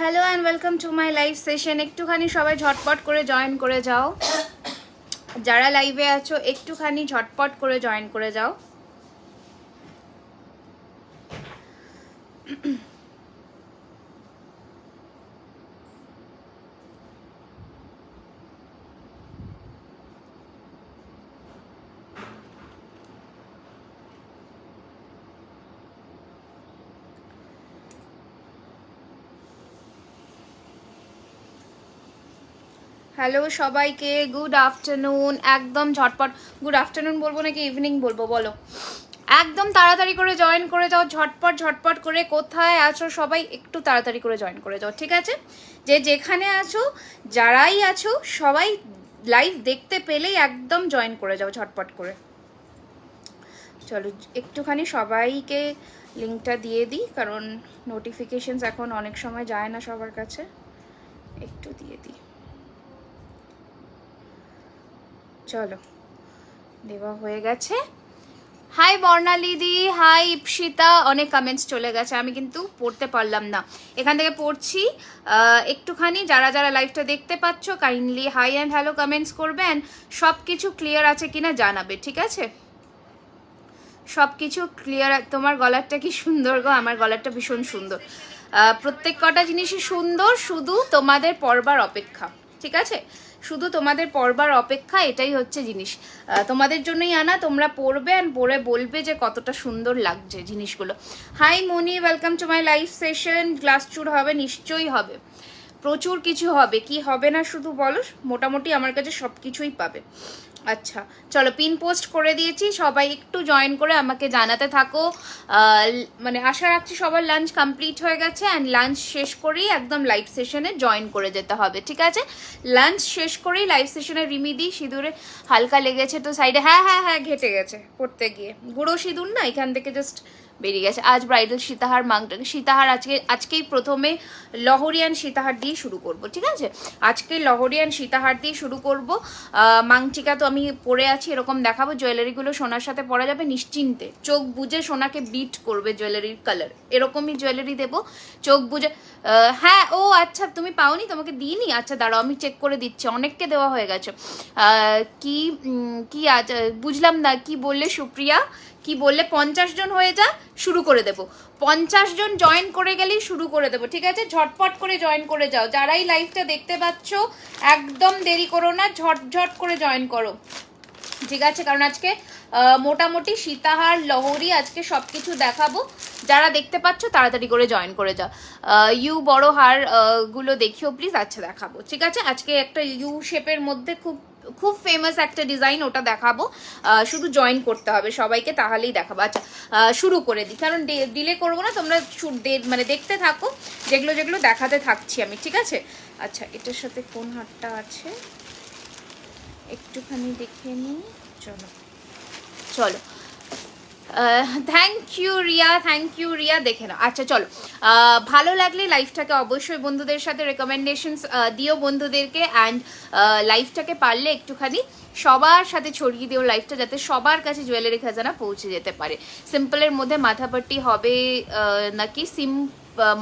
Hello and welcome to my live session. একটুখানি সবাই ঝটপট করে জয়েন করে যাও, যারা লাইভে আছো একটুখানি ঝটপট করে জয়েন করে যাও। হ্যালো সবাইকে, গুড আফটারনুন। একদম ঝটপট গুড আফটারনুন বলবো নাকি ইভিনিং বলবো বলো? একদম তাড়াতাড়ি করে জয়েন করে যাও, ঝটপট ঝটপট করে। কোথায় আছো সবাই একটু তাড়াতাড়ি করে জয়েন করে যাও, ঠিক আছে? যে যেখানে আছো, যারাই আছো সবাই লাইভ দেখতে পেলেই একদম জয়েন করে যাও ঝটপট করে। চলো একটুখানি সবাইকে লিঙ্কটা দিয়ে দিই, কারণ নোটিফিকেশনস এখন অনেক সময় যায় না সবার কাছে, একটু দিয়ে দিই। চলো দেওয়া হয়ে গেছে। হাই বর্ণালী দি, হাই ইপসিতা। অনেক কমেন্টস চলে গেছে, আমি কিন্তু পড়তে পারলাম না, এখান থেকে পড়ছি। একটুখানি যারা যারা লাইভটা দেখতে পাচ্ছ kindly hi and hello comments করবেন। সব কিছু ক্লিয়ার আছে কিনা জানাবে, ঠিক আছে? সব কিছু ক্লিয়ার। তোমার গলারটা কি সুন্দর গো! আমার গলারটা ভীষণ সুন্দর। প্রত্যেক কটা জিনিসই সুন্দর, শুধু তোমাদের পড়বার অপেক্ষা, ঠিক আছে? শুধু তোমাদের পড়বার অপেক্ষা, এটাই হচ্ছে জিনিস। তোমাদের জন্যই আনা, তোমরা পড়বে আর পড়ে বলবে যে কতটা সুন্দর লাগছে জিনিসগুলো। Hi Moni, welcome to my live session. Glass চুর হবে? নিশ্চয়ই হবে, প্রচুর কিছু হবে। কি হবে না শুধু বলো, মোটামুটি আমার কাছে সব কিছুই পাবে। আচ্ছা চলো, পিন পোস্ট করে দিয়েছি, সবাই একটু জয়েন করে আমাকে জানাতে থাকো। মানে আশা রাখছি সবার লাঞ্চ কমপ্লিট হয়ে গেছে, অ্যান্ড লাঞ্চ শেষ করেই একদম লাইভ সেশনে জয়েন করে যেতে হবে, ঠিক আছে? লাঞ্চ শেষ করেই লাইভ সেশনে রিমিদি সিঁদুরে হালকা লেগেছে তো সাইডে, হ্যাঁ হ্যাঁ হ্যাঁ ঘেটে গেছে পড়তে গিয়ে। গুঁড়ো সিঁদুর না, এখান থেকে জাস্ট বেরিয়ে গেছে। আজ ব্রাইডাল সীতাহার সীতাহার আজকেই প্রথমে লহরিয়ান সীতাহার দিয়ে শুরু করব, ঠিক আছে? আজকে লহরিয়ান সীতাহার দিয়ে শুরু করব। মাংচিকা তো আমি পরে আছি, এরকম দেখাবো। জুয়েলারিগুলো সোনার সাথে পরা যাবে নিশ্চিন্তে, চোখ বুজে সোনাকে বিট করবে জুয়েলারির কালার, এরকমই জুয়েলারি দেবো চোখ বুজে। হ্যাঁ ও আচ্ছা, তুমি পাওনি, তোমাকে দিইনি? আচ্ছা দাঁড়াও আমি চেক করে দিচ্ছি, অনেককে দেওয়া হয়ে গেছে। কি কি আজ বুঝলাম না, কি বললে সুপ্রিয়া? কি বললে? 50 জন হয়ে যা, শুরু করে দেবো। 50 জন জয়েন করে গেলেই শুরু করে দেবো, ঠিক আছে? ঝটপট করে জয়েন করে যাও, যারাই লাইভটা দেখতে পাচ্ছ একদম দেরি করো না, ঝটঝট করে জয়েন করো, ঠিক আছে? কারণ আজকে মোটামুটি সীতাহার লহরি আজকে সব কিছু দেখাবো। যারা দেখতে পাচ্ছ তাড়াতাড়ি করে জয়েন করে যাও। ইউ বড় হার গুলো দেখিও প্লিজ। আচ্ছা দেখাবো, ঠিক আছে? আজকে একটা ইউ শেপের মধ্যে খুব খুব ফেমাস একটা ডিজাইন, ওটা দেখাবো। শুধু জয়েন করতে হবে সবাইকে, তাহলেই দেখাবো। আচ্ছা শুরু করে দিই, কারণ ডিলে করবো না, তোমরা মানে দেখতে থাকো যেগুলো যেগুলো দেখাতে থাকছি আমি, ঠিক আছে? আচ্ছা এটার সাথে কোন হারটা আছে একটুখানি দেখে নিই। চলো চলো, thank you Riya, thank you Riya, দেখে নাও। আচ্ছা চলো, ভালো লাগলে লাইভটাকে অবশ্যই বন্ধুদের সাথে রেকমেন্ডেশনস দিও বন্ধুদেরকে, অ্যান্ড লাইভটাকে পারলে একটুখানি সবার সাথে ছড়িয়ে দিও লাইভটা, যাতে সবার কাছে জুয়েলারি খাজানা পৌঁছে যেতে পারে। সিম্পলের মধ্যে মাথাপাট্টি হবে নাকি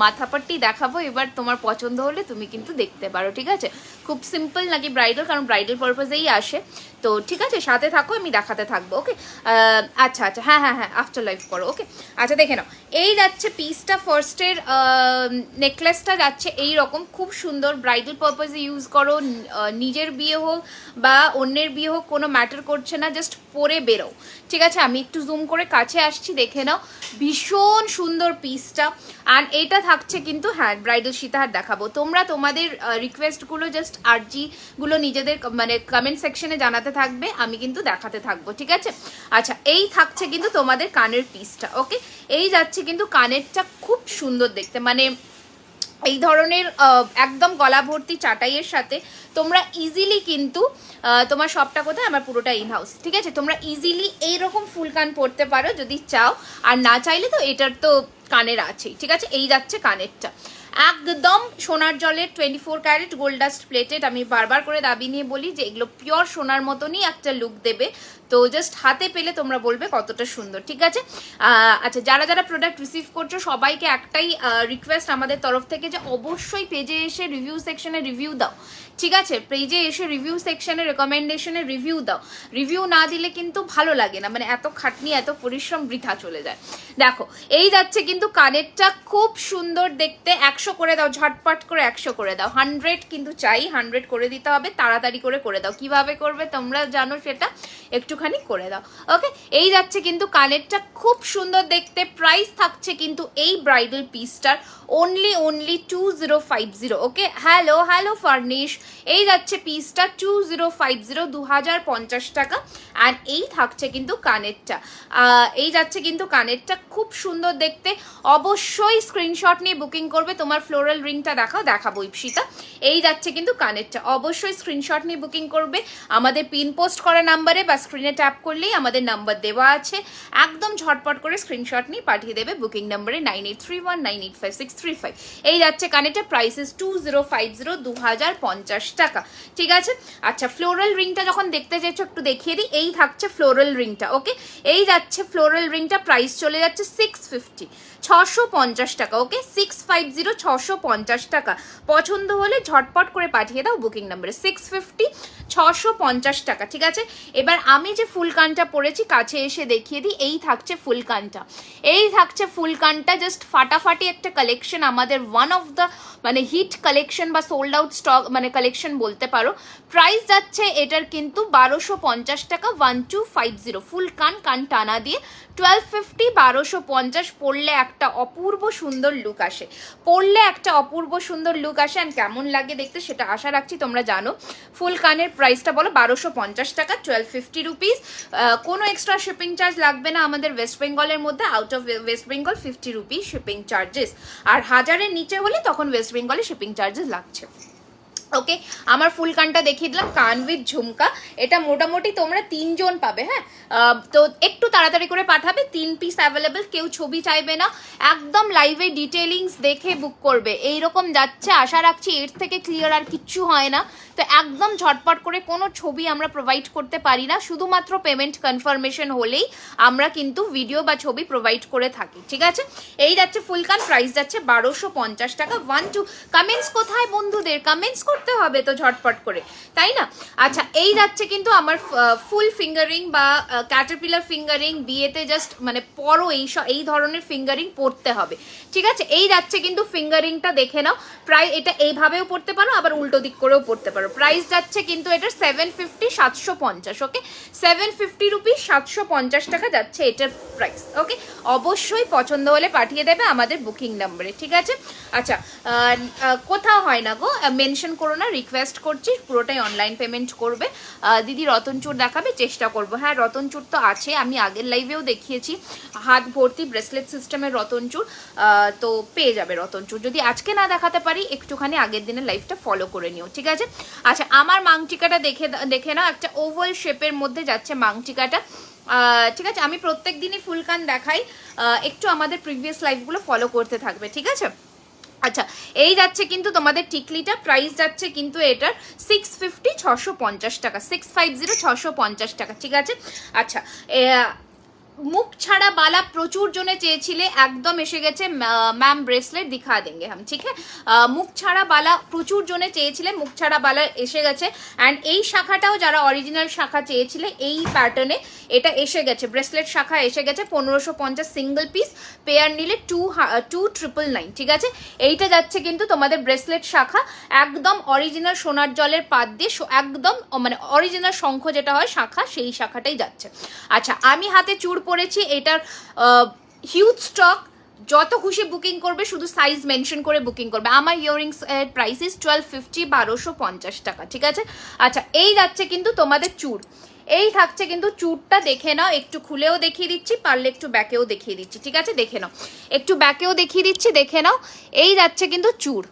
মাথাপাট্টি দেখাবো, এবার তোমার পছন্দ হলে তুমি কিন্তু দেখতে পারো, ঠিক আছে? খুব সিম্পল নাকি ব্রাইডাল, কারণ ব্রাইডাল পারপাসেই আসে তো, ঠিক আছে? সাথে থাকো, আমি দেখাতে থাকবো, ওকে? আচ্ছা আচ্ছা হ্যাঁ হ্যাঁ হ্যাঁ আফটার লাইভ করো, ওকে? আচ্ছা দেখে নাও, এই যাচ্ছে পিসটা, ফার্স্টের নেকলেসটা যাচ্ছে এই রকম, খুব সুন্দর। ব্রাইডাল পারপাসে ইউজ করো, নিজের বিয়ে হোক বা অন্যের বিয়ে হোক, কোনো ম্যাটার করছে না, জাস্ট পরে বেরো, ঠিক আছে? আমি একটু জুম করে কাছে আসছি, দেখে নাও, ভীষণ সুন্দর পিসটা। অ্যান্ড এটা থাকছে কিন্তু, হ্যাঁ ব্রাইডাল সীতাহার দেখাবো, তোমরা তোমাদের রিকোয়েস্টগুলো জাস্ট আরজিগুলো নিজেদের মানে কমেন্ট সেকশনে জানাতে থাকবে, আমি কিন্তু দেখাতে থাকবো, ঠিক আছে? আচ্ছা এই থাকছে কিন্তু তোমাদের কানের পিসটা, ওকে? এই যাচ্ছে কিন্তু কানেরটা, খুব সুন্দর দেখতে, মানে এই ধরনের একদম গলা ভর্তি চাটাইয়ের সাথে তোমরা ইজিলি কিন্তু তোমার সবটা কোথায়, আমার পুরোটা ইন হাউস, ঠিক আছে? তোমরা ইজিলি এইরকম ফুল কান পরতে পারো যদি চাও, আর না চাইলে তো এটার তো কানের আছেই, ঠিক আছে? এই যাচ্ছে কানেরটা, একদম সোনার জলের 24 ক্যারেট গোল্ড ডাস্ট প্লেটেড। আমি বারবার করে দাবি নিয়ে বলি যে এগুলো পিওর সোনার মতনই একটা লুক দেবে, তো জাস্ট হাতে পেলে তোমরা বলবে কতটা সুন্দর, ঠিক আছে? আচ্ছা, যারা যারা প্রোডাক্ট রিসিভ করছো সবাইকে একটাই রিকোয়েস্ট আমাদের তরফ থেকে যে অবশ্যই পেজে এসে রিভিউ সেকশনে রিভিউ দাও, ঠিক আছে? পেজে এসে রিভিউ সেকশনে রেকমেন্ডেশনে রিভিউ দাও। রিভিউ না দিলে কিন্তু ভালো লাগে না, মানে এত খাটনি এত পরিশ্রম বৃথা চলে যায়। দেখো এই যাচ্ছে কিন্তু কানেরটা খুব সুন্দর দেখতে, 100 করে দাও, ঝটপট করে 100 করে দাও। 100 কিন্তু চাই, 100 করে দিতে হবে, তাড়াতাড়ি করে দাও। কিভাবে করবে তোমরা জানো সেটা, একটুখানি করে দাও, ওকে? এই যাচ্ছে কিন্তু কানেরটা খুব সুন্দর দেখতে। প্রাইস থাকছে কিন্তু এই ব্রাইডাল পিসটার অনলি 2050, ওকে? হ্যালো ফার্নিশ, এই যাচ্ছে পিসটা 2050, 2050 টাকা। অ্যান্ড এই থাকছে কিন্তু কানেরটা, এই যাচ্ছে কিন্তু কানেরটা খুব সুন্দর দেখতে। অবশ্যই স্ক্রিনশট নিয়ে বুকিং করবে। তোমার ফ্লোরাল রিংটা দেখাবো ইপসিতা। এই যাচ্ছে কিন্তু কানেরটা, অবশ্যই স্ক্রিনশট নিয়ে বুকিং করবে আমাদের পিন পোস্ট করা নাম্বারে, বা স্ক্রিনে ট্যাপ করলেই আমাদের নাম্বার দেওয়া আছে, একদম ঝটপট করে স্ক্রিনশট নিয়ে পাঠিয়ে দেবে বুকিং নাম্বারে 9831985635। এই যাচ্ছে কানেরটা, প্রাইস ইস 2050, 2050 টাকা, ঠিক আছে? আচ্ছা, ফ্লোরাল রিংটা যখন দেখতে চাইছো একটু দেখিয়ে দিই। এই থাকছে ফ্লোরাল রিংটা, ওকে? এই যাচ্ছে ফ্লোরাল রিংটা, প্রাইস চলে যাচ্ছে 650, 650 টাকা, ওকে? 650, 650 টাকা। পছন্দ হলে ঝটপট করে পাঠিয়ে দাও বুকিং নাম্বারে। 650, 650 টাকা, ঠিক আছে? এবার আমি যে ফুল কানটা পরেছি কাছে এসে দেখিয়ে দিই। এই থাকছে ফুল কানটা, এই থাকছে ফুল কানটা, জাস্ট ফাটাফাটি একটা কালেকশন, আমাদের ওয়ান অফ দ্য মানে হিট কালেকশন বা সোল্ড আউট স্টক মানে কালেকশন বলতে পারো। প্রাইস যাচ্ছে এটার কিন্তু 1250 টাকা, 1250। ফুল কান টানা দিয়ে 1250, 1250। পরলে একটা অপূর্ব সুন্দর লুক আসে, অ্যান্ড কেমন লাগে দেখতে সেটা আশা রাখছি তোমরা জানো। ফুল কানের প্রাইসটা বলো, 1250 টাকা, 1250 রুপিস। কোনো এক্সট্রা শিপিং চার্জ লাগবে না আমাদের ওয়েস্ট বেঙ্গলের মধ্যে। Out of West Bengal 50 rupees shipping charges, আর 1000-এর নিচে হলে তখন ওয়েস্ট বেঙ্গলে শিপিং চার্জেস লাগছে, ওকে? আমার ফুল কানটা দেখিয়ে দিলাম, কান উইথ ঝুমকা। এটা মোটামুটি তোমরা 3 জন পাবে, হ্যাঁ? তো একটু তাড়াতাড়ি করে পাঠাবে, 3 পিস অ্যাভেলেবেল। কেউ ছবি চাইবে না, একদম লাইভে ডিটেলিংস দেখে বুক করবে। এইরকম যাচ্ছে, আশা রাখছি এর থেকে ক্লিয়ার আর কিচ্ছু হয় না। তো একদম ঝটপট করে, কোনো ছবি আমরা প্রোভাইড করতে পারি না, শুধুমাত্র পেমেন্ট কনফার্মেশন হলেই আমরা কিন্তু ভিডিও বা ছবি প্রোভাইড করে থাকি, ঠিক আছে? এই যাচ্ছে ফুল কান, প্রাইস যাচ্ছে 1250 টাকা। 1-2 কমেন্টস কোথায় বন্ধুদের? কমেন্টস করতে হবে তো ঝটপট করে, তাই না? আচ্ছা, এই যাচ্ছে কিন্তু আমার ফুল ফিঙ্গারিং বা ক্যাটারপিলার ফিঙ্গারিং। বিয়েতে জাস্ট মানে পরো এই ধরনের ফিঙ্গারিং পরতে হবে, ঠিক আছে? এই যাচ্ছে কিন্তু ফিঙ্গারিংটা দেখে নাও। প্রায় এটা এইভাবেও পরতে পারো, আবার উল্টো দিক করেও পরতে পারো। প্রাইস যাচ্ছে কিন্তু এটার 750, 750, ওকে? 750 রুপিস, 750 টাকা যাচ্ছে এটার প্রাইস, ওকে? অবশ্যই পছন্দ হলে পাঠিয়ে দেবে আমাদের বুকিং নাম্বারে, ঠিক আছে? আচ্ছা, কোথাও হয় না গো, মেনশন করো না, রিকোয়েস্ট করছি, পুরোটাই অনলাইন পেমেন্ট করবে। দিদি রতনচূড় দেখাবে, চেষ্টা করবো। হ্যাঁ, রতনচূড় তো আছে, আমি আগের লাইভেও দেখিয়েছি, হাত ভর্তি ব্রেসলেট সিস্টেমের রতনচূড়। তো পেয়ে যাবে রতনচূড়। যদি আজকে না দেখাতে পারি, একটুখানি আগের দিনের লাইভটা ফলো করে নিও, ঠিক আছে? আচ্ছা, আমার মাংটিকাটা দেখে নাও, একটা ওভাল শেপের মধ্যে যাচ্ছে মাংটিকাটা, ঠিক আছে? আমি প্রত্যেক দিনই ফুল কান দেখাই, একটু আমাদের প্রিভিয়াস লাইভগুলো ফলো করতে থাকবে, ঠিক আছে? আচ্ছা, এই যাচ্ছে কিন্তু তোমাদের টিকলিটা, প্রাইস যাচ্ছে কিন্তু এটার 650, 650 টাকা, 650, 650 টাকা, ঠিক আছে? আচ্ছা, মুখ ছাড়া বালা প্রচুর জনে চেয়েছিলে, একদম এসে গেছে। ম্যাম ব্রেসলেট দিখা দেंगे हम, ঠিক আছে? মুখ ছাড়া বালা প্রচুর জনে চেয়েছিলে, মুখ ছাড়া বালা এসে গেছে। অ্যান্ড এই শাখাটাও যারা অরিজিনাল শাখা চেয়েছিলে এই প্যাটার্নে, এটা এসে গেছে, ব্রেসলেট শাখা এসে গেছে। 1550 সিঙ্গেল পিস, পেয়ার নিলে 2999, ঠিক আছে? এইটা যাচ্ছে কিন্তু তোমাদের ব্রেসলেট শাখা, একদম অরিজিনাল সোনার জলের পাত দিয়ে, একদম মানে অরিজিনাল শঙ্খ যেটা হয় শাখা, সেই শাখাটাই যাচ্ছে। আচ্ছা, আমি হাতে চূড় পরেছি, এটার হিউজ স্টক, যত খুশি বুকিং করবে, শুধু সাইজ মেনশন করে বুকিং করবে। আমার ইয়াররিংস এর প্রাইস ইস 1250, 1250 টাকা, ঠিক আছে? আচ্ছা, এই যাচ্ছে কিন্তু তোমাদের চূড়, এই থাকছে কিন্তু চূড়টা, দেখে নাও, একটু খুলেও দেখিয়ে দিচ্ছি, পারলে একটু ব্যাকেও দেখিয়ে দিচ্ছি, ঠিক আছে? দেখে নাও, একটু ব্যাকেও দেখিয়ে দিচ্ছি, দেখে নাও। এই যাচ্ছে কিন্তু চূড়,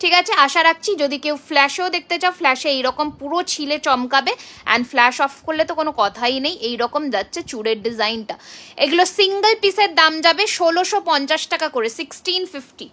ঠিক আছে, আশা রাখছি যদি কেউ ফ্ল্যাশেও দেখতে চাও, ফ্ল্যাশে এইরকম পুরো ছিলে চমকাবে, অ্যান্ড ফ্ল্যাশ অফ করলে তো কোনো কথাই নেই। এইরকম যাচ্ছে চুড়ের ডিজাইনটা। এগুলো সিঙ্গেল পিসের দাম যাবে 1650 টাকা করে, 1650।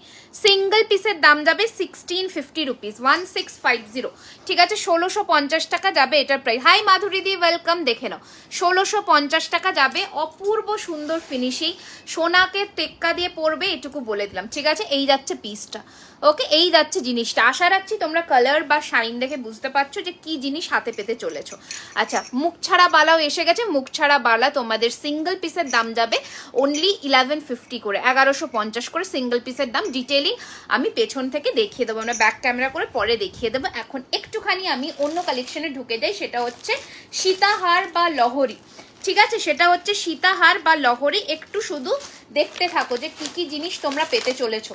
সিঙ্গেল পিসের দাম যাবে 1650 রুপিস, 1650। ঠিক আছে, 1650 টাকা যাবে এটার প্রাইস। হাই মাধুরী দি, ওয়েলকাম। দেখে নাও, 1650 টাকা যাবে। অপূর্ব সুন্দর ফিনিশিং, সোনাকে টেক্কা দিয়ে পরবে, এটুকু বলে দিলাম। ঠিক আছে, এই যাচ্ছে পিসটা। ওকে, এই যাচ্ছে জিনিসটা। আশা রাখছি তোমরা কালার বা শাইন দেখে বুঝতে পারছো যে কি জিনিস হাতে পেতে চলেছো। আচ্ছা, মুখ ছাড়া বালাও এসে গেছে। মুখ ছাড়া বালা তোমাদের সিঙ্গেল পিসের দাম যাবে অনলি 1150 করে, 1150 করে সিঙ্গেল পিসের দাম। ডিটেইলিং আমি পেছন থেকে দেখিয়ে দেবো, আমরা ব্যাক ক্যামেরা করে পরে দেখিয়ে দেবো। এখন একটুখানি আমি অন্য কালেকশনে ঢুকে যাই, সেটা হচ্ছে সীতাহার বা লহরি। ঠিক আছে, সেটা হচ্ছে সীতাহার বা লহরি। একটু শুধু দেখতে থাকো যে কি কি জিনিস তোমরা পেতে চলেছো।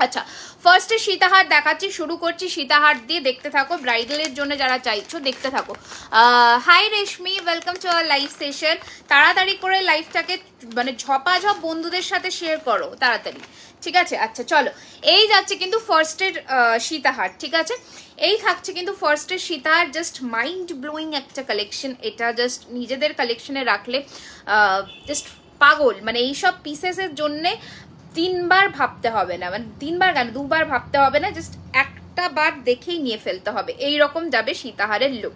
আচ্ছা, ফার্স্টে সীতাহার দেখাচ্ছি, শুরু করছি সীতাহার দিয়ে, দেখতে থাকো। ব্রাইডালের জন্য যারা চাইছো দেখতে থাকো। Hi Reshmi, welcome to our live session. তাড়াতাড়ি করে লাইভটাকে মানে ঝপাঝপ বন্ধুদের সাথে শেয়ার করো তাড়াতাড়ি। ঠিক আছে, আচ্ছা চলো, এই যাচ্ছে কিন্তু ফার্স্টের সীতাহার। ঠিক আছে, এই থাকছে কিন্তু ফার্স্টের সীতাহার। জাস্ট মাইন্ড ব্লোয়িং একটা কালেকশন এটা, জাস্ট নিজেদের কালেকশনে রাখলে জাস্ট পাগল। মানে এইসব পিসেসের জন্যে তিনবার ভাবতে হবে না, মানে তিনবার কেন, দুবার ভাবতে হবে না, জাস্ট একটা বার দেখেই নিয়ে ফেলতে হবে। এই রকম যাবে সীতাহারের লুক,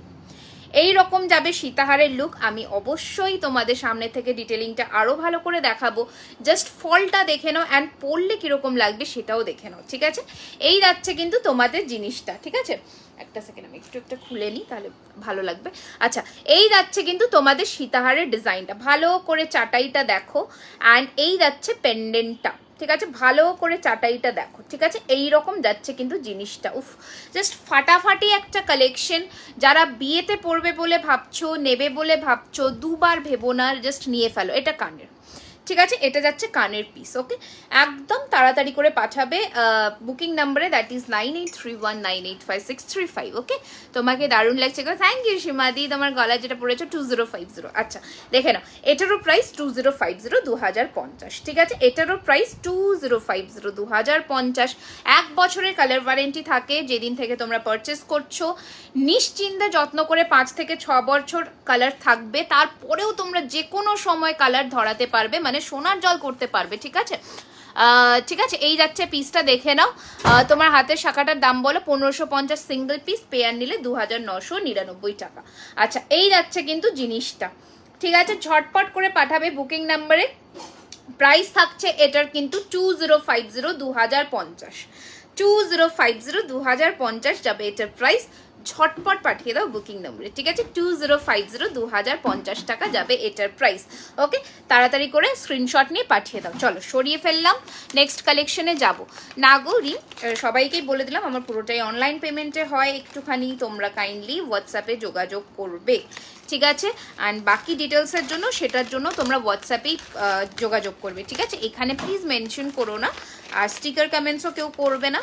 এই রকম যাবে সীতাহারের লুক। আমি অবশ্যই তোমাদের সামনে থেকে ডিটেলিংটা আরো ভালো করে দেখাবো। জাস্ট ফলটা দেখে নাও, অ্যান্ড পরলে কিরকম লাগবে সেটাও দেখে নাও। ঠিক আছে, এই যাচ্ছে কিন্তু তোমাদের জিনিসটা। ঠিক আছে, একটা সেকেন্ড আমি একটু একটা খুলে নিই, তাহলে ভালো লাগবে। আচ্ছা, এই যাচ্ছে কিন্তু তোমাদের সীতাহারের ডিজাইনটা, ভালো করে চাটাইটা দেখো, অ্যান্ড এই যাচ্ছে পেন্ডেন্টটা। ঠিক আছে, ভালো করে চাটাইটা দেখো। ঠিক আছে, এই রকম যাচ্ছে কিন্তু জিনিসটা। উফ, জাস্ট ফাটাফাটি একটা কালেকশন। যারা বিয়েতে পরবে বলে ভাবছো, নেবে বলে ভাবছো, দুবার ভেবো না, জাস্ট নিয়ে ফেলো। এটা কানের। ঠিক আছে, এটা যাচ্ছে কানের পিস। ওকে, একদম তাড়াতাড়ি করে পাঠাবে বুকিং নাম্বারে, দ্যাট ইজ 9831985635। ওকে, তোমাকে দারুণ লাগছে গো, থ্যাংক ইউ সীমাদি। তোমার গলা যেটা পড়েছো 2050। আচ্ছা, দেখে নাও, এটারও প্রাইস 2050, 2050। ঠিক আছে, এটারও প্রাইস 2050, 2050। 1 বছরের কালার ওয়ারেন্টি থাকে যেদিন থেকে তোমরা পারচেস করছো। নিশ্চিন্তে যত্ন করে 5 থেকে 6 বছর কালার থাকবে, তারপরেও তোমরা যে কোনো সময় কালার ধরাতে পারবে, মানে সোনার জল করতে পারবে। ঠিক আছে, ঠিক আছে, এই যাচ্ছে পিসটা, দেখে নাও। তোমার হাতের শাখাটার দাম বলো 1550 সিঙ্গেল পিস, পেয়ার নিলে 2999 টাকা। আচ্ছা, এই যাচ্ছে কিন্তু জিনিসটা। ঠিক আছে, ঝটপট করে পাঠাবে বুকিং নাম্বারে। প্রাইস থাকছে এটার কিন্তু 2050, 2050, 2050, 2050 যাবে এটার প্রাইস। ঝটপট পাঠিয়ে দাও বুকিং নম্বরে। ঠিক আছে, 2050, 2050 টাকা যাবে এটার প্রাইস। ওকে, তাড়াতাড়ি করে স্ক্রিনশট নিয়ে পাঠিয়ে দাও। চলো, সরিয়ে ফেললাম, নেক্সট কালেকশনে যাব। নাগরি সবাইকেই বলে দিলাম আমার পুরোটাই অনলাইন পেমেন্টে হয়। একটুখানি তোমরা কাইন্ডলি হোয়াটসঅ্যাপে যোগাযোগ করবে। ঠিক আছে, অ্যান্ড বাকি ডিটেলসের জন্য সেটার জন্য তোমরা হোয়াটসঅ্যাপেই যোগাযোগ করবে। ঠিক আছে, এখানে প্লিজ মেনশন করো না, আর স্টিকার কমেন্টসও কেউ করবে না।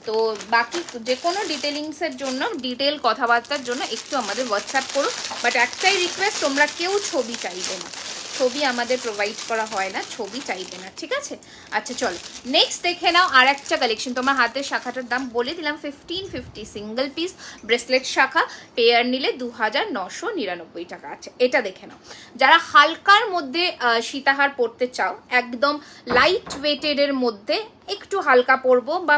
তো বাকি যে কোনো ডিটেলিংসের জন্য, ডিটেল কথাবার্তার জন্য একটু আমাদের হোয়াটসঅ্যাপ করো। বাট একটাই রিকোয়েস্ট, তোমরা কেউ ছবি চাইবে না, ছবি আমাদের প্রোভাইড করা হয় না, ছবি চাইবে না। ঠিক আছে, আচ্ছা চলো নেক্সট দেখে নাও আর একটা কালেকশন। তোমার হাতের শাখাটার দাম বলে দিলাম 1550 সিঙ্গেল পিস, ব্রেসলেট শাখা, পেয়ার নিলে 2999 টাকা। আচ্ছা, এটা দেখে নাও। যারা হালকার মধ্যে সীতাহার পরতে চাও, একদম লাইট ওয়েটেডের মধ্যে, একটু হালকা পরবো বা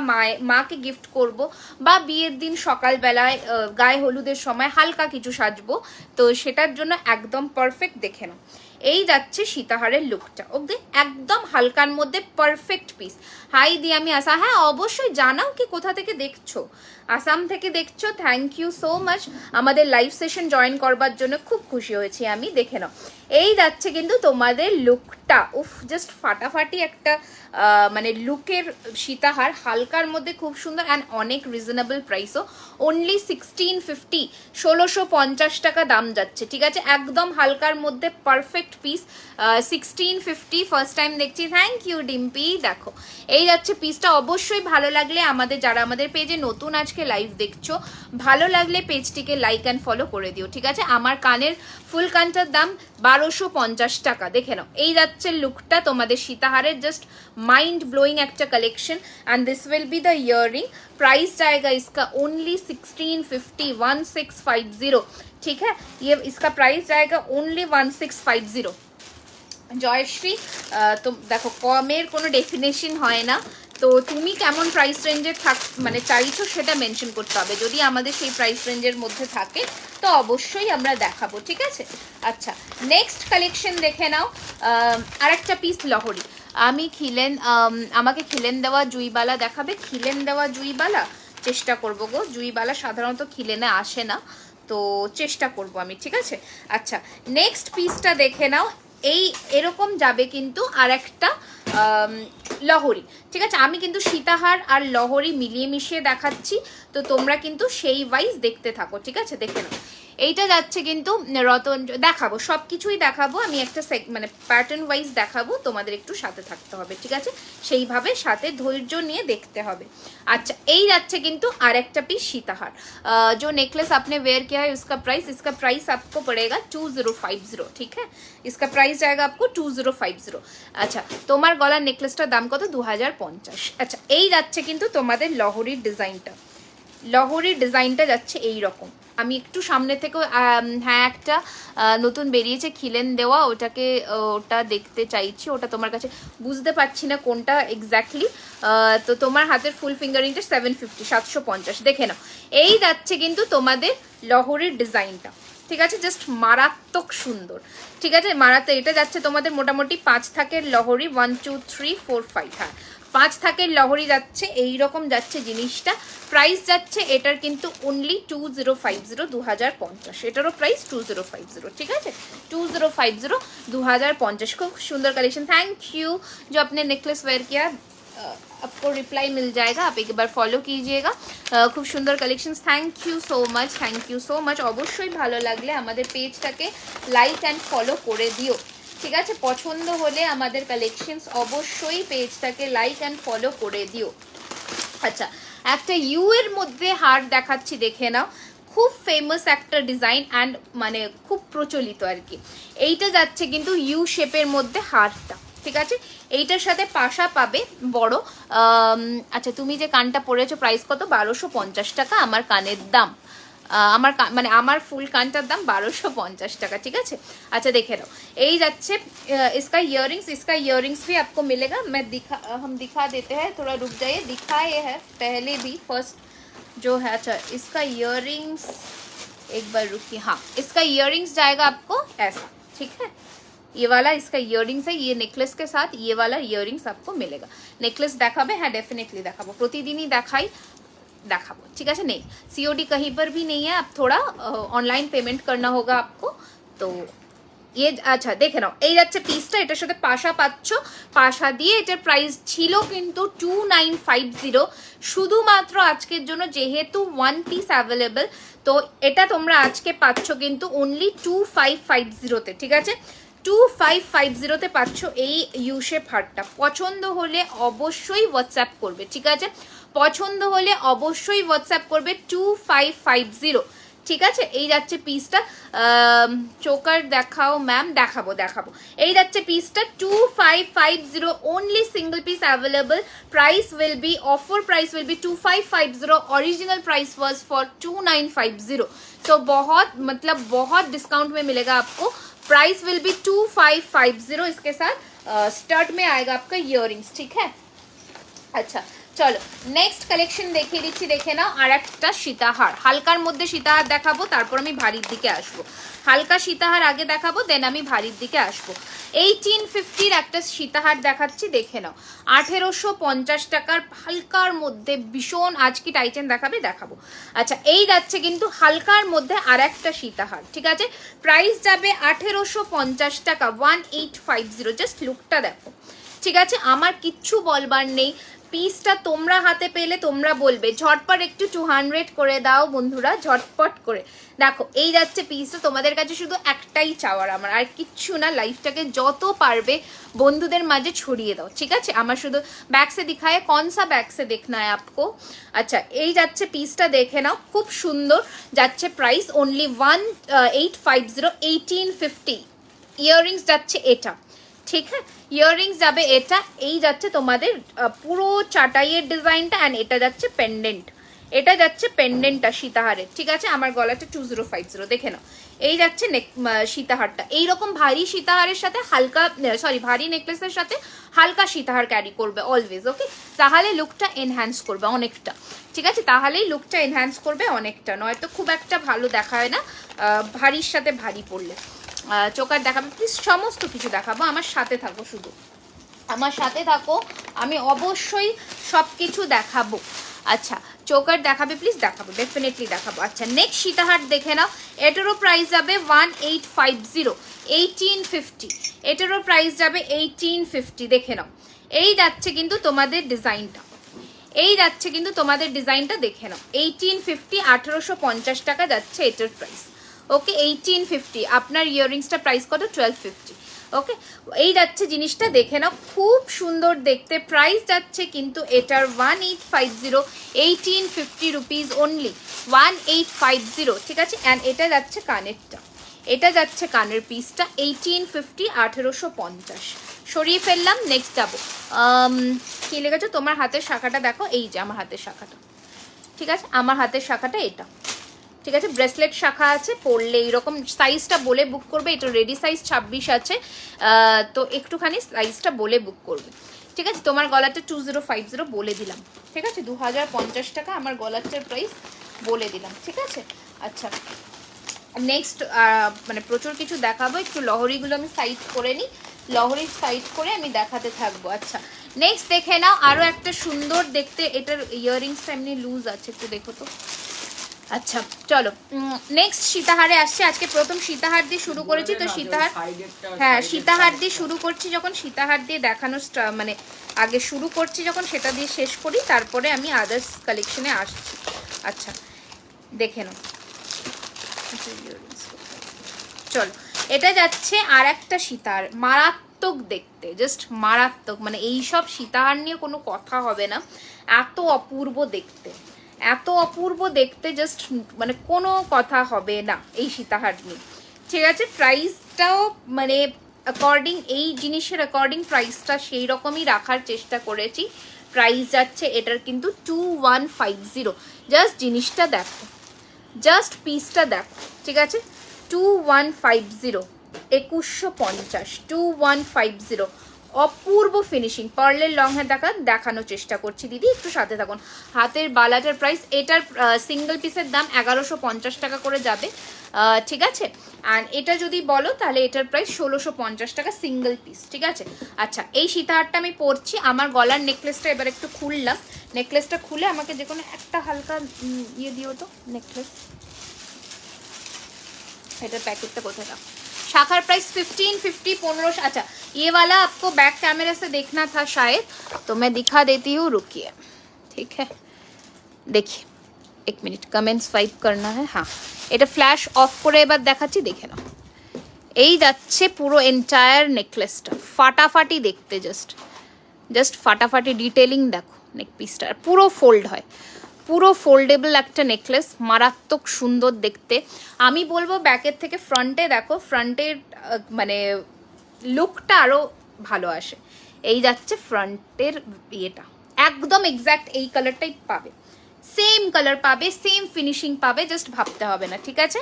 মাকে গিফট করব, বা বিয়ের দিন সকালবেলায় গায়ে হলুদের সময় হালকা কিছু সাজবো, তো সেটার জন্য একদম পারফেক্ট। দেখে নাও, এই যাচ্ছে সীতাহারের লুকটা। ওকে, একদম হালকার মধ্যে পারফেক্ট পিস। হাই দি, আমি আসা, হ্যাঁ অবশ্যই জানাও কি কোথা থেকে দেখছো। আসাম থেকে দেখছো, থ্যাংক ইউ সো মাচ আমাদের লাইভ সেশন জয়েন করবার জন্য, খুব খুশি হয়েছি আমি। দেখে নাও, এই যাচ্ছে কিন্তু তোমাদের লুকটা। উফ, জাস্ট ফাটাফাটি একটা মানে লুকের সীতাহার, হালকার মধ্যে খুব সুন্দর, অ্যান্ড অনেক রিজনেবল প্রাইসও। অনলি 1650, 1650 টাকা দাম যাচ্ছে। ঠিক আছে, একদম হালকার মধ্যে পারফেক্ট পিস, 1650। ফার্স্ট টাইম দেখছি, থ্যাংক ইউ ডিম্পি। দেখো, এই যাচ্ছে পিসটা। অবশ্যই ভালো লাগলে আমাদের, যারা আমাদের পেজে নতুন আজকে লাইভ দেখছো, ভালো লাগলে পেজটিকে লাইক অ্যান্ড ফলো করে দিও। ঠিক আছে, আমার কানের ফুল কানটার দাম বা 1250 টাকা। দেখে নাও, এই যাচ্ছে লুকটা তোমাদের সীতাহারের, জাস্ট माइंड ब्लोइंग একটা collection. And this will be the earring. Price जाएगा इसका ओनली 1650, 1650, ठीक है। ये इसका प्राइस जाएगा ओनली 1650। জয়শ্রী, তো দেখো কমের কোনো ডেফিনেশন হয় না, তো তুমি কেমন প্রাইস রেঞ্জে মানে চাইছো সেটা মেনশন করতে হবে। যদি আমাদের সেই প্রাইস রেঞ্জের মধ্যে থাকে তো অবশ্যই আমরা দেখাবো, ঠিক আছে। আচ্ছা, নেক্সট কালেকশন দেখে নাও। আরেকটা পিস লহরি। আমাকে খিলেন দেওয়া জুইবালা দেখাবে। খিলেন দেওয়া জুইবালা চেষ্টা করবো গো। জুইবালা সাধারণত খিলেনে আসে না, তো চেষ্টা করব আমি, ঠিক আছে। আচ্ছা, নেক্সট পিসটা দেখে নাও। এই এরকম যাবে কিন্তু আর একটা লহরি, ঠিক আছে। আমি কিন্তু সীতাহার আর লহরি মিলিয়ে মিশিয়ে দেখাচ্ছি, তো তোমরা কিন্তু সেই ওয়াইজ দেখতে থাকো, ঠিক আছে। দেখে নাও, এইটা যাচ্ছে কিন্তু রতন, দেখাবো সব কিছুই দেখাবো আমি, একটা মানে প্যাটার্ন ওয়াইজ দেখাবো, তোমাদের একটু সাথে থাকতে হবে, ঠিক আছে। সেইভাবে সাথে ধৈর্য নিয়ে দেখতে হবে। अच्छा, এই যাচ্ছে কিন্তু আর একটা পিস সীতাহার। जो नेकलेस आपने वेयर किया है उसका प्राइस आपको पड़ेगा 2050, ठीक है। इसका प्राइस जाएगा आपको 2050। আচ্ছা, তোমার গলার নেকলেসটার দাম কত? 2050। আচ্ছা, এই যাচ্ছে কিন্তু তোমাদের লহরির ডিজাইনটা যাচ্ছে এই রকম। আমি একটু সামনে থেকে, হ্যাঁ একটা নতুন বেরিয়েছে খিলেন দেওয়া, ওটা দেখতে চাইছি। ওটা তোমার কাছে বুঝতে পারছি না কোনটা এক্স্যাক্টলি। তো তোমার হাতের ফুল ফিঙ্গারিংটা 750, 750। দেখে নাও, এই যাচ্ছে কিন্তু তোমাদের লহরির ডিজাইনটা, ঠিক আছে। জাস্ট মারাত্মক সুন্দর, ঠিক আছে, মারাত্মক। এটা যাচ্ছে তোমাদের মোটামুটি 5 থাকের লহরি, 1 2 3 4 5, হ্যাঁ 5 থাকের লহরি যাচ্ছে, এইরকম যাচ্ছে জিনিসটা। প্রাইস যাচ্ছে এটার কিন্তু অনলি 2050, 2050। এটারও প্রাইস 2050, ঠিক আছে। 2050, 2050। খুব সুন্দর কালেকশন। थैंक यू जो अपने नेकलेस वेयर किया, आपको रिप्लाई मिल जाएगा, आप एक बार फॉलो कीजिएगा। খুব সুন্দর collections. Thank you so much. অবশ্যই ভালো লাগলে আমাদের পেজটাকে লাইক অ্যান্ড ফলো করে দিও, ঠিক আছে। পছন্দ হলে আমাদের কালেকশনস অবশ্যই পেজটাকে লাইক অ্যান্ড ফলো করে দিও। আচ্ছা, একটা ইউ এর মধ্যে হার দেখাচ্ছি, দেখে নাও। খুব ফেমাস একটা ডিজাইন অ্যান্ড মানে খুব প্রচলিত আর কি। এইটা যাচ্ছে কিন্তু ইউ শেপের মধ্যে হারটা, ঠিক আছে। এইটার সাথে পাশা পাবে বড়। আচ্ছা, তুমি যে কানটা পরেছো প্রাইস কত? 1250 টাকা আমার কানের দাম। মানে আমার ফুল কানটার দাম 1250 টাকা, ঠিক আছে। আচ্ছা, দেখে নাও, এই যাচ্ছে इसका इयरिंग्स भी आपको मिलेगा। हम दिखा देते हैं, थोड़ा रुक जाइए। दिखाए है पहले भी, फर्स्ट जो है। अच्छा, इसका इयरिंग्स एक बार रुकिए। हाँ, इसका इयरिंग्स जाएगा आपको ऐसा, ठीक है। ये वाला इसका इयरिंग्स है, ये नेकलेस के साथ ये वाला इयरिंग्स आपको मिलेगा। नेकलेस देखाबे? हाँ, डेफिनेटली देखाबो, प्रतिदिन ही देखाई, देखाबो, ठीक है। नहीं, सीओडी कहीं पर भी नहीं है, आप थोड़ा ऑनलाइन पेमेंट करना होगा आपको। तो ये আচ্ছা, দেখে নাও, এই যাচ্ছে পিসটা। এটার সাথে পাশা পাচ্ছ, পাশা দিয়ে এটার প্রাইস ছিল কিন্তু 2950। শুধুমাত্র আজকের জন্য, যেহেতু 1 পিস অ্যাভেলেবেল, তো এটা তোমরা আজকে পাচ্ছ কিন্তু অনলি 2550-তে, ঠিক আছে। 2550-তে পাচ্ছ এই ইউ শেপ হারটা। পছন্দ হলে অবশ্যই হোয়াটসঅ্যাপ করবে, ঠিক আছে। পছন্দ হলে অবশ্যই হোয়াটসঅ্যাপ করবে 2550, ঠিক আছে। এই যাচ্ছে পিসটা। চোকার দেখাও ম্যাম। দেখাবো। এই যাচ্ছে পিসটা 2550, only single piece available. Price will be, offer price will be 2550। Original price was for 2950, तो बहुत डिस्काउंट में मिलेगा आपको। Price will be 2550। इसके साथ स्टड में आएगा आपका इयरिंग्स, ठीक है। अच्छा, চলো নেক্সট কালেকশন দেখিয়ে দিচ্ছি, দেখে নাও। আর একটা সীতাহার, হালকার মধ্যে সীতাহার দেখাবো, তারপর আমি ভারীর দিকে আসবো। হালকা সীতাহার আগে দেখাবো, দেন আমি ভারীর দিকে আসবো। 1850-র একটা সীতাহার দেখাচ্ছি, দেখে নাও। 1850 টাকার হালকার মধ্যে ভীষণ। আজ কি টাইটেন দেখাবো। আচ্ছা, এই যাচ্ছে কিন্তু হালকার মধ্যে আর একটা সীতাহার, ঠিক আছে। প্রাইস যাবে 1850 টাকা, 1850। জাস্ট লুকটা দেখো, ঠিক আছে। আমার কিচ্ছু বলবার নেই। পিসটা তোমরা হাতে পেলে তোমরা বলবে ঝটপট একটু 200 করে দাও বন্ধুরা, ঝটপট করে। দেখো, এই যাচ্ছে পিসটা। তোমাদের কাছে শুধু একটাই চাওয়ার আমার, আর কিচ্ছু না। লাইফটাকে যত পারবে বন্ধুদের মাঝে ছড়িয়ে দাও, ঠিক আছে। আমার শুধু ব্যাক সে দিখায়, কौन सा बैक से देखना है आपको। আচ্ছা, এই যাচ্ছে পিসটা, দেখে নাও। খুব সুন্দর যাচ্ছে। Price only 1850, 1850। ইয়াররিংস যাচ্ছে এটা, ঠিক আছে, ইয়াররিংস যাবে এটা, এই যাচ্ছে তোমাদের পুরো চাটাইয়ের ডিজাইনটা, অ্যান্ড এটা যাচ্ছে পেন্ডেন্ট, এটা যাচ্ছে পেন্ডেন্টটা সীতাহারের, ঠিক আছে। আমার গলাটা 2050 দেখে নাও। এই যাচ্ছে সীতাহারটা, এইরকম ভারী সীতাহারের সাথে হালকা, সরি ভারী নেকলেসের সাথে হালকা সীতাহার ক্যারি করবে অলওয়েজ, ওকে। তাহলে লুকটা এনহ্যান্স করবে অনেকটা, ঠিক আছে, তাহলেই লুকটা এনহ্যান্স করবে অনেকটা, নয়তো খুব একটা ভালো দেখায় না ভারীর সাথে ভারী পড়লে। চোকার দেখাবো প্লিজ, সমস্ত কিছু দেখাবো, আমার সাথে থাকো, শুধু আমার সাথে থাকো, আমি অবশ্যই সব কিছু দেখাবো। আচ্ছা চোকার দেখাবে প্লিজ, দেখাবো, ডেফিনেটলি দেখাবো। আচ্ছা নেক্সট সীতাহার দেখে নাও, এটারও প্রাইস যাবে 1850, 1850, এটারও প্রাইস যাবে 1850, দেখে নাও। এই যাচ্ছে কিন্তু তোমাদের ডিজাইনটা, এই যাচ্ছে কিন্তু তোমাদের ডিজাইনটা, দেখে নাও 1850, 1850 টাকা যাচ্ছে এটার প্রাইস, ওকে 1850। আপনার ইয়াররিংসটা প্রাইস কত? 1250, ওকে। এই যাচ্ছে জিনিসটা, দেখে নাও, খুব সুন্দর দেখতে, প্রাইস যাচ্ছে কিন্তু এটার 1850, 1850 রুপিস অনলি, 1850, ঠিক আছে। অ্যান্ড এটা যাচ্ছে কানেরটা, এটা যাচ্ছে কানের পিসটা 1850, 1850। সরিয়ে ফেললাম, নেক্সট যাবো। কি লেগেছে তোমার হাতের শাখাটা দেখো, এই যে আমার হাতের শাখাটা, ঠিক আছে, আমার হাতের শাখাটা এটা, ঠিক আছে, ব্রেসলেট শাখা আছে, পরলে এইরকম, সাইজটা বলে বুক করবে, এটা রেডি সাইজ 26 আছে, তো একটুখানি সাইজটা বলে বুক করবে, ঠিক আছে। তোমার গলাটা 2050 বলে দিলাম, ঠিক আছে, 2050 টাকা আমার গলাটার প্রাইস বলে দিলাম, ঠিক আছে। আচ্ছা নেক্সট মানে প্রচুর কিছু দেখাবো, একটু লহরিগুলো আমি সাইড করে নিই, লহরি সাইড করে আমি দেখাতে থাকবো। আচ্ছা নেক্সট দেখে নাও, আরও একটা সুন্দর দেখতে, এটার ইয়াররিংসটা এমনি লুজ আছে, একটু দেখো তো। আচ্ছা চলো নেক্সট সীতাহারে আসছে, আজকে প্রথম সীতাহার দিয়ে শুরু করেছি, তো সীতাহার, হ্যাঁ সীতাহার দিয়ে শুরু করছি, যখন সীতাহার দিয়ে দেখানো মানে আগে শুরু করছি যখন, সেটা দিয়ে শেষ করি, তারপরে আমি আদার্স কালেকশনে আসছি। আচ্ছা দেখে নাও, চলো এটা যাচ্ছে আর একটা সীতাহার, মারাত্মক দেখতে, জাস্ট মারাত্মক, মানে এইসব সীতাহার নিয়ে কোনো কথা হবে না, এত অপূর্ব দেখতে, এত অপূর্ব দেখতে, জাস্ট মানে কোনো কথা হবে না এই সীতাহার নিয়ে, ঠিক আছে। প্রাইসটাও মানে অ্যাকর্ডিং, এই জিনিসের অ্যাকর্ডিং প্রাইসটা সেই রকমই রাখার চেষ্টা করেছি। প্রাইস যাচ্ছে এটার কিন্তু 2150, জাস্ট জিনিসটা দেখো, জাস্ট পিসটা দেখো, ঠিক আছে, 2150, 2150, 2150, অপূর্ব ফিনিশিং, পার্লের লং হ্যাঁ দেখানোর চেষ্টা করছি দিদি, একটু সাথে থাকুন। হাতের বালাটার প্রাইস, এটার সিঙ্গেল পিসের দাম 1150 টাকা করে যাবে, ঠিক আছে। অ্যান্ড এটা যদি বলো তাহলে এটার প্রাইস 1650 টাকা সিঙ্গেল পিস, ঠিক আছে। আচ্ছা এই সীতাহারটা আমি পরছি, আমার গলার নেকলেসটা এবার একটু খুললাম, নেকলেসটা খুলে আমাকে যে কোনো একটা হালকা ইয়ে দিও তো নেকলেস, এটার पैकेट कोথায় था, शाखर प्राइस 1550, 1500। अच्छा ये वाला आपको बैक कैमरे से देखना था शायद, तो मैं दिखा देती हूँ, रुकिए, ठीक है, देखिए 1 मिनट, कमेंट स्वाइप करना है, हाँ এটা ফ্ল্যাশ অফ করে এবার দেখাচ্ছি, দেখে নাও, এই যাচ্ছে পুরো এন্টায়ার নেকলেসটা, ফাটাফাটি দেখতে, জাস্ট ফাটাফাটি, ডিটেলিং দেখো, নেক পিসটা পুরো ফোল্ড হয়, পুরো ফোল্ডেবল একটা নেকলেস, মারাত্মক সুন্দর দেখতে। আমি বলবো ব্যাকের থেকে ফ্রন্টে দেখো, ফ্রন্টের মানে লুকটা আরও ভালো আসে। এই যাচ্ছে ফ্রন্টের ইয়েটা, একদম এক্স্যাক্ট এই কালারটাই পাবে, সেম কালার পাবে, সেম ফিনিশিং পাবে, জাস্ট ভাবতে হবে না, ঠিক আছে।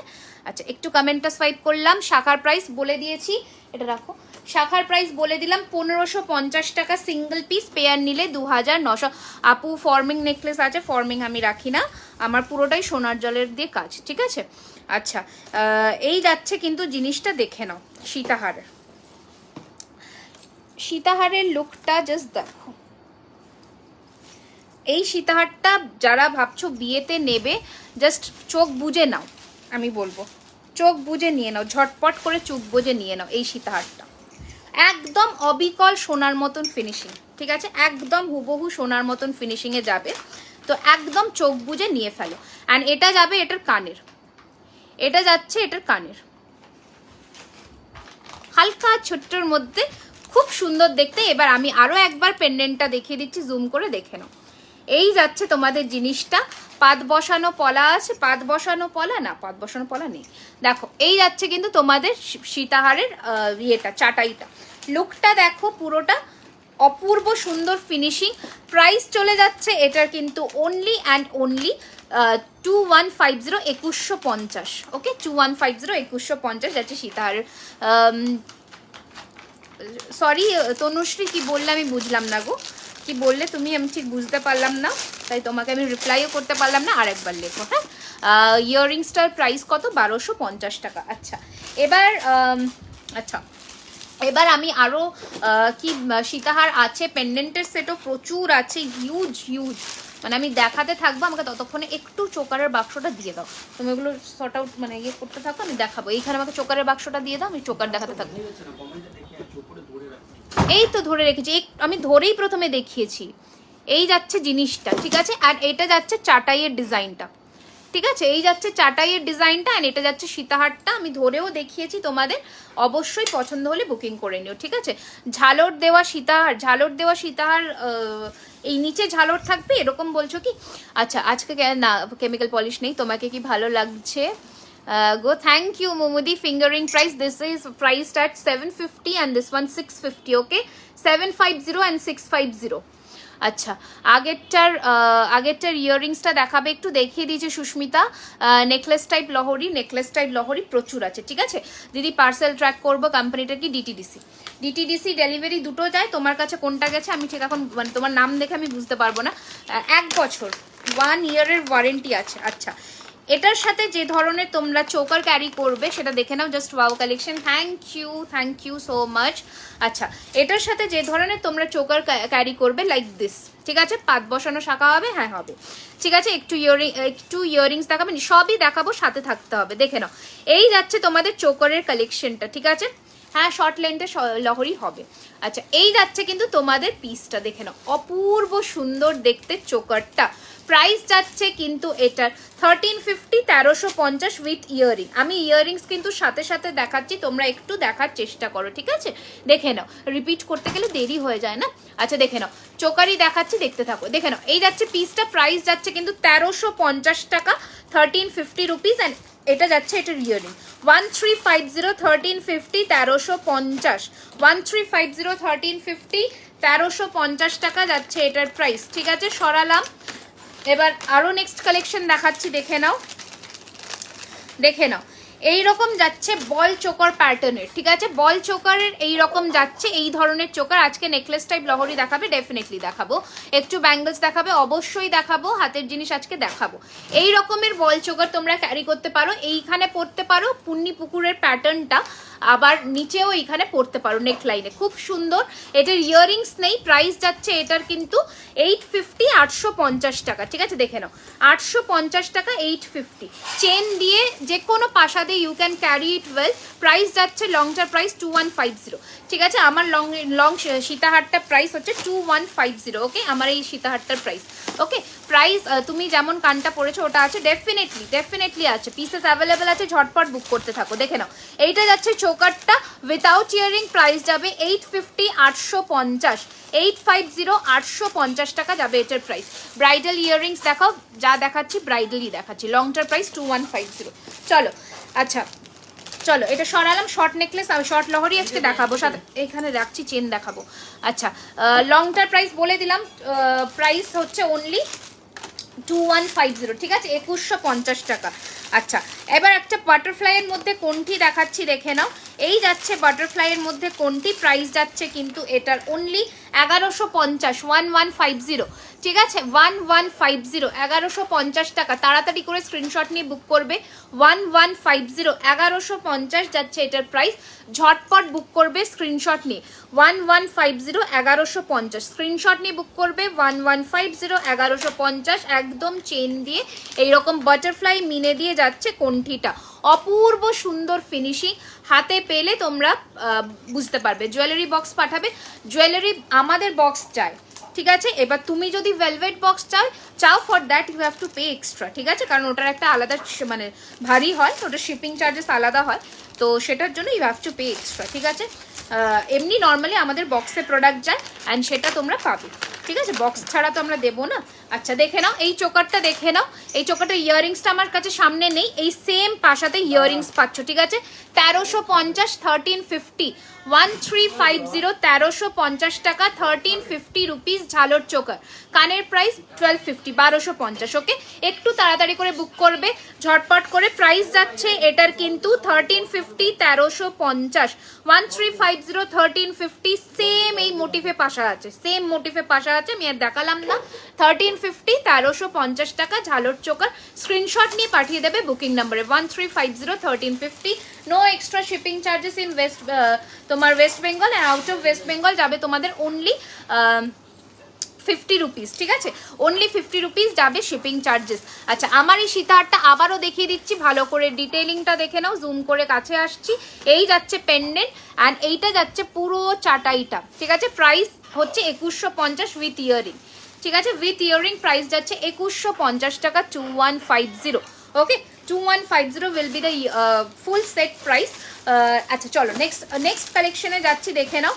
আচ্ছা একটু কমেন্টটা সোয়াইপ করলাম, শাখার প্রাইস বলে দিয়েছি, এটা রাখো, শাখার প্রাইস বলে দিলাম 1550 টাকা সিঙ্গেল পিস, পেয়ার নিলে 2900। আপু ফর্মিং নেকলেস আছে, ফর্মিং আমি রাখি না, আমার পুরোটাই সোনার জলের দিয়ে কাজ, ঠিক আছে। আচ্ছা এই যাচ্ছে কিন্তু জিনিসটা, দেখে নাও সীতাহারের, সীতাহারের লুকটা জাস্ট দেখো, এই সীতাহারটা যারা ভাবছো বিয়েতে নেবে, জাস্ট চোখ বুজে নাও, আমি বলবো চোখ বুজে নিয়ে নাও, ঝটপট করে চোখ বুজে নিয়ে নাও এই সীতাহারটা, একদম অবিকল সোনার মতন ফিনিশিং, ঠিক আছে, একদম হুবহু সোনার মতন ফিনিশিংয়ে যাবে, তো একদম চোখ বুজে নিয়ে ফেলো। অ্যান্ড এটা যাবে এটার কানের, এটা যাচ্ছে এটার কানের, হালকা ছোট্টর মধ্যে খুব সুন্দর দেখতে। এবার আমি আরও একবার পেন্ডেন্টটা দেখিয়ে দিচ্ছি, জুম করে দেখে নাও, এই যাচ্ছে তোমাদের জিনিসটা, পাত বসানো পলা আছে, পাত বসানো পলা না, পাত বসানো পলা নেই, দেখো এই যাচ্ছে কিন্তু তোমাদের সীতাহারের ইয়েটা, চাটাইটা। লুকটা দেখো পুরোটা অপূর্ব সুন্দর ফিনিশিং। প্রাইস চলে যাচ্ছে এটার কিন্তু অনলি অ্যান্ড অনলি 2150, 2150। ওকে, 2150, 2150 যাচ্ছে সীতাহারের। সরি তনুশ্রী, কি বললে আমি বুঝলাম না গো, কি বললে তুমি, আমি ঠিক বুঝতে পারলাম না, তাই তোমাকে আমি রিপ্লাইও করতে পারলাম না। আরেকবার লেখো, হ্যাঁ। ইয়াররিংসটার প্রাইস কত? 1250 টাকা। আচ্ছা এবার আচ্ছা এবার আমি আরও কি সীতাহার আছে, পেন্ডেন্টের সেটও প্রচুর আছে, হিউজ হিউজ, মানে আমি দেখাতে থাকবো, আমাকে ততক্ষণে একটু চোকারের বাক্সটা দিয়ে দাও, তুমি ওগুলো শর্ট আউট মানে ইয়ে করতে থাকো, আমি দেখাবো। এইখানে আমাকে চোকারের বাক্সটা দিয়ে দাও, আমি চোকার দেখাতে থাকবো। এই তো ধরে রেখেছি, আমি ধরেই প্রথমে দেখিয়েছি। এই যাচ্ছে জিনিসটা, ঠিক আছে, আর এটা যাচ্ছে চাটাইয়ের ডিজাইনটা, ঠিক আছে, এই যাচ্ছে চাটাইয়ের ডিজাইনটা, আর এটা যাচ্ছে সীতাহারটা, আমি ধরেও দেখিয়েছি তোমাদের। অবশ্যই পছন্দ হলে বুকিং করে নিও, ঠিক আছে। ঝালর দেওয়া সীতাহার, ঝালর দেওয়া সীতাহার, এই নিচে ঝালর থাকবে এরকম বলছো কি? আচ্ছা আজকে না কেমিক্যাল পলিশ নেই, তোমাকে কি ভালো লাগছে গো? থ্যাংক ইউ মোমোদি। Finger ring price, this is priced at 750 and this one 650, okay, 750 and 650। আচ্ছা আগেরটার ইয়াররিংসটা দেখাবে, একটু দেখিয়ে দিয়েছে সুস্মিতা। নেকলেস টাইপ লহরি, নেকলেস টাইপ লহরি প্রচুর আছে, ঠিক আছে দিদি। পার্সেল ট্র্যাক করবো, কোম্পানিটা কি? ডিটিডিসি ডেলিভারি দুটো যায়, তোমার কাছে কোনটা গেছে আমি ঠিক এখন মানে তোমার নাম দেখে আমি বুঝতে পারবো না। 1 বছর 1 ইয়ারের ওয়ারেন্টি আছে। আচ্ছা এটার সাথে যে ধরনের তোমরা চোকার ক্যারি করবে সেটা দেখে নাও, just wow collection, thank you so much. আচ্ছা এটার সাথে যে ধরনের তোমরা চোকার ক্যারি করবে লাইক দিস, ঠিক আছে, পাত বসানো শাখা হবে, হ্যাঁ হবে, ঠিক আছে। একটু ইয়াররিংস দেখাবে, সবই দেখাবো, সাথে থাকতে হবে, দেখে নাও। এই যাচ্ছে তোমাদের চোকারের কালেকশনটা, ঠিক আছে, হ্যাঁ শর্ট লেন্থে লহরি হবে। আচ্ছা এই যাচ্ছে কিন্তু তোমাদের পিসটা, দেখে নাও অপূর্ব সুন্দর দেখতে চোকারটা। প্রাইস যাচ্ছে কিন্তু এটার 1350, 1350 উইথ ইয়াররিং। আমি ইয়াররিংস কিন্তু সাথে সাথে দেখাচ্ছি, তোমরা একটু দেখার চেষ্টা করো, ঠিক আছে, দেখে নাও, রিপিট করতে গেলে দেরি হয়ে যায় না। আচ্ছা দেখে নাও, চোকারই দেখাচ্ছি, দেখতে থাকো, দেখে নাও। এই যাচ্ছে পিসটা, প্রাইস যাচ্ছে কিন্তু 1350 টাকা, 1350 রুপিস, অ্যান্ড এটা যাচ্ছে এটার ইয়াররিং 1350, 1350, 1350, 1350, 1350, 1350 টাকা যাচ্ছে এটার প্রাইস, ঠিক আছে। সরালাম, এবার আরো নেক্সট কালেকশন দেখাচ্ছি, দেখে নাও এইরকম যাচ্ছে বল চোকার প্যাটার্নের, ঠিক আছে, বল চোকারের এইরকম যাচ্ছে, এই ধরনের চোকার। আজকে নেকলেস টাইপ লহরি দেখাবে, ডেফিনেটলি দেখাবো, একটু ব্যাঙ্গলস দেখাবে, অবশ্যই দেখাবো, হাতের জিনিস আজকে দেখাবো। এই রকমের বল চোকার তোমরা ক্যারি করতে পারো, এইখানে পরতে পারো পুন্নি পুকুরের প্যাটার্নটা, আবার নিচেও এইখানে পরতে পারো নেকলাইনে, খুব সুন্দর। এটার ইয়াররিংস নেই, প্রাইস যাচ্ছে এটার কিন্তু 850, 850 টাকা, ঠিক আছে, দেখে নাও 850 টাকা, 850। চেন দিয়ে যে কোনো পাশাতে you can carry it well. Price যাচ্ছে লংটার প্রাইস 2150, ঠিক আছে। আমার লং সীতাহারটা প্রাইস হচ্ছে 2150, ওকে, আমার এই সীতাহারটার প্রাইস, ওকে। প্রাইস তুমি যেমন কানটা পড়েছো ওটা আছে, ডেফিনেটলি আছে, পিসেস অ্যাভেলেবেল আছে, ঝটপট বুক করতে থাকো, দেখে নাও। এইটা যাচ্ছে চোকারটা উইথাউট ইয়ারিং, প্রাইস যাবে 850, 850, 850, 850 টাকা যাবে এটার প্রাইস। ব্রাইডাল ইয়াররিংস দেখাও, যা দেখাচ্ছি ব্রাইডালই দেখাচ্ছি, লংটার প্রাইস 2150। চলো আচ্ছা চলো এটা সরালাম, শর্ট নেকলেস আর শর্ট লহরি আজকে দেখাবো, সাথে এখানে রাখছি চেন দেখাবো। আচ্ছা লংটার প্রাইস বলে দিলাম, প্রাইস হচ্ছে অনলি 2150, ঠিক আছে, 2150 টাকা। আচ্ছা এবার একটা বাটারফ্লাইয়ের মধ্যে কোনটি দেখাচ্ছি, দেখে নাও। এই যাচ্ছে বাটারফ্লাইয়ের মধ্যে কোনটি, প্রাইস যাচ্ছে কিন্তু এটার অনলি 1150, 1150, ঠিক আছে, 1150, 1150 টাকা। তাড়াতাড়ি করে স্ক্রিনশট নিয়ে বুক করবে, 1150, 1150 যাচ্ছে এটার প্রাইস, ঝটপট বুক করবে স্ক্রিনশট নিয়ে, 1150, 1150, স্ক্রিনশট নিয়ে বুক করবে, 1150, 1150, একদম চেন দিয়ে এইরকম বাটারফ্লাই মিনে দিয়ে যাচ্ছে কোনটিটা, অপূর্ব সুন্দর ফিনিশিং। হাতে পেলে তোমরা বুঝতে পারবে। জুয়েলারি বক্স পাঠাবে, জুয়েলারি আমাদের বক্স চাই, ঠিক আছে। এবার তুমি যদি ভেলভেট বক্স চাও for that you have to pay extra, ঠিক আছে, কারণ ওটার একটা আলাদা মানে ভারী হয়, ওটার শিপিং চার্জেস আলাদা হয়, তো সেটার জন্য you have to pay extra, ঠিক আছে। এমনি নর্মালি আমাদের বক্সে প্রোডাক্ট যায় অ্যান্ড সেটা তোমরা পাবে। ঠিক আছে, বক্স ছাড়া তো আমরা দেবো না। আচ্ছা দেখে নাও এই চোকারটা, দেখে নাও এই চোকারটা। ইয়াররিংসটা আমার কাছে সামনে নেই, এই সেম পাশাতে ইয়াররিংস পাচ্ছ, ঠিক আছে। 1350, 1350, 1350, 1350 টাকা, 1350 রুপিস ঝালর চোকার। কানের প্রাইস 1250, 1250। ওকে, একটু তাড়াতাড়ি করে বুক করবে, ঝটপট করে। প্রাইস যাচ্ছে এটার কিন্তু 1350, 1350, 1350, 1350। সেম এই মোটিফে পাশা আছে, সেম মোটিফে পাশা আছে, আমি আর দেখালাম না। 1350, 1350 টাকা ঝালর চোকার। স্ক্রিনশট নিয়ে পাঠিয়ে দেবে বুকিং নাম্বারে 1350, 1350। No extra shipping charges in তোমার West Bengal and out of West Bengal যাবে তোমাদের অনলি 50 রুপিস, ঠিক আছে, অনলি 50 রুপিস যাবে শিপিং চার্জেস। আচ্ছা আমার এই সীতাহারটা আবারও দেখিয়ে দিচ্ছি, ভালো করে ডিটেলিংটা দেখে নাও, জুম করে কাছে আসছি। এই যাচ্ছে পেন্ডেন্ট অ্যান্ড এইটা যাচ্ছে পুরো চাটাইটা, ঠিক আছে। প্রাইস হচ্ছে 2150 উইথ ইয়ারিং, ঠিক আছে, উইথ ইয়ারিং প্রাইস যাচ্ছে 2150 টাকা, 2150। ওকে, 2150 will be the full set price. আচ্ছা চলো নেক্সট কালেকশনে যাচ্ছি, দেখে নাও।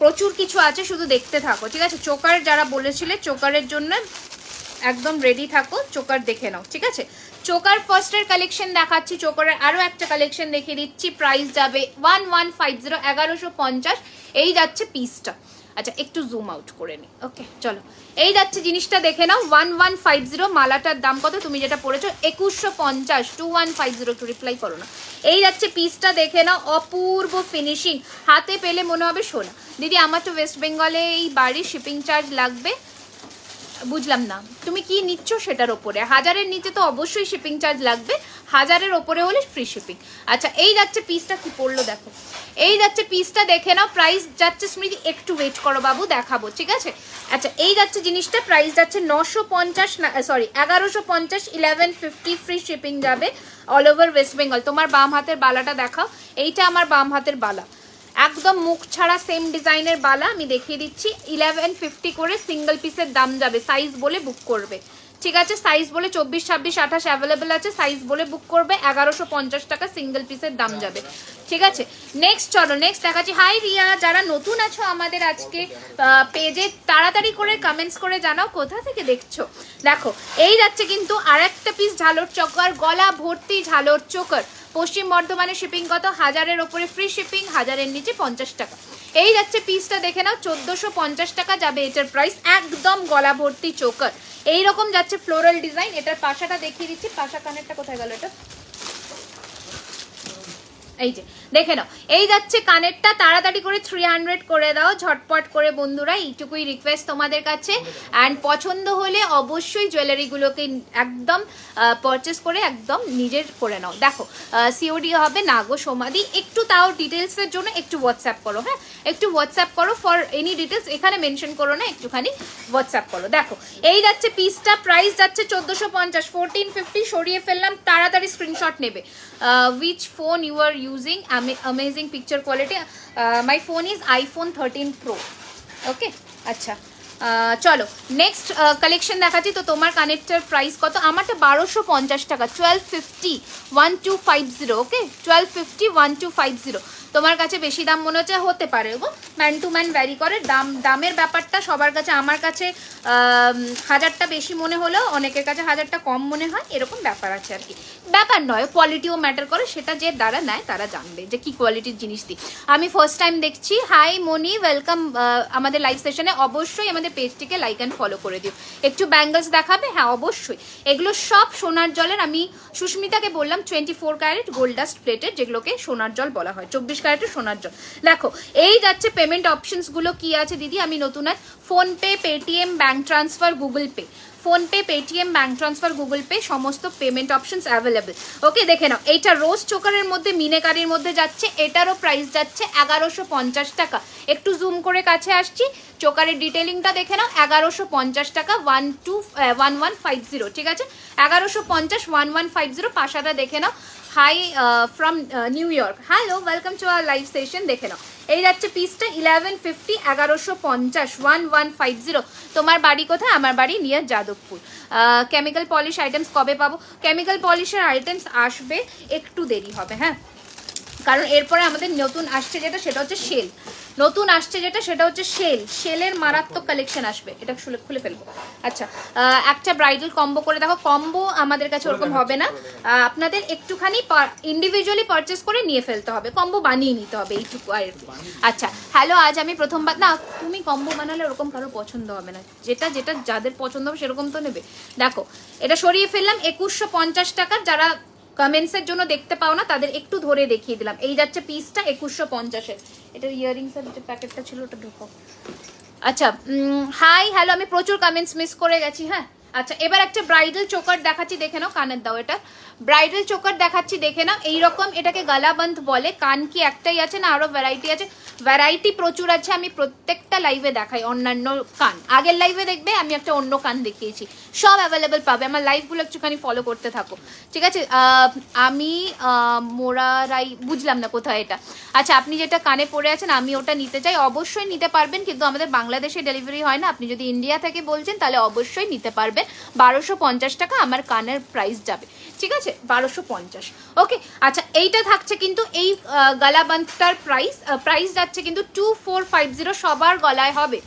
প্রচুর কিছু আছে, শুধু দেখতে থাকো, ঠিক আছে। চোকার যারা বলেছিলে চোকারের জন্য একদম রেডি থাকো, চোকার দেখে নাও, ঠিক আছে। চোকার ফার্স্টের কালেকশন দেখাচ্ছি, চোকারের আরও একটা কালেকশন দেখিয়ে দিচ্ছি। প্রাইস যাবে 1150, 1150। এই যাচ্ছে পিসটা। আচ্ছা একটু জুম আউট করে নি। ওকে চলো, এই যাচ্ছে জিনিসটা দেখে নাও। 1150, মালাটার দাম কত তুমি যেটা পড়েছো? 2150, 2150। একটু রিপ্লাই করো না। এই যাচ্ছে পিসটা দেখে নাও, অপূর্ব ফিনিশিং, হাতে পেলে মনে হবে সোনা। দিদি আমার তো ওয়েস্ট বেঙ্গলে এই বাড়ির শিপিং চার্জ লাগবে, বুঝলাম না তুমি কি নিচ্ছ সেটার ওপরে। 1000-এর নিচে তো অবশ্যই শিপিং চার্জ লাগবে, 1000-এর ওপরে হলে ফ্রি শিপিং। আচ্ছা এই যাচ্ছে পিসটা, কি পড়লো দেখো, এই যাচ্ছে পিসটা দেখে নাও। প্রাইস যাচ্ছে স্মৃতি, একটু ওয়েট করো বাবু, দেখাবো, ঠিক আছে। আচ্ছা এই যাচ্ছে জিনিসটা, প্রাইস যাচ্ছে 950, সরি 1150, 1150 ফ্রি শিপিং যাবে অল ওভার ওয়েস্ট বেঙ্গল। তোমার বাম হাতের বালাটা দেখাও, এইটা আমার বাম হাতের বালা, একদম মুখ ছাড়া সেম ডিজাইনের বালা আমি দেখিয়ে দিচ্ছি। 1150 করে সিঙ্গেল পিসের দাম যাবে, সাইজ বলে বুক করবে, ঠিক আছে। সাইজ বলে 24, 26, 28 অ্যাভেলেবেল আছে, সাইজ বলে বুক করবে। 1150 টাকা সিঙ্গেল পিসের দাম যাবে, ঠিক আছে। নেক্সট চলো, নেক্সট দেখাচ্ছি। হাই রিয়া, যারা নতুন আছো আমাদের আজকে পেজে, তাড়াতাড়ি করে কমেন্টস করে জানাও কোথা থেকে দেখছো। দেখো এই যাচ্ছে কিন্তু আর একটা পিস ঝালর চোকার, গলা ভর্তি ঝালর চোকার। পশ্চিম বর্ধমানে শিপিং কত? 1000-এর ওপরে ফ্রি শিপিং, 1000-এর নিচে 50 টাকা। এই যাচ্ছে পিসটা দেখে নাও, 1450 টাকা যাবে এটার প্রাইস। একদম গলা ভর্তি চোকার, এইরকম যাচ্ছে ফ্লোরাল ডিজাইন। এটার পাশাটা দেখিয়ে দিচ্ছি, পাশা কানেরটা কোথায় গেল এটা, এই যে দেখে নাও। এই যাচ্ছে কানেরটা, তাড়াতাড়ি করে 300 করে দাও ঝটপট করে বন্ধুরা, এইটুকুই রিকোয়েস্ট তোমাদের কাছে। অ্যান্ড পছন্দ হলে অবশ্যই জুয়েলারিগুলোকে একদম পারচেস করে একদম নিজের করে নাও। দেখো সিওডি হবে না গো সমাধি, একটু তাও ডিটেলসের জন্য একটু হোয়াটসঅ্যাপ করো, হ্যাঁ একটু হোয়াটসঅ্যাপ করো ফর এনি ডিটেলস, এখানে মেনশন করো না, একটুখানি হোয়াটসঅ্যাপ করো। দেখো এই যাচ্ছে পিসটা, প্রাইস যাচ্ছে 1450, 1450 সরিয়ে ফেললাম, তাড়াতাড়ি স্ক্রিনশট নেবে। which phone you are using? Amazing picture quality. My phone is iPhone 13 Pro. Okay, আচ্ছা চলো নেক্সট কালেকশন দেখাচ্ছি। তো তোমার কানেক্টার প্রাইস কত? আমারটা 1250 টাকা, 1250, 1250। ওকে 1250, 1250। তোমার কাছে বেশি দাম মনে হচ্ছে, হতে পারে গো, ম্যান টু ম্যান ভ্যারি করে দামের ব্যাপারটা সবার কাছে। আমার কাছে 1000টা বেশি মনে হলেও অনেকের কাছে 1000টা কম মনে হয়, এরকম ব্যাপার আছে আর কি। ব্যাপার নয়, কোয়ালিটিও ম্যাটার করে, সেটা যে দ্বারা নেয় তারা জানবে যে কি কোয়ালিটির জিনিস দিই। আমি ফার্স্ট টাইম দেখছি। হাই মনি, ওয়েলকাম আমাদের লাইভ সেশনে। অবশ্যই আমাদের পেজটিকে লাইক অ্যান্ড ফলো করে দিও। একটু ব্যাঙ্গলস দেখাবে? হ্যাঁ অবশ্যই, এগুলো সব সোনার জলের। আমি সুস্মিতাকে বললাম 24 ক্যারেট গোল্ড ডাস্ট প্লেটেড, যেগুলোকে সোনার জল বলা হয়, 24 ক্যারেটের সোনার জল। দেখো এই যাচ্ছে পেমেন্ট অপশনসগুলো কি আছে দিদি, আমি নতুন আজ PhonePe, Paytm, bank transfer, Google pay. PhonePe, Paytm, bank transfer, Google pay, সমস্ত পেমেন্ট অপশনস অ্যাভেলেবেল। ওকে দেখে নাও, এইটা রোজ চোকারের মধ্যে মিনেকারির মধ্যে যাচ্ছে, এটারও প্রাইস যাচ্ছে 1150 টাকা। একটু জুম করে কাছে আসছি, চোকারের ডিটেলিংটা দেখে নাও। 1150 টাকা, 1150, ঠিক আছে। 1150, 1150। পাশাটা দেখে নাও। Hi from New York, hello, welcome to our live session. দেখে নাও এই যাচ্ছে পিসটা 1150, 1150, 1150। তোমার বাড়ি কোথায়? আমার বাড়ি near Jadavpur. Chemical polish items কবে পাবো? কেমিক্যাল পলিশের আইটেমস আসবে, একটু দেরি হবে, হ্যাঁ, কারণ এরপরে আমাদের নতুন আসছে যেটা, সেটা হচ্ছে শেল। নতুন আসছে যেটা সেটা হচ্ছে শেলের মারাত্মক কালেকশন আসবে, এটা খুলে ফেলবো। আচ্ছা একটা ব্রাইডাল কম্বো করে দেখো, কম্বো আমাদের কাছে ওরকম হবে না, আপনাদের একটুখানি ইন্ডিভিজুয়ালি পারচেস করে নিয়ে ফেলতে হবে, কম্বো বানিয়ে নিতে হবে এইটুকু আর কি। আচ্ছা হ্যালো, আজ আমি প্রথমবার, না তুমি কম্বো বানালে ওরকম কারো পছন্দ হবে না, যেটা যেটা যাদের পছন্দ হবে সেরকম তো নেবে। দেখো এটা সরিয়ে ফেললাম 2150 টাকার, যারা কমেন্টসের জন্য দেখতে পাও না তাদের একটু ধরে দেখিয়ে দিলাম। এই যাচ্ছে পিসটা 2150-এর, এটার ইয়ারিংসের যে প্যাকেটটা ছিল ওটা ঢোকো। আচ্ছা হাই হ্যালো, আমি প্রচুর কমেন্টস মিস করে গেছি। হ্যাঁ আচ্ছা এবার একটা ব্রাইডাল চোকার দেখাচ্ছি, দেখে নাও, কানের দাও, এটা ব্রাইডাল চোকার দেখাচ্ছি দেখে নাও। এইরকম এটাকে গালাবন্ধ বলে। কান কি একটাই আছে না আরো ভ্যারাইটি আছে? ভ্যারাইটি প্রচুর আছে, আমি প্রত্যেকটা লাইভে দেখাই অন্যান্য কান। আগের লাইভে দেখবে আমি একটা অন্য কান দেখিয়েছি, সব অ্যাভেলেবেল পাবে, আমার লাইভগুলো একটুখানি ফলো করতে থাকো, ঠিক আছে? আমি মোরারাই, বুঝলাম না কোথায় এটা। আচ্ছা আপনি যেটা কানে পড়ে আছেন আমি ওটা নিতে চাই, অবশ্যই নিতে পারবেন, কিন্তু আমাদের বাংলাদেশে ডেলিভারি হয় না। আপনি যদি ইন্ডিয়া থেকে বলছেন তাহলে অবশ্যই নিতে পারবেন। 1250 টাকা আমার কানের প্রাইস যাবে, ঠিক আছে? 1250, ওকে। আচ্ছা এইটা থাকছে কিন্তু এই গালাবান্ধটার প্রাইস যাচ্ছে কিন্তু 2450, সবার গলায় হবে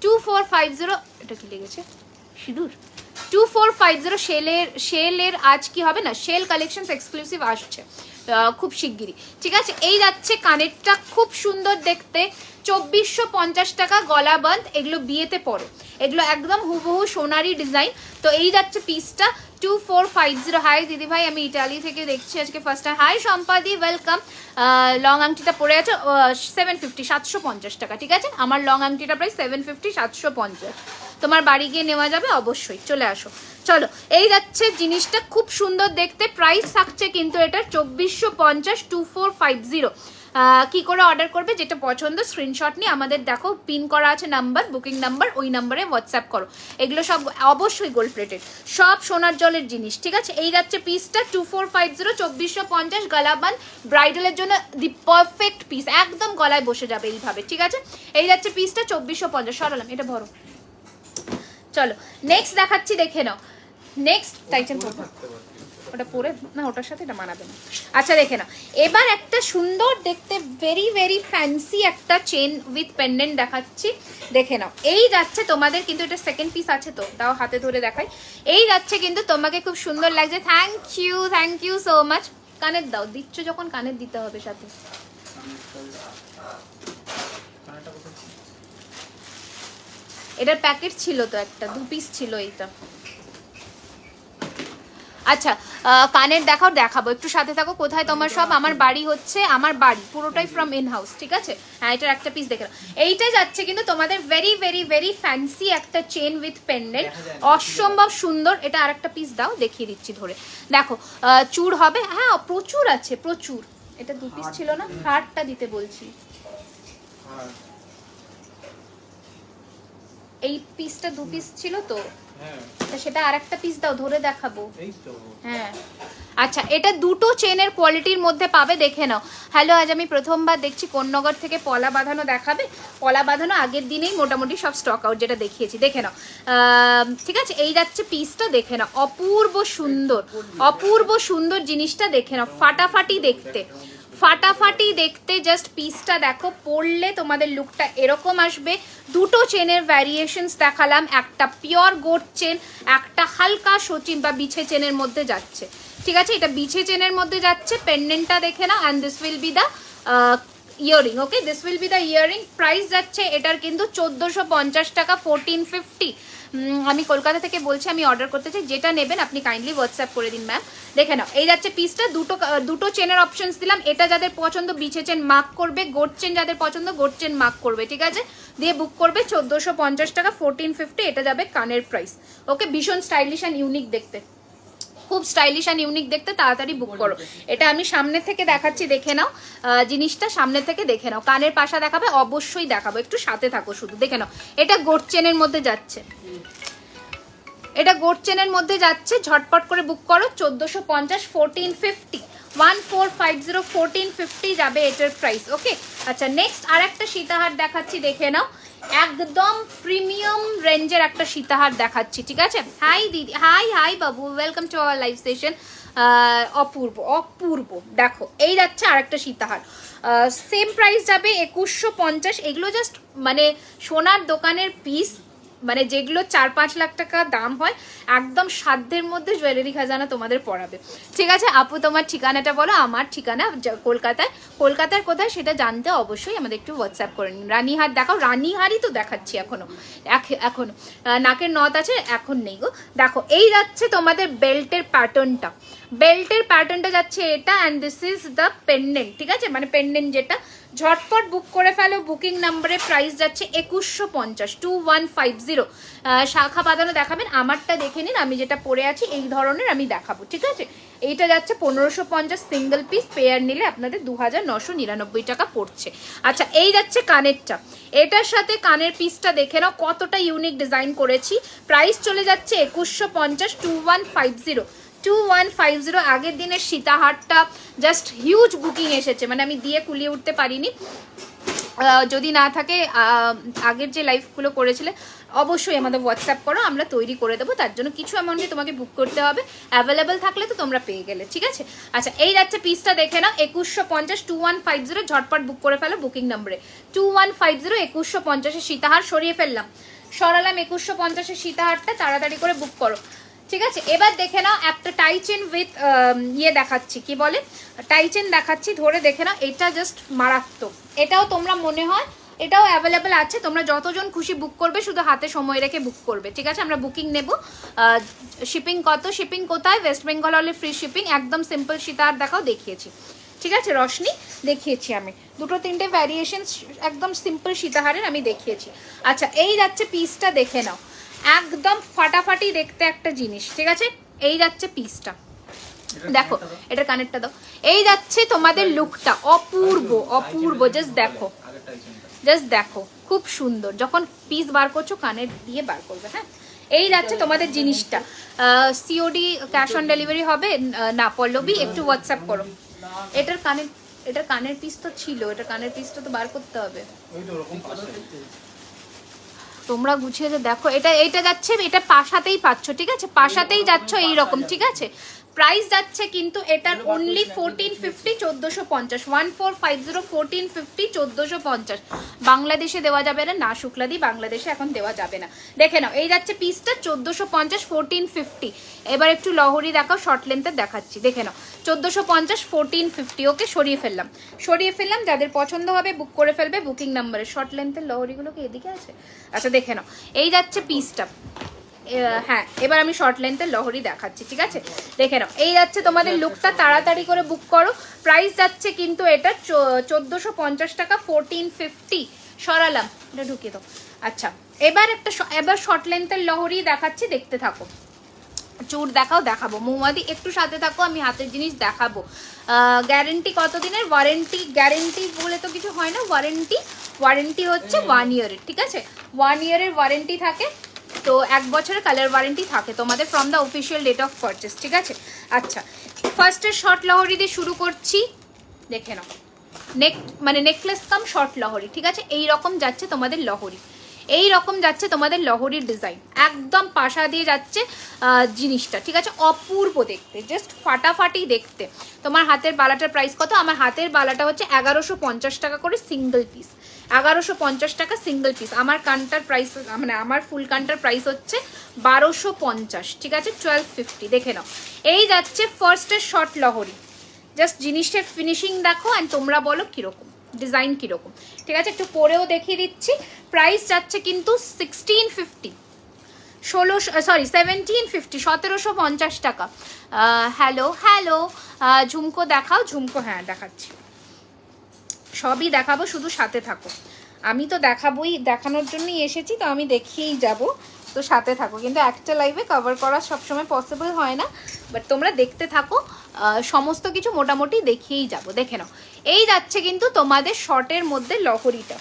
2450। এটা কি লেগেছে সিঁদুর? 2450 শেলের আজ কি হবে না, শেল কালেকশনস এক্সক্লুসিভ আসছে খুব শিগগিরই, ঠিক আছে? এই যাচ্ছে কানেরটা, খুব সুন্দর দেখতে, 2450 টাকা গলাবন্ধ, এগুলো বিয়েতে পরো, এগুলো একদম হুবহু সোনারি ডিজাইন। তো এই যাচ্ছে পিসটা 2450। হাই দিদি ভাই, আমি ইটালি থেকে দেখছি আজকে ফার্স্ট টাইম। হাই সম্পাদি, ওয়েলকাম। লং আংটিটা পরে আছে 750, 750 টাকা, ঠিক আছে? আমার লং আংটিটা প্রাইস 750, 750, তোমার বাড়ি গিয়ে নেওয়া যাবে, অবশ্যই চলে আসো। চলো এই যাচ্ছে জিনিসটা, খুব সুন্দর দেখতে, প্রাইস থাকছে কিন্তু এটা 2450, 2450। কি করে অর্ডার করবে, যেটা পছন্দ স্ক্রিনশট নিয়ে আমাদের দেখো পিন করা আছে নাম্বার, বুকিং নাম্বার, ওই নাম্বারে হোয়াটসঅ্যাপ করো। এগুলো সব অবশ্যই গোল্ড প্লেটেড, সব সোনার জলের জিনিস, ঠিক আছে? এই যাচ্ছে পিসটা 2450, 2450 গালাবান, ব্রাইডালের জন্য দি পারফেক্ট পিস, একদম গলায় বসে যাবে এইভাবে, ঠিক আছে? এই যাচ্ছে পিসটা 2450। সরালাম, এটা ভরো। চলো নেক্সট দেখাচ্ছি, দেখে নাও। নেক্সট টাইটেন করবো, ওটা পরে না, ওটার সাথে এটা মানাবে না। আচ্ছা দেখে নাও, এবার একটা সুন্দর দেখতে ভেরি ভেরি ফ্যান্সি একটা চেন উইথ পেন্ডেন্ট দেখাচ্ছি, দেখে নাও। এই যাচ্ছে তোমাদের কিন্তু, এটা সেকেন্ড পিস আছে তো, দাও হাতে ধরে দেখাই। এই যাচ্ছে কিন্তু তোমাকে, খুব সুন্দর লাগছে, থ্যাংক ইউ সো মাচ। কানের দাও, দিচ্ছ যখন কানের দিতে হবে সাথে। এটার প্যাকেট ছিল তো একটা, 2 পিস ছিল এইটা। আচ্ছা কানের দেখাবো, একটু সাথে থাকো। কোথায় তোমার সব? আমার বাড়ি হচ্ছে, আমার বাড়ি পুরোটাই ফ্রম ইন হাউস, ঠিক আছে? হ্যাঁ এটার একটা পিস দেখে নাও। এইটা যাচ্ছে কিন্তু তোমাদের ভেরি ভেরি ভেরি ফ্যান্সি একটা চেন উইথ পেন্ডেন্ট, অসম্ভব সুন্দর। এটা আর একটা পিস দাও, দেখিয়ে দিচ্ছি ধরে, দেখো চূড় হবে, হ্যাঁ প্রচুর আছে প্রচুর। এটা 2 পিস ছিল না, হারটা দিতে বলছি, এই পিসটা 2 পিস ছিল তো, সেটা আর একটা পিস দাও, ধরে দেখাবো। হ্যাঁ আচ্ছা, এটা দুটো চেনের কোয়ালিটির মধ্যে পাবে, দেখে নাও। হ্যালো, আজ আমি প্রথমবার দেখছি কোন্নগর থেকে পলা বাঁধানো দেখাবে। পলা বাঁধানো আগের দিনেই মোটামুটি সব স্টক আউট, যেটা দেখিয়েছি, দেখে নাও, ঠিক আছে? এই যাচ্ছে পিসটা, দেখে নাও, অপূর্ব সুন্দর জিনিসটা, দেখে নাও, ফাটাফাটি দেখতে, জাস্ট পিসটা দেখো, পরলে তোমাদের লুকটা এরকম আসবে। দুটো চেনের ভ্যারিয়েশনস দেখালাম, একটা পিওর গোট চেন, একটা হালকা সচিন বা বিছে চেনের মধ্যে যাচ্ছে, ঠিক আছে? এটা বিছে চেনের মধ্যে যাচ্ছে, পেন্ডেন্টটা দেখে নাও, and this will be the earring, okay? This will be the earring. Price যাচ্ছে এটার কিন্তু 1450 টাকা, 1450। আমি কলকাতা থেকে বলছি, আমি অর্ডার করতে চাই, যেটা নেবেন আপনি কাইন্ডলি হোয়াটসঅ্যাপ করে দিন ম্যাম। দেখে নাও, এই যাচ্ছে পিসটা, দুটো চেনের অপশনস দিলাম। এটা যাদের পছন্দ বিছে চেন মার্ক করবে, গোট চেন যাদের পছন্দ গোট চেন মার্ক করবে, ঠিক আছে? দিয়ে বুক করবে 1450 টাকা, 1450। এটা যাবে কানের প্রাইস, ওকে? ভীষণ স্টাইলিশ অ্যান্ড ইউনিক দেখতে, খুব স্টাইলিশ অ্যান্ড ইউনিক দেখতে, তাড়াতাড়ি বুক করো। এটা আমি সামনে থেকে দেখাচ্ছি, দেখে নাও, জিনিসটা সামনে থেকে দেখে নাও। কানের পাশা দেখাবে, অবশ্যই দেখাবো, একটু সাথে থাকো শুধু, দেখে নাও। এটা গোট চেনের মধ্যে যাচ্ছে, এটা গোট চেনের মধ্যে যাচ্ছে, ঝটপট করে বুক করো। 1450, 1450, 1450, 1450 যাবে এটার প্রাইস, ওকে? আচ্ছা নেক্সট আর একটা সীতাহার দেখাচ্ছি, দেখে নাও। একদম প্রিমিয়াম রেঞ্জের একটা সীতাহার দেখাচ্ছি, ঠিক আছে? হাই দিদি, হাই বাবু, welcome to our live session. অপূর্ব অপূর্ব, দেখো এই যাচ্ছে আরেকটা সীতাহার, সেম প্রাইস যাবে 2150। এগুলো জাস্ট মানে সোনার দোকানের পিস, মানে যেগুলো 4-5 লাখ টাকা দাম হয়, একদম সাধ্যের মধ্যে জুয়েলারি খাজানা তোমাদের পড়াবে, ঠিক আছে? আপু তোমার ঠিকানাটা বলো। আমার ঠিকানা কলকাতায়। কলকাতার কোথায় সেটা জানতে অবশ্যই আমাদের একটু হোয়াটসঅ্যাপ করে নিন। রানীহাট দেখাও, রানীহারই তো দেখাচ্ছি এখনো, এখনো নাকের নথ আছে, এখন নেই গো। দেখো এই যাচ্ছে তোমাদের বেল্টের প্যাটার্নটা, বেল্টের প্যাটার্নটা যাচ্ছে এটা, and this is the pendant, ঠিক আছে? মানে পেন্ডেন্ট যেটা, ঝটপট বুক করে ফেলো। বুকিং নাম্বারে প্রাইস যাচ্ছে 2150, 2150। শাখা বাঁধানো দেখাবেন, আমারটা দেখে নিন, আমি যেটা পরে আছি এই ধরনের আমি দেখাবো, ঠিক আছে? এইটা যাচ্ছে 1550, সিঙ্গেল পিস, পেয়ার নিলে আপনাদের 2999 টাকা পড়ছে। আচ্ছা এই যাচ্ছে কানেরটা, এটার সাথে কানের পিসটা দেখে নাও কতটা ইউনিক ডিজাইন করেছি। প্রাইস চলে যাচ্ছে 2150, 2150, 2150। আগের দিনের সীতাহারটা জাস্ট হিউজ বুকিং এসেছে, মানে আমি দিয়ে কুলিয়ে উঠতে পারিনি। যদি না থাকে আগের যে লাইভগুলো করেছিলে অবশ্যই আমাদের হোয়াটসঅ্যাপ করো, আমরা তৈরি করে দেবো। তার জন্য কিছু অ্যামাউন্টে তোমাকে বুক করতে হবে, অ্যাভেলেবেল থাকলে তো তোমরা পেয়ে গেলে, ঠিক আছে? আচ্ছা এই যাচ্ছে পিসটা দেখে নাও, 2150, 2150, ঝটপট বুক করে ফেলো বুকিং নাম্বারে 2150, 2150 সীতাহার সরিয়ে ফেললাম, সরালাম 2150 সীতাহারটা, তাড়াতাড়ি করে বুক করো, ঠিক আছে? এবার দেখে নাও একটা টাইচেন উইথ ইয়ে দেখাচ্ছি, কি বলে টাইচেন দেখাচ্ছি, ধরে দেখে নাও, এটা জাস্ট মারাত্মক। এটাও তোমরা মনে হয় এটাও অ্যাভেলেবেল আছে, তোমরা যতজন খুশি বুক করবে, শুধু হাতে সময় রেখে বুক করবে, ঠিক আছে? আমরা বুকিং নেব। শিপিং কত, শিপিং কোথায়? ওয়েস্ট বেঙ্গল হলে ফ্রি শিপিং। একদম সিম্পল সীতাহার দেখাও, দেখিয়েছি, ঠিক আছে? রশনি দেখিয়েছি আমি, 2-3টে ভ্যারিয়েশন একদম সিম্পল সীতাহারের আমি দেখিয়েছি। আচ্ছা এই যাচ্ছে পিসটা দেখে নাও, একদম ফাটাফাটি দেখতে একটা জিনিস, ঠিক আছে? এই যাচ্ছে পিসটা, দেখো এটা কানেরটা দাও, এই যাচ্ছে তোমাদের লুকটা, অপূর্ব অপূর্ব, জাস্ট দেখো, জাস্ট দেখো, খুব সুন্দর। যখন পিস বার করছো কানের দিয়ে বার করবে, হ্যাঁ? এই যাচ্ছে তোমাদের জিনিসটা। সিওডি ক্যাশ অন ডেলিভারি হবে না? পল্লবী একটু হোয়াটসঅ্যাপ করো। এটার কানের পিস তো ছিল, এটা কানের পিসটা তো বার করতে হবে, তোমরা গুছিয়ে যে দেখো। এটা যাচ্ছে, এটা পাশাতেই পাচ্ছ, ঠিক আছে? পাশাতেই যাচ্ছ এইরকম, ঠিক আছে? প্রাইস যাচ্ছে কিন্তু এটার অনলি 1450, 1450, 1450, 1450, 1450। বাংলাদেশে দেওয়া যাবে না, না শুক্লাদি, বাংলাদেশে এখন দেওয়া যাবে না। দেখে নাও এই যাচ্ছে পিসটা 1450, 1450। এবার একটু লহরি দেখাও, শর্ট লেন্থের দেখাচ্ছি, দেখে নাও 1450, 1450। ওকে সরিয়ে ফেললাম, যাদের পছন্দ হবে বুক করে ফেলবে বুকিং নাম্বারে। শর্ট লেন্থের লহরিগুলো কি এদিকে আছে? আচ্ছা দেখে নাও এই যাচ্ছে পিসটা, হ্যাঁ এবার আমি শর্ট লেন্থের লহরি দেখাচ্ছি, ঠিক আছে? দেখে নাও এই যাচ্ছে তোমাদের লুকটা, তাড়াতাড়ি করে বুক করো। প্রাইস যাচ্ছে কিন্তু এটা 1450 টাকা, 1450। সরালাম, এটা ঢুকিয়ে দাও। আচ্ছা এবার শর্ট লেন্থের লহরি দেখাচ্ছি, দেখতে থাকো। চুর দেখাবো, মৌমাদি একটু সাথে থাকো, আমি হাতের জিনিস দেখাবো। গ্যারেন্টি কতদিনের? ওয়ারেন্টি গ্যারেন্টি বলে তো কিছু হয় না, ওয়ারেন্টি হচ্ছে 1 ইয়ারের, ঠিক আছে? 1 ইয়ারের ওয়ারেন্টি থাকে, তো 1 বছরের কালার ওয়ারেন্টি থাকে তোমাদের from the official date of purchase, ঠিক আছে? আচ্ছা ফার্স্টের শর্ট লহরি দিয়ে শুরু করছি, দেখে নাও। নেকলেস কাম শর্ট লহরি, ঠিক আছে? এই রকম যাচ্ছে তোমাদের লহরি, এই রকম যাচ্ছে তোমাদের লহরির ডিজাইন, একদম পাশা দিয়ে যাচ্ছে জিনিসটা, ঠিক আছে? অপূর্ব দেখতে, জাস্ট ফাটাফাটি দেখতে। তোমার হাতের বালাটার প্রাইস কত? আমার হাতের বালাটা হচ্ছে 1150 টাকা করে সিঙ্গেল পিস, 1150 টাকা সিঙ্গেল পিস। আমার কানটার প্রাইস, মানে আমার ফুল কানটার প্রাইস হচ্ছে 1250, ঠিক আছে? 1250। দেখে নাও এই যাচ্ছে ফার্স্টের শর্ট লহরি, জাস্ট জিনিসটার ফিনিশিং দেখো অ্যান্ড তোমরা বলো কীরকম ডিজাইন, কীরকম, ঠিক আছে? একটু পরেও দেখিয়ে দিচ্ছি। প্রাইস যাচ্ছে কিন্তু 1650, 1750, 1750 টাকা। হ্যালো ঝুমকো দেখাও, ঝুমকো হ্যাঁ দেখাচ্ছি, সবই দেখাবো, শুধু সাথে থাকো। আমি তো দেখাবোই, দেখানোর জন্যই এসেছি, তো আমি দেখিয়েই যাব, তো সাথে থাকো। কিন্তু একটা লাইভে কভার করা সবসময় পসিবল হয় না, বাট তোমরা দেখতে থাকো, সমস্ত কিছু মোটামুটি দেখিয়েই যাব। দেখে নাও এই যাচ্ছে কিন্তু তোমাদের শর্টের মধ্যে লহরিটা।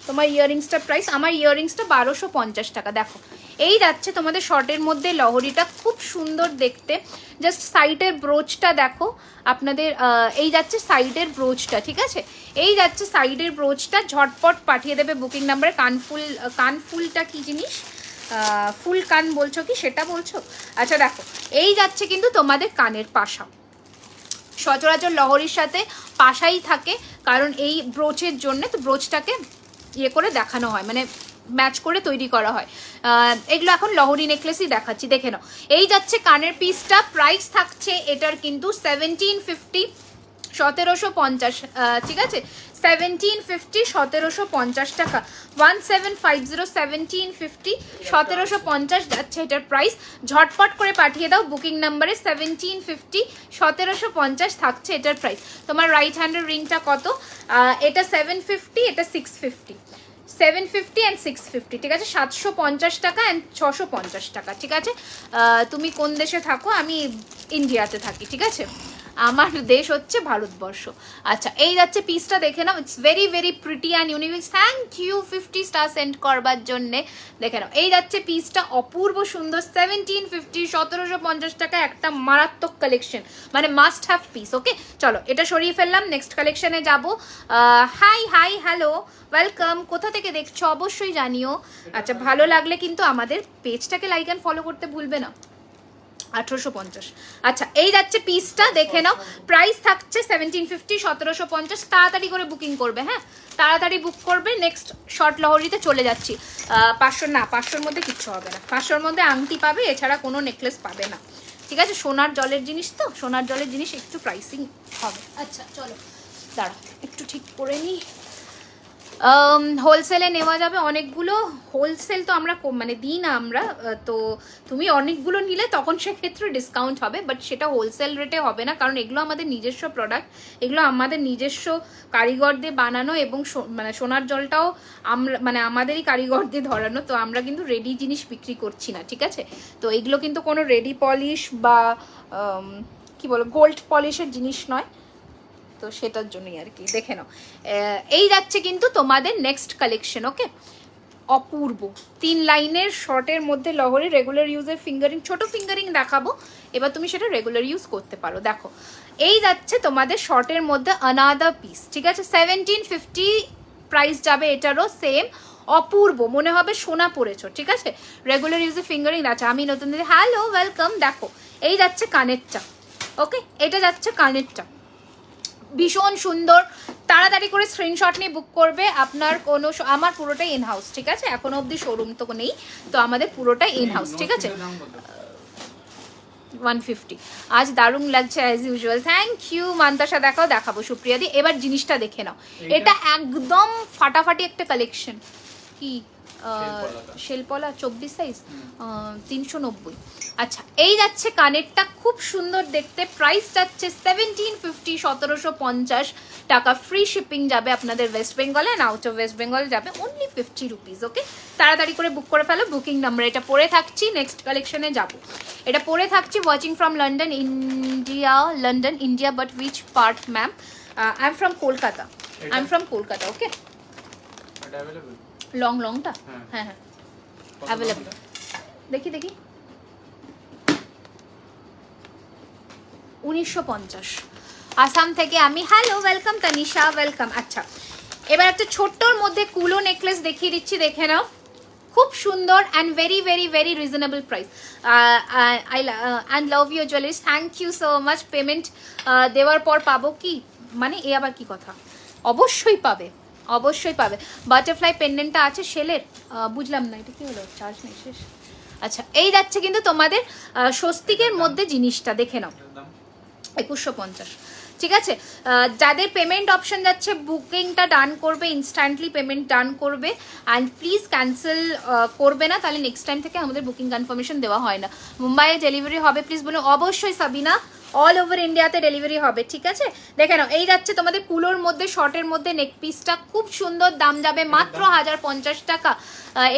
তোমার ইয়াররিংসটার প্রাইস, আমার ইয়াররিংসটা 1250 টাকা। দেখো এই যাচ্ছে তোমাদের শর্টের মধ্যে লহরিটা, খুব সুন্দর দেখতে। জাস্ট সাইডের ব্রোচটা দেখো আপনাদের, এই যাচ্ছে সাইডের ব্রোচটা, ঠিক আছে, এই যাচ্ছে সাইডের ব্রোচটা, ঝটপট পাঠিয়ে দেবে বুকিং নাম্বারে। কানফুলটা কি জিনিস, ফুল কান বলছো কি সেটা বলছো? আচ্ছা দেখো, এই যাচ্ছে কিন্তু তোমাদের কানের পাশা। সচরাচর লহরির সাথে পাশাই থাকে, কারণ এই ব্রোচের জন্য, তো ব্রোচটাকে ইয়ে করে দেখানো হয়, মানে ম্যাচ করে তৈরি করা হয়। এগুলো এখন লহরি নেকলেসই দেখাচ্ছি, দেখে নাও। এই যাচ্ছে কানের পিসটা, প্রাইস থাকছে এটার কিন্তু 1750, 1750, ঠিক আছে, 1750, 1750 টাকা, 1750, 1750, 1750 যাচ্ছে এটার প্রাইস। ঝটপট করে পাঠিয়ে দাও বুকিং নাম্বারে, 1750, 1750 থাকছে এটার প্রাইস। তোমার রাইট হ্যান্ডের রিংটা কত? এটা 750, এটা 650, 750 অ্যান্ড 650, ঠিক আছে, 750 টাকা অ্যান্ড 650 টাকা, ঠিক আছে। তুমি কোন দেশে থাকো? আমি ইন্ডিয়াতে থাকি, ঠিক আছে, আমার দেশ হচ্ছে ভারতবর্ষ। আচ্ছা, এই যাচ্ছে পিসটা, দেখে নাও, it's very very pretty and unique. Thank you 50 star send করবার জন্যে। দেখে নাও, এই যাচ্ছে পিসটা, অপূর্ব সুন্দর, 1750, 1750 টাকা, একটা মারাত্মক কালেকশন, মানে মাস্ট হ্যাভ পিস। ওকে, চলো এটা সরিয়ে ফেললাম, নেক্সট কালেকশনে যাবো। High high, hello, welcome. কোথা থেকে দেখছো অবশ্যই জানিও। আচ্ছা, ভালো লাগলে কিন্তু আমাদের পেজটাকে লাইক অ্যান্ড ফলো করতে ভুলবে না। 1850। আচ্ছা, এই যাচ্ছে পিসটা, দেখে নাও, প্রাইস থাকছে 1750, 1750। তাড়াতাড়ি করে বুকিং করবে, হ্যাঁ, তাড়াতাড়ি বুক করবে। নেক্সট শর্ট লহরিতে চলে যাচ্ছি। 500 না, 500-র মধ্যে কিচ্ছু হবে না, 500-র মধ্যে আংটি পাবে, এছাড়া কোনো নেকলেস পাবে না, ঠিক আছে। সোনার জলের জিনিস তো, সোনার জলের জিনিস একটু প্রাইসিং হবে। আচ্ছা চলো, দাঁড়া একটু ঠিক করে নিই। হোলসেলে নেওয়া যাবে অনেকগুলো, হোলসেল তো আমরা মানে দিই না আমরা, তো তুমি অনেকগুলো নিলে তখন সেক্ষেত্রে ডিসকাউন্ট হবে, বাট সেটা হোলসেল রেটে হবে না, কারণ এগুলো আমাদের নিজস্ব প্রোডাক্ট, এগুলো আমাদের নিজস্ব কারিগর দিয়ে বানানো, এবং মানে সোনার জলটাও আমরা মানে আমাদেরই কারিগর দিয়ে ধরানো, তো আমরা কিন্তু রেডি জিনিস বিক্রি করছি না, ঠিক আছে। তো এগুলো কিন্তু কোনো রেডি পলিশ বা কি বলো গোল্ড পলিশের জিনিস নয়, তো সেটার জন্যই আর কি। দেখে নাও, এই যাচ্ছে কিন্তু তোমাদের নেক্সট কালেকশন। ওকে, অপূর্ব 3 লাইনের শর্টের মধ্যে লহরি, রেগুলার ইউজের ফিঙ্গারিং, ছোট ফিঙ্গারিং দেখাবো, এবার তুমি সেটা রেগুলার ইউজ করতে পারো। দেখো, এই যাচ্ছে তোমাদের শর্টের মধ্যে আনাদার পিস, ঠিক আছে, 1750 প্রাইস যাবে এটারও সেম। অপূর্ব, মনে হবে সোনা পড়েছো, ঠিক আছে, রেগুলার ইউজে ফিঙ্গারিং আছে। আমি নতুন দিদি, হ্যালো, ওয়েলকাম। দেখো, এই যাচ্ছে কানেরটা, ওকে, এটা যাচ্ছে কানেরটা, ভীষণ সুন্দর। তাড়াতাড়ি করে স্ক্রিনশট নিয়ে বুক করবে। আপনার কোনো, আমার পুরোটাই ইন হাউস, ঠিক আছে, এখনো অবধি শোরুম তো নেই, তো আমাদের পুরোটাই ইন হাউস, ঠিক আছে। 150। আজ দারুণ লাগছে as usual, thank you Mantasa. দেখাবো সুপ্রিয়া দি, এবার জিনিসটা দেখে নাও, এটা একদম ফাটাফাটি একটা কালেকশন। কি শেলপলা 24 সাইজ, 390। আচ্ছা, এই যাচ্ছে কানেরটা, খুব সুন্দর দেখতে, প্রাইস যাচ্ছে 1750, 1750 টাকা, ফ্রি শিপিং যাবে আপনাদের ওয়েস্ট বেঙ্গলে, and out of West Bengal যাবে অনলি 50 রুপিস। ওকে, তাড়াতাড়ি করে বুক করে ফেলো বুকিং নাম্বার। এটা পরে থাকছি, নেক্সট কালেকশনে যাব। এটা পরে থাকছি, watching from London India, but which part ma'am? I am from Kolkata, okay. লংটা, হ্যাঁ অ্যাভেলেবল, দেখি 1950, আসাম থেকে আমি। Hello, welcome Tanisha, welcome. আচ্ছা, এবার একটা ছোট্টর মধ্যে কুলো নেকলেস দেখিয়ে দিচ্ছি, দেখে নাও, খুব সুন্দর and very very very reasonable price. And love your jewelleries, thank you so much. Payment দেওয়ার পর পাবো কি, মানে এ আবার কি কথা? অবশ্যই পাবে, অবশ্যই পাবে। বাটারফ্লাই পেন্ডেন্টটা আছে শেলের, বুঝলাম না এটা কি হলো, চার্জ নেই, শেষ। আচ্ছা, এই যাচ্ছে কিন্তু তোমাদের স্বস্তিকের মধ্যে জিনিসটা, দেখে নাও, 2150, ঠিক আছে। যাদের পেমেন্ট অপশন যাচ্ছে, বুকিংটা ডান করবে, ইনস্ট্যান্টলি পেমেন্ট ডান করবে, অ্যান্ড প্লিজ ক্যান্সেল করবে না, তাহলে নেক্সট টাইম থেকে আমাদের বুকিং কনফার্মেশন দেওয়া হয় না। মুম্বাইয়ে ডেলিভারি হবে প্লিজ বলুন। অবশ্যই সাবিনা, অল ওভার ইন্ডিয়াতে ডেলিভারি হবে, ঠিক আছে। দেখে নাও, এই যাচ্ছে তোমাদের কুলোর মধ্যে, শর্টের মধ্যে নেক পিসটা, খুব সুন্দর, দাম যাবে মাত্র 1050 টাকা।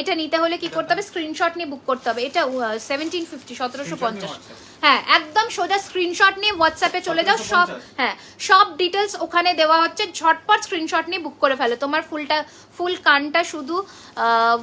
এটা নিতে হলে কি করতে হবে? স্ক্রিনশট নিয়ে বুক করতে হবে। এটা 1750, 1750, হ্যাঁ একদম সোজা স্ক্রিনশট নিয়ে হোয়াটসঅ্যাপে চলে যাও, সব হ্যাঁ সব ডিটেলস ওখানে দেওয়া হচ্ছে, ঝটপট স্ক্রিনশট নিয়ে বুক করে ফেলো। তোমার ফুল কানটা শুধু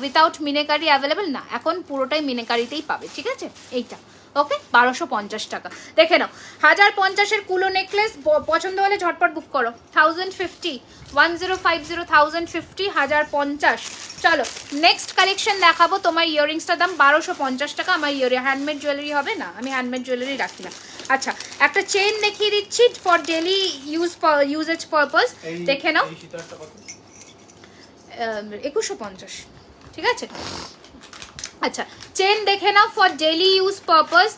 উইথাউট মিনেকারি অ্যাভেলেবেল না, এখন পুরোটাই মিনেকারিতেই পাবে, ঠিক আছে? এইটা ওকে 1250 টাকা। দেখে নাও 1050-এর কুলো নেকলেস, পছন্দ হলে ঝটপট বুক করো। 1050, 1050, 1050, 1050। চলো নেক্সট কালেকশন দেখাবো। তোমার ইয়াররিংসটার দাম 1250 টাকা। আমার হ্যান্ডমেড জুয়েলারি হবে না, আমি হ্যান্ডমেড জুয়েলারি রাখি না। আচ্ছা একটা চেন দেখিয়ে দিচ্ছি ফর ডেলি ইউজেজ পারপাস, দেখে নাও 2150, ঠিক আছে? আচ্ছা চেন দেখে নাও ফর ডেলি ইউজ পারপাস,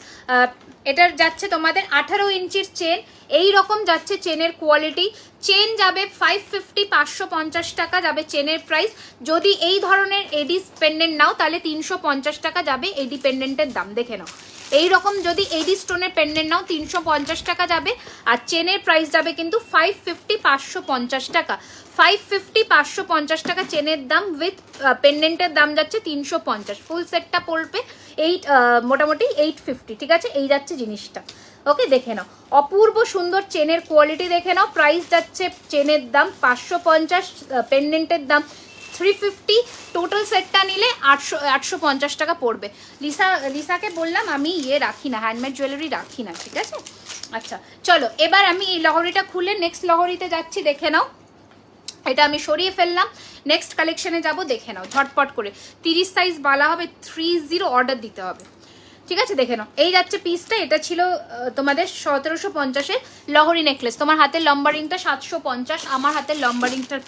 এটার যাচ্ছে তোমাদের 18 ইঞ্চির চেন, এই রকম যাচ্ছে চেনের কোয়ালিটি। চেন যাবে 550, 550 টাকা যাবে চেনের প্রাইস। যদি এই ধরনের এডি পেন্ডেন্ট নাও তাহলে 350 টাকা যাবে এডি পেন্ডেন্টের দাম, দেখে নাও। এই রকম যদি এডি স্টোনের পেন্ডেন্ট নাও 350 টাকা যাবে, আর চেনের প্রাইস যাবে কিন্তু 550, 550 টাকা। 550, 550 টাকা চেনের দাম, উইথ পেন্ডেন্টের দাম যাচ্ছে 350। ফুল সেটটা পড়বে মোটামুটি 850, ঠিক আছে? এই যাচ্ছে জিনিসটা, ওকে দেখে নাও। অপূর্ব সুন্দর চেনের কোয়ালিটি দেখে নাও। প্রাইস যাচ্ছে চেনের দাম 550, পেন্ডেন্টের দাম 350, টোটাল সেটটা নিলে 850 টাকা পড়বে। লিসাকে বললাম আমি রাখি না, হ্যান্ডমেড জুয়েলারি রাখি না, ঠিক আছে? আচ্ছা চলো এবার আমি এই লহরিটা খুলে নেক্সট লহরিতে যাচ্ছি, দেখে নাও। এটা আমি সরিয়ে ফেললাম, নেক্সট কালেকশনে যাব, দেখে নাও ঝটপট করে। 30 সাইজ বালা হবে, 30 অর্ডার দিতে হবে, ঠিক আছে? দেখে নাও এই যাচ্ছে পিসটা। এটা ছিল তোমাদের 1750-এর লহরি নেকলেস। তোমার হাতের লম্বা রিংটা 750, আমার হাতের লম্বা রিংটার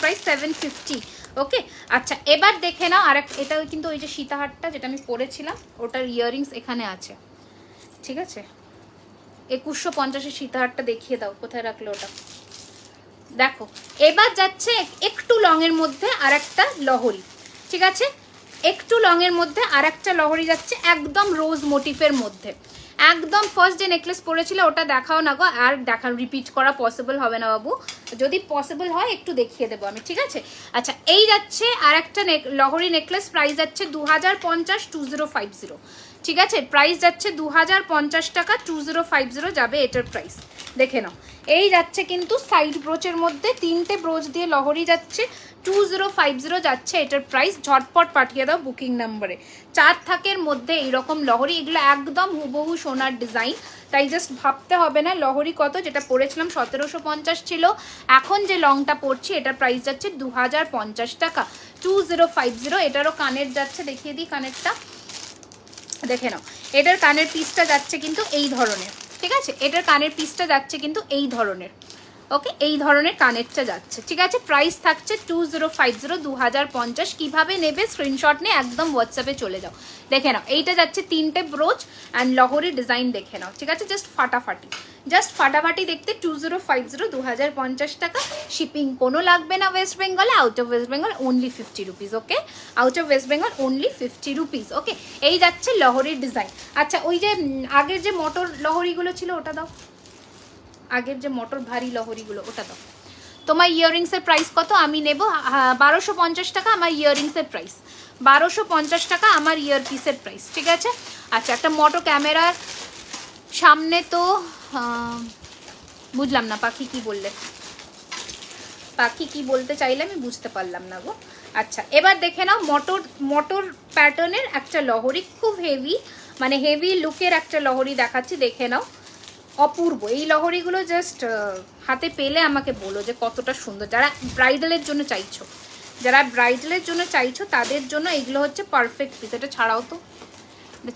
প্রাইস 750, ওকে? আচ্ছা এবার দেখে নাও আর এটা কিন্তু ওই যে সীতাহারটা যেটা আমি পরেছিলাম ওটার ইয়াররিংস এখানে আছে, ঠিক আছে? 2150-এর সীতাহারটা দেখিয়ে দাও, কোথায় রাখলো ওটা? দেখো এবার যাচ্ছে একটু লং এর মধ্যে আর একটা লহরি, ঠিক আছে? একটু লং এর মধ্যে আর একটা লহরি যাচ্ছে একদম রোজ মোটিফের মধ্যে। একদম ফার্স্ট যে নেকলেস পরেছিল ওটা দেখাও না গো, আর রিপিট করা পসিবল হবে না বাবু, যদি পসিবল হয় একটু দেখিয়ে দেবো আমি, ঠিক আছে? আচ্ছা এই যাচ্ছে আর একটা লহরি নেকলেস, প্রাইস যাচ্ছে 2050, 2050, ঠিক আছে? প্রাইস যাচ্ছে 2050 টাকা, 2050 যাবে এটার প্রাইস, দেখে নাও। এই যাচ্ছে কিন্তু সাইড ব্রোচের মধ্যে 3টে ব্রোচ দিয়ে লহরি যাচ্ছে, 2050 যাচ্ছে এটার প্রাইস। ঝটপট পাঠিয়ে দাও বুকিং নাম্বারে। 4 থাকের মধ্যে এইরকম লহরি, এগুলো একদম হুবহু সোনার ডিজাইন, তাই জাস্ট ভাবতে হবে না লহরি কত। যেটা পড়েছিলাম 1750 ছিল, এখন যে লংটা পড়ছি এটার প্রাইস যাচ্ছে 2050 টাকা, 2050। এটারও কানের যাচ্ছে, দেখিয়ে দিই কানেরটা, দেখে নাও। এটার কানের পিসটা যাচ্ছে কিন্তু এই ধরনের, ঠিক আছে? এটার কানের পিসটা যাচ্ছে কিন্তু এই ধরনের, ওকে? এই ধরনের কানেরটা যাচ্ছে, ঠিক আছে? প্রাইস থাকছে 2050, 2050। কিভাবে নেবে স্ক্রিনশট নিয়ে একদম হোয়াটসঅ্যাপে চলে যাও, দেখে নাও। এইটা যাচ্ছে 3টে ব্রোচ অ্যান্ড লহরি ডিজাইন, দেখে নাও, ঠিক আছে? জাস্ট ফাটাফাটি দেখতে 2050, 2050 টাকা। শিপিং কোনো লাগবে না ওয়েস্ট বেঙ্গলে, out of West Bengal only 50 rupees, okay? Out of West Bengal only 50 rupees, okay? এই যাচ্ছে লহরির ডিজাইন। আচ্ছা ওই যে আগের যে মোটর লহরিগুলো ছিল ওটা দাও, আগের যে মোটর ভারী লহরিগুলো ওটা দাও। তোমার ইয়াররিংসের প্রাইস কত? আমি নেব 1250 টাকা আমার ইয়াররিংসের প্রাইস, 1250 টাকা আমার ইয়ার পিসের প্রাইস, ঠিক আছে? আচ্ছা একটা মোটর ক্যামেরার সামনে তো বুঝলাম না পাখি কি বললে, পাখি কি বলতে চাইলে আমি বুঝতে পারলাম না গো। আচ্ছা এবার দেখে নাও মোটর প্যাটার্নের একটা লহরি, খুব হেভি, মানে হেভি লুকের একটা লহরি দেখাচ্ছি, দেখে নাও। অপূর্ব এই লহরিগুলো, জাস্ট হাতে পেলে আমাকে বলো যে কতটা সুন্দর। যারা ব্রাইডালের জন্য চাইছো তাদের জন্য এগুলো হচ্ছে পারফেক্ট পিস। এটা ছাড়াও তো,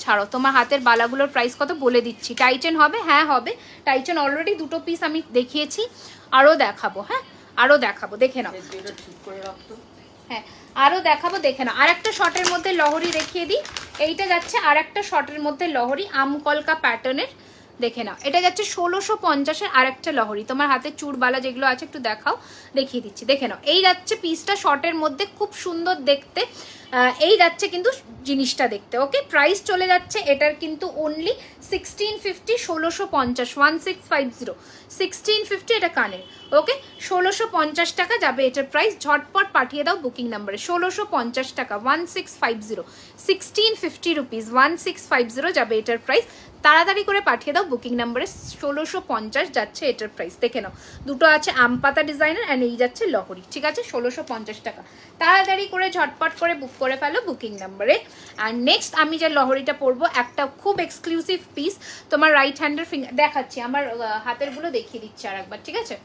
ছাড়ো। তোমার হাতের বালাগুলোর প্রাইস কত বলে দিচ্ছি। টাইটেন হবে? হ্যাঁ হবে। টাইটেন অলরেডি 2টো পিস আমি দেখিয়েছি, আরও দেখাবো, হ্যাঁ আরও দেখাবো, দেখে নাও। হ্যাঁ আরও দেখাবো, দেখে নাও। আর একটা শর্টের মধ্যে লহরি দেখিয়ে দিই। এইটা যাচ্ছে আর একটা শর্টের মধ্যে লহরি, আমকলকা প্যাটার্নের, দেখে নাও, এটা যাচ্ছে 1650-এর আরেকটা লহরি। তোমার হাতে চূড়বালা যেগুলো আছে একটু দেখাও, দেখিয়ে দিচ্ছি। দেখে নাও, এই যাচ্ছে পিসটা শর্টের মধ্যে, খুব সুন্দর দেখতে। এই যাচ্ছে কিন্তু জিনিসটা দেখতে। ওকে, প্রাইস চলে যাচ্ছে এটার কিন্তু অনলি 1650, 1650, 1650, 1650 এটা কানের। ওকে, 1650 টাকা যাবে এটার প্রাইস। ঝটপট পাঠিয়ে দাও বুকিং নাম্বারে। 1650 টাকা, 1650, 1650 রুপিস, 1650 যাবে এটার প্রাইস। তাড়াতাড়ি করে পাঠিয়ে দাও বুকিং নাম্বারে। 1650 যাচ্ছে এটার প্রাইস। দেখে নাও, দুটো আছে আম পাতা ডিজাইনার অ্যান্ড এই যাচ্ছে লহরি। ঠিক আছে, 1650 টাকা। তাড়াতাড়ি করে ঝটপট করে বুক করে ফেলো বুকিং নাম্বারে। অ্যান্ড নেক্সট আমি যে লহরিটা পরবো, একটা খুব এক্সক্লুসিভ পিস, তোমার রাইট হ্যান্ডের ফিঙ্গার দেখাচ্ছি, আমার হাতেরগুলো দেখিয়ে দিচ্ছি আর একবার। ঠিক আছে,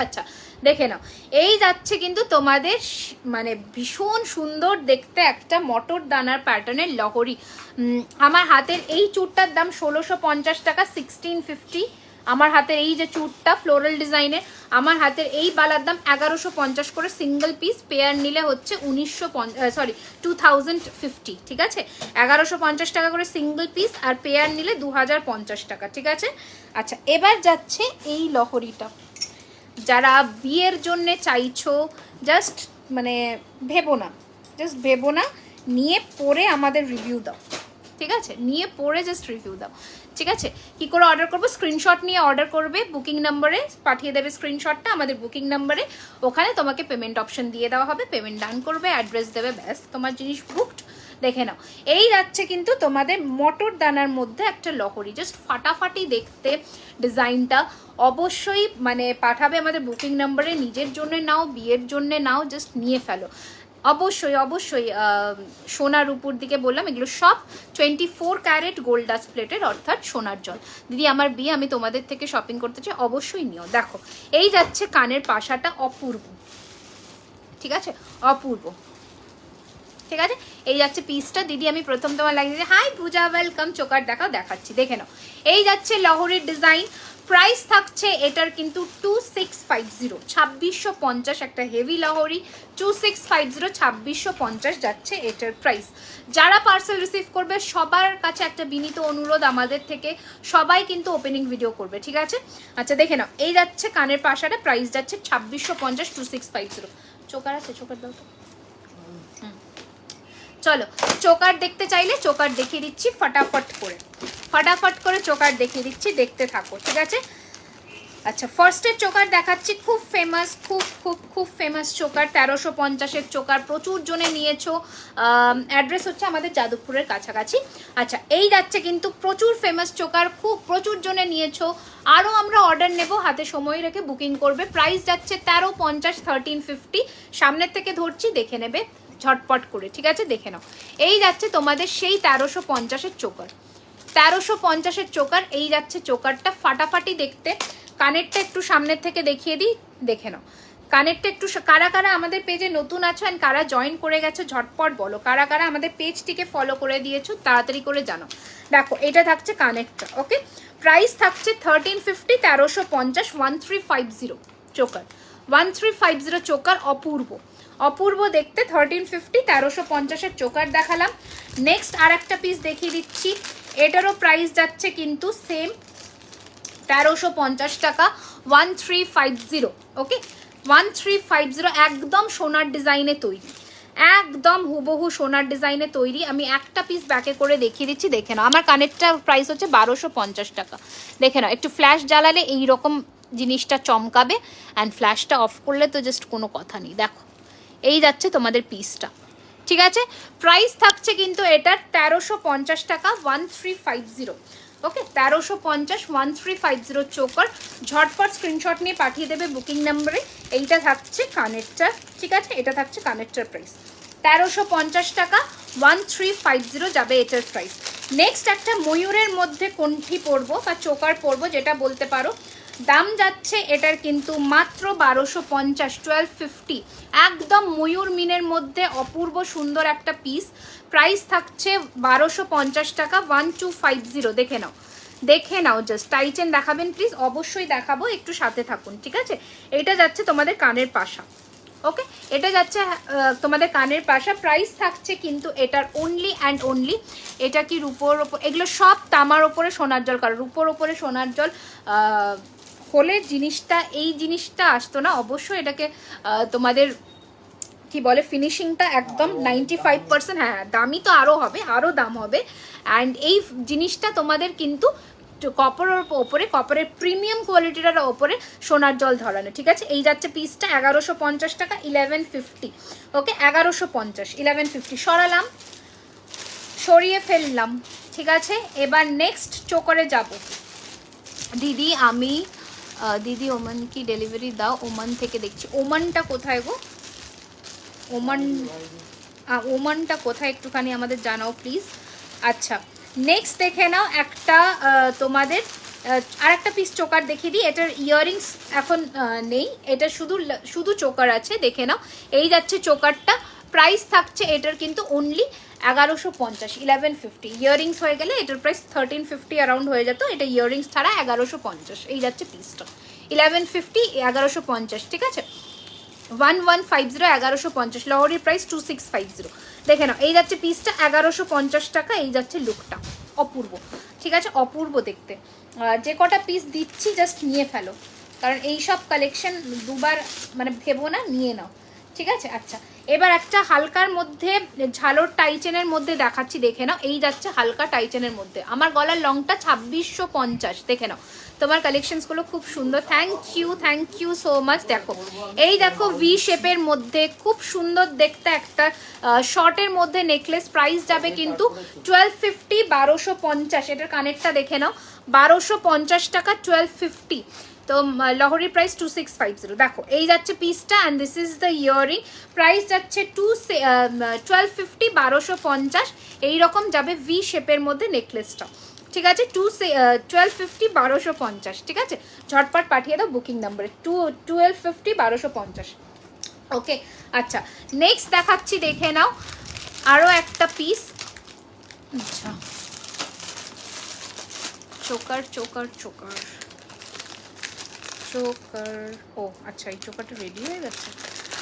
আচ্ছা দেখে নাও, এই যাচ্ছে কিন্তু তোমাদের মানে ভীষণ সুন্দর দেখতে একটা মটর দানার প্যাটার্নের লহরি। আমার হাতের এই চুড়টার দাম 1650 টাকা, 1650। আমার হাতের এই যে চুড়টা ফ্লোরাল ডিজাইনের, আমার হাতের এই বালার দাম 1150 করে সিঙ্গেল পিস। পেয়ার নিলে হচ্ছে 2050। ঠিক আছে, 1150 টাকা করে সিঙ্গেল পিস, আর পেয়ার নিলে 2050 টাকা। ঠিক আছে, আচ্ছা এবার যাচ্ছে এই লহরিটা। যারা বিয়ের জন্যে চাইছো, জাস্ট মানে ভেবো না, নিয়ে পরে আমাদের রিভিউ দাও। ঠিক আছে, নিয়ে পরে জাস্ট রিভিউ দাও। ঠিক আছে, কি করে অর্ডার করবো? স্ক্রিনশট নিয়ে অর্ডার করবে, বুকিং নাম্বারে পাঠিয়ে দেবে স্ক্রিনশটটা আমাদের বুকিং নাম্বারে। ওখানে তোমাকে পেমেন্ট অপশন দিয়ে দেওয়া হবে, পেমেন্ট ডান করবে, অ্যাড্রেস দেবে, ব্যাস তোমার জিনিস বুকড। দেখে নাও, এই যাচ্ছে কিন্তু তোমাদের মটর দানার মধ্যে একটা লহরি, জাস্ট ফাটাফাটি দেখতে ডিজাইনটা। অবশ্যই মানে পাঠাবে আমাদের বুকিং নাম্বারে। নিজের জন্য নাও, বিয়ের জন্য নাও, জাস্ট নিয়ে ফেলো। অবশ্যই অবশ্যই সোনার উপর দিকে বললাম, এগুলো সব 24 ক্যারেট গোল্ড ডাস্ট প্লেটের, অর্থাৎ সোনার জল। দিদি আমার বিয়ে, আমি তোমাদের থেকে শপিং করতে চাই, অবশ্যই নিও। দেখো, এই যাচ্ছে কানের পাশাটা, অপূর্ব। ঠিক আছে, অপূর্ব। ঠিক আছে, এই যাচ্ছে পিসটা। দিদি আমি প্রথম তোমার লাগিয়ে, হাই পূজা, ওয়েলকাম। চোকার দেখাও, দেখাচ্ছি, দেখে নাও। এই যাচ্ছে লহরির ডিজাইন। প্রাইস থাকছে এটার কিন্তু 2650, 2650, একটা হেভি লহরি। 2650, 2650 যাচ্ছে এটার প্রাইস। যারা পার্সেল রিসিভ করবে সবার কাছে একটা বিনীত অনুরোধ আমাদের থেকে, সবাই কিন্তু ওপেনিং ভিডিও করবে। ঠিক আছে, আচ্ছা দেখে নাও, এই যাচ্ছে কানের পাশাটা, প্রাইস যাচ্ছে 2650, 2650। চোকার আছে, চোকার দাও তো। চলো, চোকার দেখতে চাইলে চোকার দেখিয়ে দিচ্ছি ফটাফট করে চোকার দেখিয়ে দিচ্ছি, দেখতে থাকো। ঠিক আছে, আচ্ছা ফার্স্টের চোকার দেখাচ্ছি, খুব ফেমাস, খুব ফেমাস চোকার, 1350-এর চোকার, প্রচুর জনে নিয়েছো। অ্যাড্রেস হচ্ছে আমাদের যাদবপুরের কাছাকাছি। আচ্ছা, এই যাচ্ছে কিন্তু প্রচুর ফেমাস চোকার, খুব প্রচুর জনে নিয়েছো। আরও আমরা অর্ডার নেব, হাতে সময় রেখে বুকিং করবে। প্রাইস যাচ্ছে 1350, 1350। সামনের থেকে ধরছি, দেখে নেবে ঝটপট করে। ঠিক আছে, দেখে নাও, এই যাচ্ছে তোমাদের সেই 1350-এর চোকার, 1350-এর চোকার। এই যাচ্ছে চোকারটা, ফাটাফাটি দেখতে। কানেরটা একটু সামনের থেকে দেখিয়ে দিই, দেখে নাও কানেরটা একটু। কারা কারা আমাদের পেজে নতুন আছো অ্যান্ড কারা জয়েন করে গেছো ঝটপট বলো, কারা কারা আমাদের পেজটিকে ফলো করে দিয়েছো তাড়াতাড়ি করে জানো। দেখো, এটা থাকছে কানেরটা। ওকে, প্রাইস থাকছে 1350, 1350, 1350 চোকার, 1350 চোকার। অপূর্ব দেখতে, 1350, 1350-এর চোকার দেখালাম। নেক্সট আর একটা পিস দেখিয়ে দিচ্ছি, এটারও প্রাইস যাচ্ছে কিন্তু সেম 1350 টাকা, 1350। ওকে, 1350, একদম সোনার ডিজাইনে তৈরি, একদম হুবহু সোনার ডিজাইনে তৈরি। আমি একটা পিস ব্যাকে করে দেখিয়ে দিচ্ছি, দেখে নাও। আমার কানেরটা প্রাইস হচ্ছে 1250 টাকা। দেখে নাও, একটু ফ্ল্যাশ জ্বালালে এইরকম জিনিসটা চমকাবে, অ্যান্ড ফ্ল্যাশটা অফ করলে তো জাস্ট কোনো কথা নেই। দেখো, এই যাচ্ছে তোমাদের পিসটা। ঠিক আছে, প্রাইস থাকছে কিন্তু এটার 1350 টাকা, 1350। ওকে, 1350, 1350 চোকার। ঝটপট স্ক্রিনশট নিয়ে পাঠিয়ে দেবে বুকিং নাম্বারে। এইটা থাকছে কানেরটা। ঠিক আছে, এটা থাকছে কানেরটার প্রাইস 1350 টাকা, 1350 যাবে এটার প্রাইস। নেক্সট একটা ময়ূরের মধ্যে কণ্ঠি পরবো বা চোকার পরবো, যেটা বলতে পারো। দাম যাচ্ছে এটার কিন্তু মাত্র 1250, 1250। একদম ময়ূর মিনের মধ্যে অপূর্ব সুন্দর একটা পিস। প্রাইস থাকছে 1250 টাকা, 1250। দেখে নাও জাস্ট। টাইচেন দেখাবেন প্লিজ? অবশ্যই দেখাবো, একটু সাথে থাকুন। ঠিক আছে, এটা যাচ্ছে তোমাদের কানের পাশা, ওকে, এটা যাচ্ছে তোমাদের কানের পাশা। প্রাইস থাকছে কিন্তু এটার অনলি অ্যান্ড অনলি, এটা কি রূপোর ওপর, এগুলো সব তামার ওপরে সোনার জল করা, রূপোর ওপরে সোনার জল হলে জিনিসটা, এই জিনিসটা আসতো না। অবশ্যই এটাকে তোমাদের কি বলে, ফিনিশিংটা একদম 95%, হ্যাঁ দামি তো আরও হবে, আরও দাম হবে। অ্যান্ড এই জিনিসটা তোমাদের কিন্তু কপারের ওপরে, কপারের প্রিমিয়াম কোয়ালিটিটার ওপরে সোনার জল ধরানো, ঠিক আছে। এই যাচ্ছে পিসটা 1150 টাকা, 1150। ওকে, 1150, 1150 সরালাম, সরিয়ে ফেললাম, ঠিক আছে। এবার নেক্সট চোকরে যাব। দিদি আমি দিদি ওমান কি ডেলিভারি দাও? ওমান থেকে দেখছি। ওমানটা কোথায় গো? ওমানটা কোথায় একটুখানি আমাদের জানাও প্লিজ। আচ্ছা, নেক্সট দেখে নাও একটা তোমাদের আর একটা পিস চোকার দেখিয়ে দিই। এটার ইয়াররিংস এখন নেই, এটা শুধু চোকার আছে, দেখে নাও। এই যাচ্ছে চোকারটা, প্রাইস থাকছে এটার কিন্তু অনলি 1150, 1150। ইয়াররিংস হয়ে গেলে এটার প্রাইস 1350 অ্যারাউন্ড হয়ে যেত, এটা ইয়াররিংস ছাড়া 1150। এই যাচ্ছে পিসটা 1150, 1150, ঠিক আছে। 1150, 1150, লহরির প্রাইস 2650। দেখে নাও, এই যাচ্ছে পিসটা 1150 টাকা, এই যাচ্ছে লুকটা, অপূর্ব, ঠিক আছে, অপূর্ব দেখতে। যে কটা পিস দিচ্ছি জাস্ট নিয়ে ফেলো, কারণ এই সব কালেকশন দুবার মানে ভেবো না, নিয়ে নাও, ঠিক আছে। আচ্ছা, এবার একটা হালকার মধ্যে ঝালোর টাইচেনের মধ্যে দেখাচ্ছি, দেখে নাও। এই যাচ্ছে হালকা টাইচেনের মধ্যে, আমার গলার লংটা 2650, দেখে নাও। তোমার কালেকশনসগুলো খুব সুন্দর, থ্যাংক ইউ সো মাচ। দেখো, এই দেখো ভি শেপের মধ্যে খুব সুন্দর দেখতে একটা শর্টের মধ্যে নেকলেস, প্রাইস যাবে কিন্তু 1250, 1250। এটার কানেরটা দেখে নাও, 1250 টাকা, 1250। তো লহরির প্রাইস 2650। দেখো, এই যাচ্ছে পিসটা and this is the earring, price যাচ্ছে 1250, 1250। এইরকম যাবে ভি শেপের মধ্যে নেকলেসটা, ঠিক আছে। 1250, 1250, ঠিক আছে। ঝটপট পাঠিয়ে দাও বুকিং নাম্বারে 1250, 1250। ওকে, আচ্ছা, নেক্সট দেখাচ্ছি, দেখে নাও আরও একটা পিস। আচ্ছা, চোকার, ও আচ্ছা, এই চোকারটা রেডি হয়ে গেছে।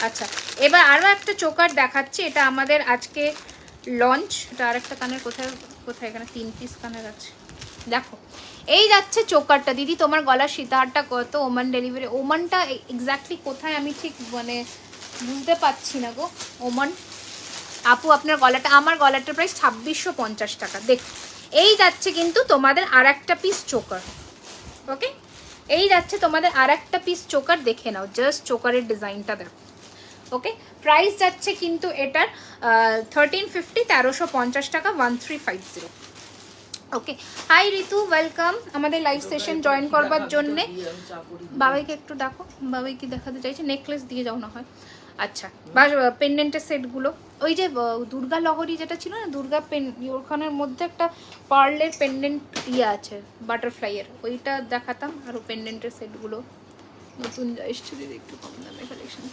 আচ্ছা, এবার আরও একটা চোকার দেখাচ্ছি, এটা আমাদের আজকে লঞ্চ। এটা আরেকটা কানের কোথায়, এখানে 3 পিস কানের আছে। দেখো, এই যাচ্ছে চোকারটা। দিদি তোমার গলার সীতাহারটা কত? ওমান ডেলিভারি, ওমানটা এক্স্যাক্টলি কোথায় আমি ঠিক মানে বুঝতে পারছি না গো। ওমান আপু আপনার গলাটা, আমার গলাটার প্রাইস 2650 টাকা। দেখো, এই যাচ্ছে কিন্তু তোমাদের আর একটা পিস চোকার। ওকে, এই যাচ্ছে তোমাদের আর একটা পিস চোকার, দেখে নাও জাস্ট চোকারের ডিজাইনটা দেখো। ওকে, প্রাইস যাচ্ছে কিন্তু এটার 1350, 1350 টাকা, 1350। ওকে, হাই ঋতু, ওয়েলকাম আমাদের লাইভ সেশন জয়েন করবার জন্যে। বাবাইকে একটু দেখো, বাবাই কি দেখাতে চাইছে, নেকলেস দিয়ে যাও না হয়। আচ্ছা, বা পেন্ডেন্টের সেটগুলো, ওই যে দুর্গা লহরি যেটা ছিল না, দুর্গা ওখানের মধ্যে একটা পার্লের পেন্ডেন্ট আছে বাটারফ্লাইয়ের, ওইটা দেখাতাম। আরও পেন্ডেন্টের সেটগুলো নতুন এসছে দিদি, একটু কম দামে কালেকশন।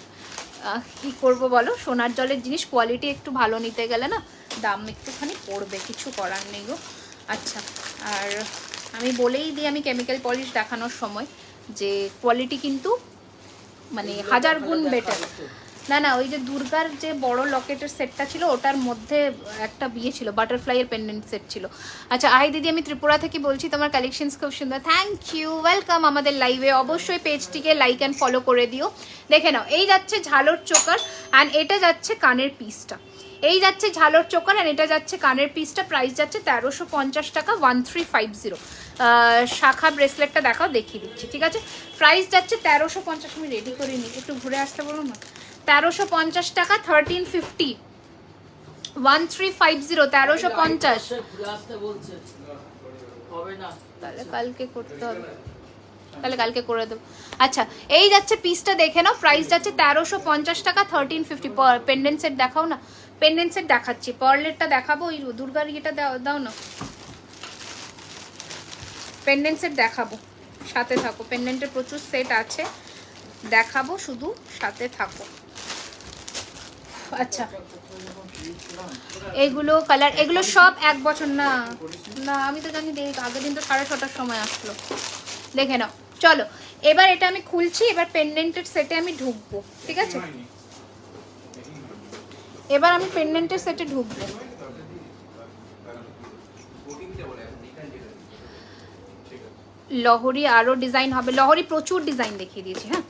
কী করবো বলো, সোনার জলের জিনিস কোয়ালিটি একটু ভালো নিতে গেলে না দাম একটুখানি পড়বে, কিছু করার নেই গো। আচ্ছা, আর আমি বলেই দিই, আমি কেমিক্যাল পলিশ দেখানোর সময় যে কোয়ালিটি কিন্তু মানে 1000 গুণ বেটার। না, ওই যে দুর্গার যে বড় লকেটের সেটটা ছিল, ওটার মধ্যে একটা বিয়ে ছিল, বাটারফ্লাইয়ের পেন্ডেন্ট সেট ছিল। আচ্ছা, আই দিদি আমি ত্রিপুরা থেকে বলছি, তোমার কালেকশনস খুব সুন্দর, থ্যাংক ইউ, ওয়েলকাম আমাদের লাইভে। অবশ্যই পেজটিকে লাইক অ্যান্ড ফলো করে দিও। দেখে নাও, এই যাচ্ছে ঝালোর চোকার অ্যান্ড এটা যাচ্ছে কানের পিসটা। এই যাচ্ছে ঝালোর চোকার অ্যান্ড এটা যাচ্ছে কানের পিসটা, প্রাইস যাচ্ছে 1350 টাকা, 1350। শাখা ব্রেসলেটটা দেখাও, দেখিয়ে দিচ্ছি, ঠিক আছে। প্রাইস যাচ্ছে 1350। আমি রেডি করে নিই, একটু ঘুরে আসতে বলুন না। 1350 টাকা, 1350, 1350, 1350। তাহলে কালকে করতে হবে, তাহলে কালকে করে দেবো। আচ্ছা, এই যাচ্ছে পিসটা, দেখে নাও, প্রাইস যাচ্ছে 1350 টাকা, 1350। পেন্ডেন্ট সেট দেখাও না, পেন্ডেন্ট সেট দেখাচ্ছি, পার্লেরটা দেখাবো, ওই দুর্গার ইয়েটা দাও না, পেন্ডেন্ট সেট দেখাবো, সাথে থাকো। পেন্ডেন্টের প্রচুর সেট আছে, দেখাবো, শুধু সাথে থাকো। আচ্ছা, এগুলো কালার, এগুলো সব 1 বছর না, আমি তো জানি, আগের দিন তো 6:30টার সময় আসলো, দেখে নাও। চলো, এবার এটা আমি খুলছি, এবার পেন্ডেন্টের সেটে আমি ঢুকবো, ঠিক আছে। এবার আমি পেন্ডেন্টের সেটে ঢুকবো। লহরি আরও ডিজাইন হবে, লহরি প্রচুর ডিজাইন দেখিয়ে দিয়েছি। হ্যাঁ,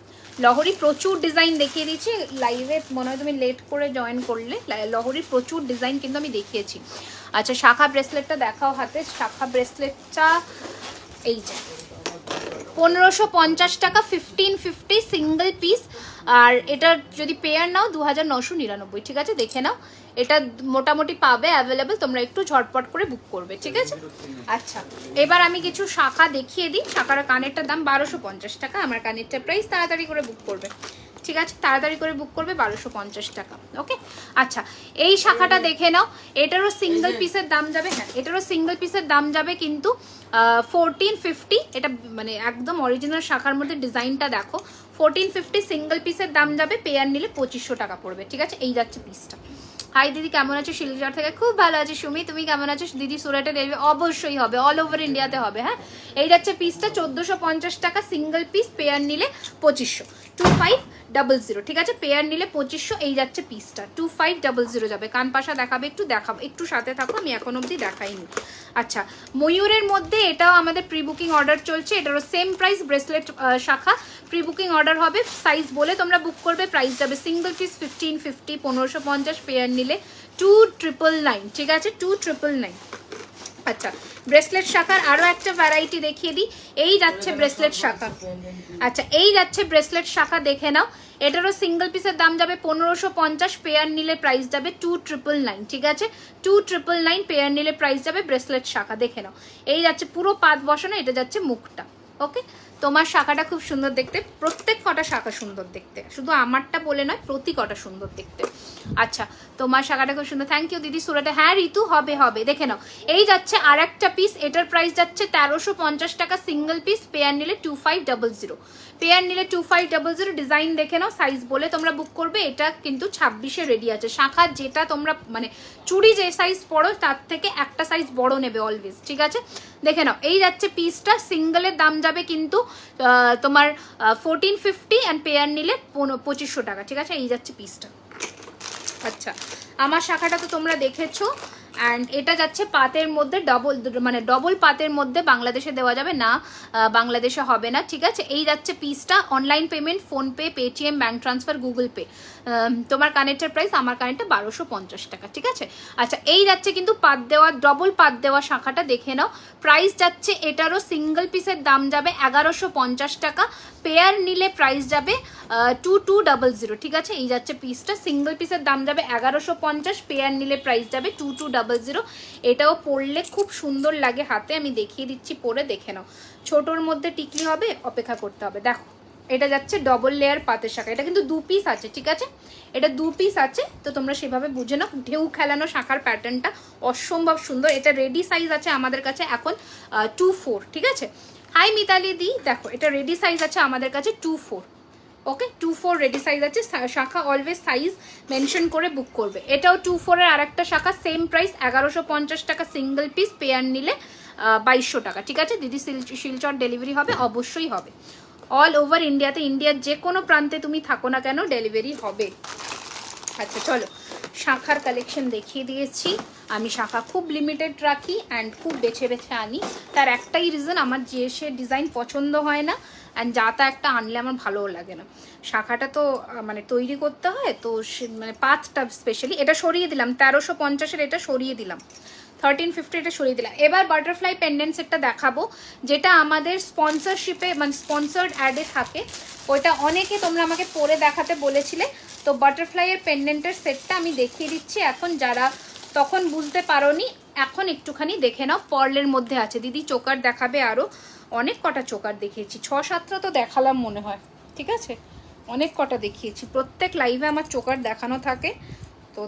লহরি প্রচুর ডিজাইন দেখিয়ে দিয়েছি লাইভে, মনে হয় তুমি লেট করে জয়েন করলে। লহরির প্রচুর ডিজাইন কিন্তু আমি দেখিয়েছি। আচ্ছা, শাখা ব্রেসলেটটা দেখাও হাতে। শাখা ব্রেসলেটটা এই যে 1550 টাকা, 1550 সিঙ্গেল পিস। আর এটা যদি পেয়ার নাও 2999, ঠিক আছে? দেখে নাও, এটা মোটামুটি পাবে অ্যাভেলেবেল, তোমরা একটু ঝটপট করে বুক করবে, ঠিক আছে? আচ্ছা, এবার আমি কিছু শাখা দেখিয়ে দিই। শাখার কানেরটার দাম 1250 টাকা, আমার কানেরটার প্রাইস, তাড়াতাড়ি করে বুক করবে, ঠিক আছে? তাড়াতাড়ি করে বুক করবে, 1250 টাকা। ওকে, আচ্ছা, এই শাখাটা দেখে নাও, এটারও সিঙ্গেল পিসের দাম যাবে। হ্যাঁ, এটারও সিঙ্গেল পিসের দাম যাবে কিন্তু 1450। এটা মানে একদম অরিজিনাল শাখার মধ্যে ডিজাইনটা দেখো। 1450 সিঙ্গেল পিসের দাম যাবে, পেয়ার নিলে 2500 টাকা পড়বে, ঠিক আছে? এই যাচ্ছে পিসটা। হাই দিদি, কেমন আছো? শিলচর থেকে খুব ভালো আছে। সুমি, তুমি কেমন আছো? দিদি সুরাটে ডেলিভারি অবশ্যই হবে, অল ওভার ইন্ডিয়াতে হবে। হ্যাঁ, এই যাচ্ছে পিসটা 1450 টাকা সিঙ্গেল পিস, পেয়ার নিলে 2500, 2500, ঠিক আছে? পেয়ার নিলে 2500, এই যাচ্ছে পিসটা 2500 যাবে। কান পাশা দেখাবে, একটু দেখাবো, একটু সাথে থাকো, আমি এখন অবধি দেখাইনি। আচ্ছা, ময়ূরের মধ্যে এটাও আমাদের প্রি বুকিং অর্ডার চলছে, এটারও সেম প্রাইস, ব্রেসলেট শাখা প্রি বুকিং অর্ডার হবে, সাইজ বলে তোমরা বুক করবে, প্রাইস যাবে সিঙ্গেল পিস 1550, 1550, পেয়ার নিলে 2999, ঠিক আছে? 2999। আচ্ছা, ব্রেসলেট শাখার আরও একটা ভ্যারাইটি দেখিয়ে দিই। এই যাচ্ছে ব্রেসলেট শাখা। আচ্ছা, এই যাচ্ছে ব্রেসলেট শাখা, দেখে নাও, এটারও সিঙ্গেল পিসের দাম যাবে 1550, পেয়ার নিলে প্রাইস যাবে 2999, ঠিক আছে? 2999, পেয়ার নিলে প্রাইস যাবে। ব্রেসলেট শাখা দেখে নাও, এই যাচ্ছে পুরো পাত বসানো, এটা যাচ্ছে মুখটা। ওকে, তোমার শাখাটা খুব সুন্দর দেখতে, প্রত্যেক কটা শাখা সুন্দর দেখতে, শুধু আমারটা বলে নয়, প্রতি কটা সুন্দর দেখতে। আচ্ছা, তোমার শাখাটা খুব সুন্দর, থ্যাংক ইউ দিদি সুরাটে। হ্যাঁ ঋতু, হবে হবে, দেখে নাও, এই যাচ্ছে আর একটা পিস, এটার প্রাইস যাচ্ছে 1350 টাকা সিঙ্গেল পিস, পেয়ার নিলে 2500, পেয়ার নিলে 2500। ডিজাইন দেখে নাও, সাইজ বলে তোমরা বুক করবে। এটা কিন্তু 26-এ রেডি আছে। শাখা যেটা তোমরা মানে চুড়ি যে সাইজ পড়ো তার থেকে একটা সাইজ বড় নেবে অলওয়েজ, ঠিক আছে? দেখে নাও, এই যাচ্ছে পিসটা, সিঙ্গেলের দাম যাবে কিন্তু তোমার 1450, অ্যান্ড পেয়ার নিলে 2500 টাকা, ঠিক আছে? এই যাচ্ছে পিসটা। আচ্ছা, আমার শাখাটা তো তোমরা দেখেছো, অ্যান্ড এটা যাচ্ছে পাতের মধ্যে, মানে ডবল পাতের মধ্যে, বাংলাদেশে দেওয়া যাবে না, বাংলাদেশে হবে না, ঠিক আছে? এই যাচ্ছে পিসটা, online payment, PhonePe, Paytm, bank transfer, Google pay. তোমার কানেক্টের প্রাইস, আমার কানেক্টটা 1250 টাকা, ঠিক আছে? আচ্ছা, এই যাচ্ছে কিন্তু পাত দেওয়া, ডবল পাত দেওয়া শাখাটা, দেখে নাও, প্রাইস যাচ্ছে, এটারও সিঙ্গেল পিসের দাম যাবে 1150 টাকা, পেয়ার নিলে প্রাইস যাবে 2200, ঠিক আছে? এই যাচ্ছে পিসটা, সিঙ্গেল পিসের দাম যাবে 1150, পেয়ার নিলে প্রাইস যাবে 2200। এটাও পরলে খুব সুন্দর লাগে হাতে, আমি দেখিয়ে দিচ্ছি পরে, দেখে নাও। ছোটোর মধ্যে টিকলি হবে, অপেক্ষা করতে হবে। দেখো, এটা যাচ্ছে ডবল লেয়ার পাতের শাখা, এটা কিন্তু 2 পিস আছে, ঠিক আছে? এটা 2 পিস আছে, তো তোমরা সেভাবে বুঝে নাও। ঢেউ খেলানো শাখার প্যাটার্নটা অসম্ভব সুন্দর। এটা রেডি সাইজ আছে আমাদের কাছে এখন 24, ঠিক আছে? হাই মিতালি দি, দেখো, এটা রেডি সাইজ আছে আমাদের কাছে 24। ওকে, 24 রেডি সাইজ আছে। শাখা অলওয়েজ সাইজ মেনশন করে বুক করবে। এটাও 24-এর আর একটা শাখা, সেম প্রাইস 1150 টাকা সিঙ্গেল পিস, পেয়ার নিলে 2200 টাকা, ঠিক আছে? দিদি শিলচর ডেলিভারি হবে, অবশ্যই হবে, অল ওভার ইন্ডিয়াতে, ইন্ডিয়ার যে কোনো প্রান্তে তুমি থাকো না কেন, ডেলিভারি হবে। আচ্ছা, চলো, শাখার কালেকশন দেখিয়ে দিয়েছি। আমি শাখা খুব লিমিটেড রাখি অ্যান্ড খুব বেছে বেছে আনি, তার একটাই রিজন, আমার যে সে ডিজাইন পছন্দ হয় না, অ্যান্ড যা তা একটা আনলে আমার ভালোও লাগে না। শাখাটা তো মানে তৈরি করতে হয়, তো মানে পাতটা স্পেশালি, এটা সরিয়ে দিলাম 1350-এর, এটা সরিয়ে দিলাম 1350, এটা সরিয়ে দিলাম। এবার বাটারফ্লাই পেন্ডেন্ট সেটটা দেখাবো, যেটা আমাদের স্পন্সরশিপে মানে স্পন্সার্ড অ্যাডে থাকে, ওইটা অনেকে তোমরা আমাকে পরে দেখাতে বলেছিলে। তো বাটারফ্লাইয়ের পেন্ডেন্টের সেটটা আমি দেখিয়ে দিচ্ছি এখন, যারা তখন বুঝতে পারোনি এখন একটুখানি দেখে নাও। পার্লের মধ্যে আছে, দিদি চোকার দেখাবে, আরও অনেক কটা চোকার দেখিয়েছি, 6-7টা তো দেখালাম মনে হয়, ঠিক আছে? অনেক কটা দেখিয়েছি, প্রত্যেক লাইভে আমার চোকার দেখানো থাকে, তো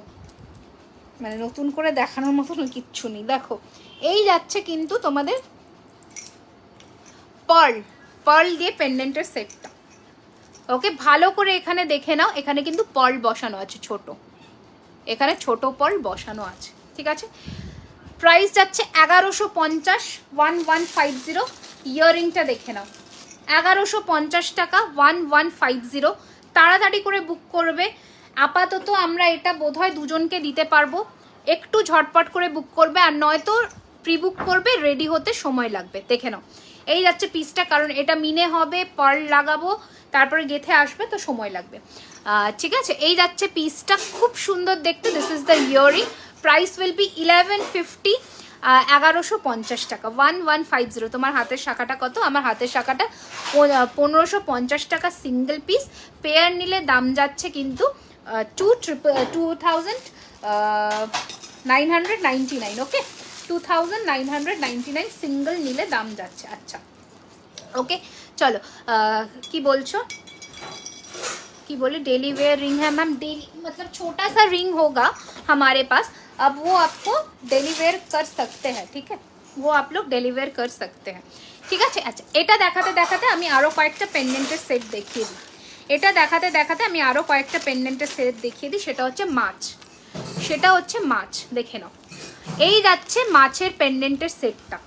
মানে নতুন করে দেখানোর মতন কিচ্ছু নেই। দেখো, এই যাচ্ছে কিন্তু তোমাদের পার্ল দিয়ে পেন্ডেন্টের সেটটা। ওকে, ভালো করে এখানে দেখে নাও, এখানে কিন্তু পার্ল বসানো আছে ছোট, এখানে ছোট পার্ল বসানো আছে, ঠিক আছে? প্রাইস যাচ্ছে 1150, 1150। ইয়াররিংটা দেখে নাও, 1150 টাকা, 1150। তাড়াতাড়ি করে বুক করবে, আপাতত আমরা এটা বোধহয় দুজনকে দিতে পারবো, একটু ঝটপট করে বুক করবে, আর নয়তো প্রি বুক করবে, রেডি হতে সময় লাগবে। দেখে নাও, এই যাচ্ছে পিসটা, কারণ এটা মিনে হবে, পার্ল লাগাবো, তারপরে গেথে আসবে, তো সময় লাগবে। ঠিক আছে, এই যাচ্ছে পিসটা, খুব সুন্দর দেখতে। This is the earring, price will B 1150, 1150 টাকা, 1150। তোমার হাতের শাখাটা কত? আমার হাতের শাখাটা 1550 টাকা সিঙ্গেল পিস। পেয়ার নিলে দাম যাচ্ছে কিন্তু 2999, ওকে, 2999 সিঙ্গল নিলে দাম যাচ্ছে। আচ্ছা ओके चलो की बोलছো कि बोले डेली वेयर रिंग है मैम, डेली मतलब छोटा सा रिंग होगा हमारे पास, अब वो आपको डेली वेयर कर सकते हैं, ठीक है, वो आप लोग डेली वेयर कर सकते हैं, ঠিক আছে। আচ্ছা, এটা দেখাতে দেখাতে আমি আরো কয়েকটা পেন্ডেন্টের সেট দেখিয়ে দিই, এটা দেখাতে দেখাতে আমি আরো কয়েকটা পেন্ডেন্টের সেট দেখিয়ে দিই। সেটা হচ্ছে মাছ, সেটা হচ্ছে মাছ, দেখে নাও, এই যাচ্ছে মাছের পেন্ডেন্টের সেটটা,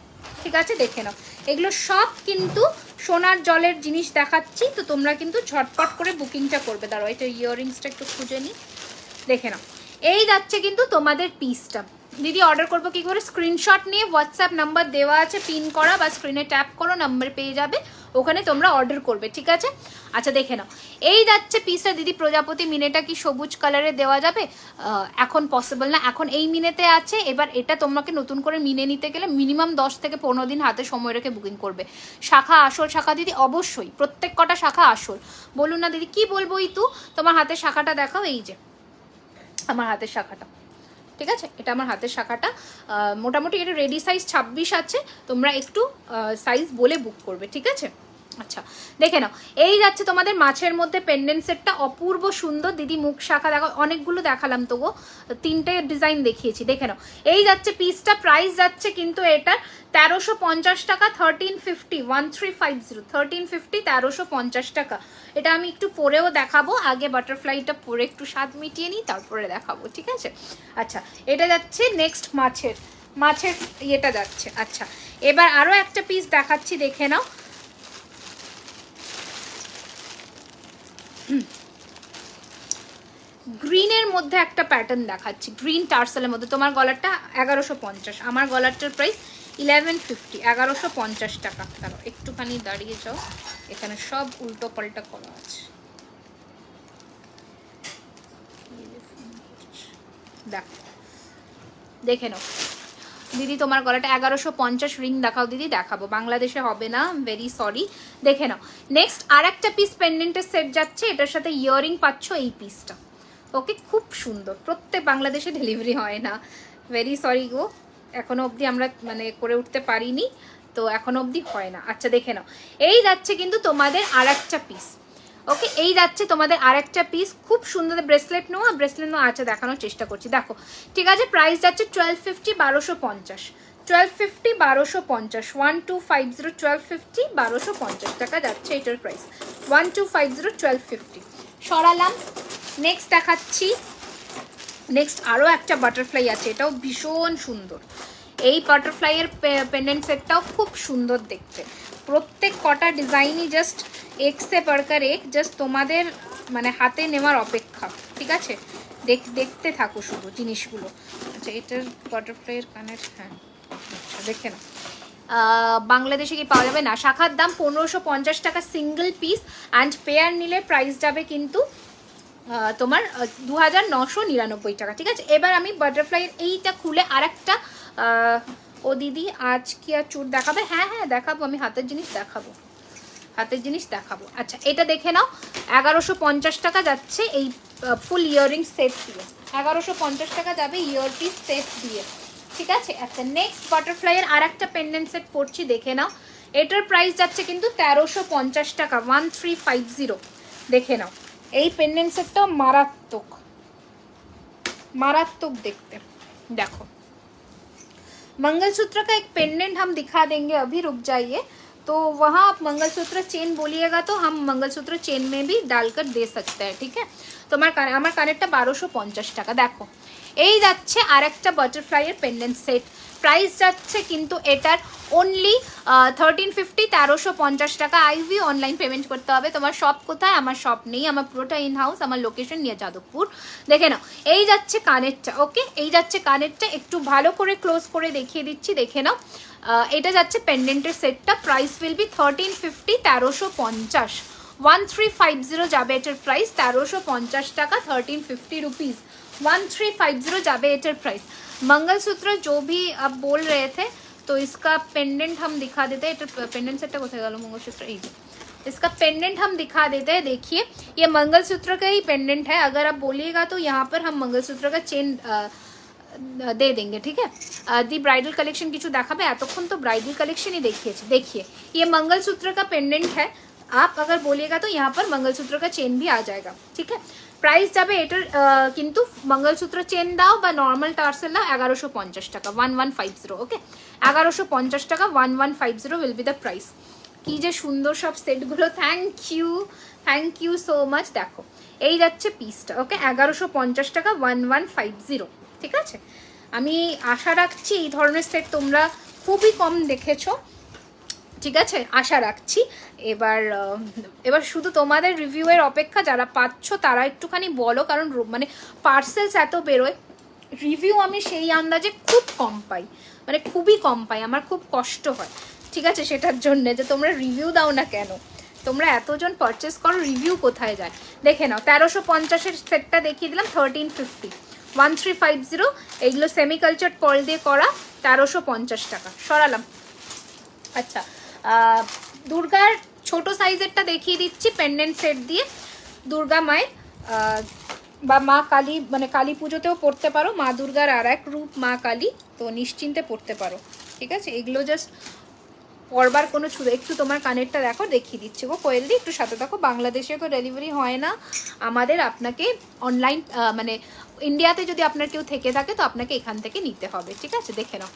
ঠিক আছে, দেখে নাও। এগুলো সব কিন্তু সোনার জলের জিনিস দেখাচ্ছি, তো তোমরা কিন্তু ঝটপট করে বুকিংটা করবে। দাঁড়াও, এটা ইয়াররিংসটা একটু খুঁজে নিই, দেখে নাও, এই যাচ্ছে কিন্তু তোমাদের পিসটা। দিদি অর্ডার করবো কি করে? স্ক্রিনশট নিয়ে হোয়াটসঅ্যাপ নাম্বার দেওয়া আছে পিন করা, বা স্ক্রিনে ট্যাপ করো, নাম্বার পেয়ে যাবে, ওখানে তোমরা অর্ডার করবে, ঠিক আছে। আচ্ছা দেখে নাও, এই যাচ্ছে পিসটা। দিদি প্রজাপতি মিনেটা কি সবুজ কালারে দেওয়া যাবে? এখন পসিবল না, এখন এই মিনেতে আছে। এবার এটা তোমাকে নতুন করে মিনে নিতে গেলে মিনিমাম 10 থেকে 15 দিন হাতে সময় রেখে বুকিং করবে। শাখা আসল শাখা দিদি অবশ্যই, প্রত্যেক কটা শাখা আসল। বলুন না দিদি কি বলবো, এই তো তোমার হাতের শাখাটা দেখাও, এই যে আমার হাতের শাখাটা, ঠিক আছে, এটা আমার হাতের শাখাটা। মোটামুটি এটা রেডি সাইজ 26 আছে, তোমরা একটু সাইজ বলে বুক করবে, ঠিক আছে। আচ্ছা দেখে নাও, এই যাচ্ছে তোমাদের মাছের মধ্যে পেন্ডেন্ট সেটটা, অপূর্ব সুন্দর। দিদি মুখ শাখা দেখো, অনেকগুলো দেখালাম, তো গো 3টে ডিজাইন দেখিয়েছি, দেখে নাও। এই যাচ্ছে পিসটা, প্রাইস যাচ্ছে কিন্তু এটা 1350 টাকা, 1350, 1350, 1350, 1350 টাকা। এটা আমি একটু পরেও দেখাবো, আগে বাটারফ্লাইটা পরে একটু স্বাদ মিটিয়ে নিই, তারপরে দেখাবো, ঠিক আছে। আচ্ছা এটা যাচ্ছে নেক্সট মাছের ইয়েটা যাচ্ছে। আচ্ছা এবার আরও একটা পিস দেখাচ্ছি, দেখে নাও। গ্রিনের মধ্যে একটা প্যাটার্ন দেখাচ্ছি, গ্রিন টার্সেলের মধ্যে। তোমার গলারটা 1150, আমার গলারটার প্রাইস 1150, 1150 টাকা। দাঁড়াও একটুখানি দাঁড়িয়ে যাও, এখানে সব উল্টো পাল্টা করা আছে, দেখো, দেখে নাও। দিদি তোমার গলাটা 1150, রিং দেখাও দিদি। দেখাবো, বাংলাদেশে হবে না, ভেরি সরি। দেখে নাও, নেক্সট আর একটা পিস পেন্ডেন্টের সেট যাচ্ছে, এটার সাথে ইয়াররিং পাচ্ছ, এই পিসটা, ওকে, খুব সুন্দর। প্রত্যেক বাংলাদেশে ডেলিভারি হয় না, ভেরি সরি গো, এখনো অবধি আমরা মানে করে উঠতে পারিনি, তো এখনো অবধি হয় না। আচ্ছা দেখে নাও, এই যাচ্ছে কিন্তু তোমাদের আর একটা পিস, ওকে, এই যাচ্ছে তোমাদের আরেকটা পিস, খুব সুন্দর। ব্রেসলেট নেওয়া, ব্রেসলেট নেওয়া, আচ্ছা দেখানোর চেষ্টা করছি, দেখো, ঠিক আছে। প্রাইস যাচ্ছে 1250, 1250, 1250, 1250, 1250, 1250, 1250 টাকা যাচ্ছে এটার প্রাইস, 1250, 1250। সরালাম, নেক্সট দেখাচ্ছি। নেক্সট আরও একটা বাটারফ্লাই আছে, এটাও ভীষণ সুন্দর। এই বাটারফ্লাইয়ের পেন্ডেন্ট সেটটাও খুব সুন্দর দেখতে। প্রত্যেক কটা ডিজাইনই জাস্ট এক সে পড়কার এক, জাস্ট তোমাদের মানে হাতে নেওয়ার অপেক্ষা, ঠিক আছে। দেখতে থাকো শুধু জিনিসগুলো। আচ্ছা এটার বাটারফ্লাইয়ের কানের, হ্যাঁ আচ্ছা দেখে না, বাংলাদেশে কি পাওয়া যাবে না। শাখার দাম 1550 টাকা সিঙ্গেল পিস, অ্যান্ড পেয়ার নিলে প্রাইস যাবে কিন্তু তোমার 2999 টাকা, ঠিক আছে। এবার আমি বাটারফ্লাইয়ের এইটা খুলে আর একটা, ও দিদি আজ কি আর চুর দেখাবে? হ্যাঁ হ্যাঁ দেখাবো, আমি হাতের জিনিস দেখাবো, হাতের জিনিস দেখাবো। আচ্ছা এটা দেখে নাও, 1150 টাকা যাচ্ছে এই ফুল ইয়াররিং সেট দিয়ে, 1150 টাকা যাবে ইয়ারপিস সেট দিয়ে, ঠিক আছে। আচ্ছা নেক্সট বাটারফ্লাইয়ের আর একটা পেন্ডেন্ট সেট পড়ছি, দেখে নাও। এটার প্রাইস যাচ্ছে কিন্তু 1350 টাকা, 1350, দেখে নাও। এই পেন্ডেন্ট সেটটাও মারাত্মক, মারাত্মक देखते, देखो मंगलसूत्र का एक पेंडेंट हम दिखा देंगे, अभी रुक जाइए, तो वहाँ आप मंगलसूत्र चेन बोलिएगा तो हम मंगलसूत्र चेन में भी डालकर दे सकते हैं, ठीक है। তোমার আমার কানেরটা 1250 টাকা। দেখো এই যাচ্ছে আর একটা বাটারফ্লাইয়ের পেন্ডেন্ট সেট, প্রাইস যাচ্ছে কিন্তু এটার অনলি 1350, 1350 টাকা। আইভি অনলাইন পেমেন্ট করতে হবে। তোমার শপ কোথায়? আমার শপ নেই, আমার পুরোটা ইন হাউস, আমার লোকেশন নিয়ে যাদবপুর। দেখে নাও, এই যাচ্ছে কানেরটা। ওকে, এই যাচ্ছে কানেরটা, একটু ভালো করে ক্লোজ করে দেখিয়ে দিচ্ছি, দেখে নাও। এটা যাচ্ছে পেন্ডেন্টের সেটটা। প্রাইস উইল বি 1350, 1350, 1350 যাবে এটার প্রাইস। 1350 টাকা, 1350 रुपीज़, 1350 যাবে এটার প্রাইস। मंगलसूत्र जो भी आप बोल रहे थे, तो इसका पेंडेंट हम दिखा देते हैं। पेंडेंट सेट कोথায় গেল? मंगलसूत्र এই যে, इसका पेंडेंट हम दिखा देते हैं। देखिए, ये मंगलसूत्र का ही पेंडेंट है। अगर आप बोलिएगा तो यहाँ पर हम मंगलसूत्र का चेन दे देंगे, ठीक है। दी ब्राइडल कलेक्शन কিছু দেখাবে? এতক্ষণ তো ব্রাইডাল कलेक्शन ही দেখিয়েছি। देखिए, ये मंगलसूत्र का पेंडेंट है। आप अगर बोलिएगा तो यहाँ पर मंगलसूत्र का चेन भी आ जाएगा, ठीक है। প্রাইস যাবে এটার কিন্তু মঙ্গলসূত্র চেন দাও বা নর্মাল টার্সেল দাও 1150 টাকা, 1150। ওকে, 1150 টাকা, 1150 উইল বি দ্য প্রাইস। কি যে সুন্দর সব সেটগুলো, থ্যাংক ইউ সো মাচ। দেখো, এই যাচ্ছে পিসটা। ওকে, 1150 টাকা, 1150, ঠিক আছে। আমি আশা রাখছি এই ধরনের সেট তোমরা খুবই কম দেখেছো, ঠিক আছে, আশা রাখছি। এবার শুধু তোমাদের রিভিউয়ের অপেক্ষা। যারা পাচ্ছ তারা একটুখানি বলো, কারণ মানে পার্সেলস এত বেরোয়, রিভিউ আমি সেই আন্দাজে খুব কম পাই, মানে খুবই কম পাই, আমার খুব কষ্ট হয়, ঠিক আছে, সেটার জন্যে যে তোমরা রিভিউ দাও না কেন। তোমরা এতজন পারচেস করো, রিভিউ কোথায় যায়? দেখে নাও, 1350-এর সেটটা দেখিয়ে দিলাম, 1350, 1350। এইগুলো সেমি কালচার পার্ল দিয়ে করা, 1350 টাকা। সরালাম। আচ্ছা, দুর্গার ছোট সাইজেরটা দেখিয়ে দিচ্ছি পেন্ডেন্ট সেট দিয়ে। দুর্গা মায়ের বা মা কালী, মানে কালী পুজোতেও পড়তে পারো, মা দুর্গার আর এক রূপ মা কালী, তো নিশ্চিন্তে পড়তে পারো, ঠিক আছে। এগুলো জাস্ট পরবার কোনো ছুড়ে। একটু তোমার কানেরটা দেখো, দেখিয়ে দিচ্ছি গো কোয়েল দি, একটু সাথে দেখো। বাংলাদেশে তো ডেলিভারি হয় না আমাদের, আপনাকে অনলাইন মানে ইন্ডিয়াতে যদি আপনার কেউ থেকে থাকে তো আপনাকে এখান থেকে নিতে হবে, ঠিক আছে। দেখে নাও,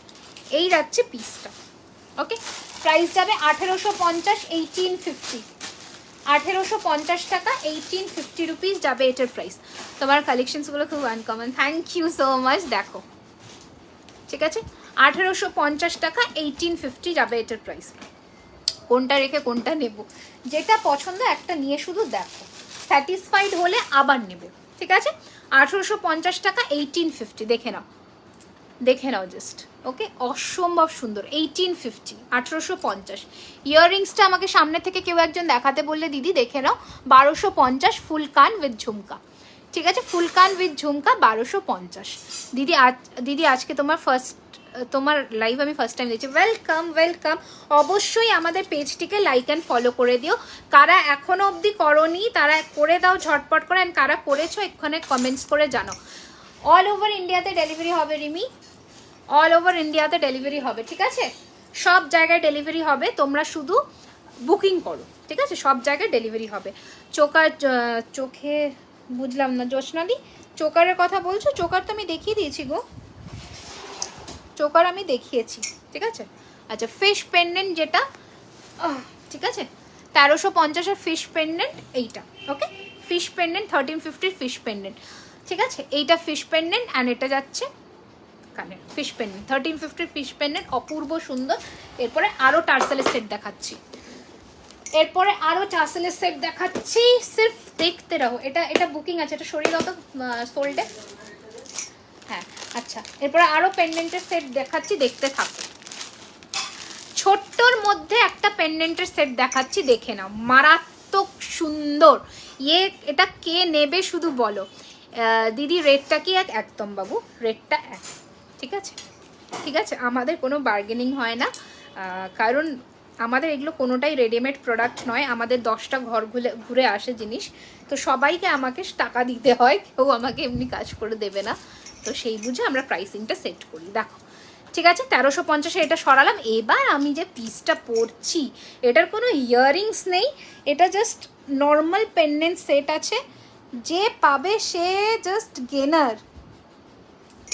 এই যাচ্ছে পিসটা। ওকে, প্রাইস যাবে 1850, 1850, 1850 টাকা, 1850 রুপিস যাবে এটার প্রাইস। তোমার কালেকশনসগুলো খুব uncommon, thank you so much. দেখো, ঠিক আছে, 1850 টাকা, 1850 যাবে এটার প্রাইস। কোনটা রেখে কোনটা নেব, যেটা পছন্দ একটা নিয়ে শুধু দেখো, স্যাটিসফাইড হলে আবার নেবে, ঠিক আছে। 1850 টাকা, 1850, দেখে নাও, দেখে নাও জাস্ট। ওকে, অসম্ভব সুন্দর, 1850, 1850। ইয়াররিংসটা আমাকে সামনে থেকে কেউ একজন দেখাতে বললে, দিদি দেখে নাও, 1250, ফুল কান উইথ ঝুমকা, ঠিক আছে, ফুল কান উইথ ঝুমকা, 1250। দিদি আজকে তোমার লাইভ আমি ফার্স্ট টাইম দেখছি। Welcome, welcome. অবশ্যই আমাদের পেজটিকে লাইক অ্যান্ড ফলো করে দিও। কারা এখনো অবধি করোনি তারা করে দাও ঝটপট করে, অ্যান্ড কারা করেছো এখানে কমেন্টস করে জানো। অল ওভার ইন্ডিয়াতে ডেলিভারি হবে রিমি, অল ওভার ইন্ডিয়াতে ডেলিভারি হবে, ঠিক আছে, সব জায়গায় ডেলিভারি হবে, তোমরা শুধু বুকিং করো, ঠিক আছে, সব জায়গায় ডেলিভারি হবে। চোখে বুঝলাম না জ্যোৎস্নাদি, চোকারের কথা বলছো? চোকার তো আমি দেখিয়ে দিয়েছি গো, চোকার আমি দেখিয়েছি, ঠিক আছে। আচ্ছা, ফিশ পেন্ডেন্ট যেটা, ঠিক আছে, 1350-এর ফিশ পেন্ডেন্ট এইটা। ওকে, ফিশ পেন্ডেন্ট, 1350 ফিশ পেন্ডেন্ট, ঠিক আছে, এইটা ফিশ পেন্ডেন্ট, অ্যান্ড এটা যাচ্ছে কানে ফিশ পেন্ডেন্ট, 1350 ফিশ পেন্ডেন্ট, অপূর্ব সুন্দর। এরপরে আরও টার্সেলের সেট দেখাচ্ছি, সির্ফ দেখতে রাখো। এটা বুকিং আছে, এটা সরিয়ে দাও তো সোল্ডে। হ্যাঁ, আচ্ছা, এরপরে আরও পেন্ডেন্টের সেট দেখাচ্ছি, দেখতে থাকো। ছোট্টর মধ্যে একটা পেন্ডেন্টের সেট দেখাচ্ছি, দেখে নাও, মারাত্মক সুন্দর। এটা কে নেবে শুধু বলো। দিদি রেটটা কি একদম বাবু, রেটটা এক, ঠিক আছে, ঠিক আছে, আমাদের কোনো বার্গেনিং হয় না, কারণ আমাদের এগুলো কোনোটাই রেডিমেড প্রোডাক্ট নয়, আমাদের 10টা ঘর ঘুরে আসে জিনিস, তো সবাইকে আমাকে টাকা দিতে হয়, কেউ আমাকে এমনি কাজ করে দেবে না, তো সেই বুঝে আমরা প্রাইসিংটা সেট করি। দেখো, ঠিক আছে, 1350-এ এটা সরালাম। এবার আমি যে পিসটা পরছি, এটার কোনো ইয়াররিংস নেই, এটা জাস্ট নর্মাল পেন্ডেন্ট সেট আছে, যে পাবে সে জাস্ট গেনার,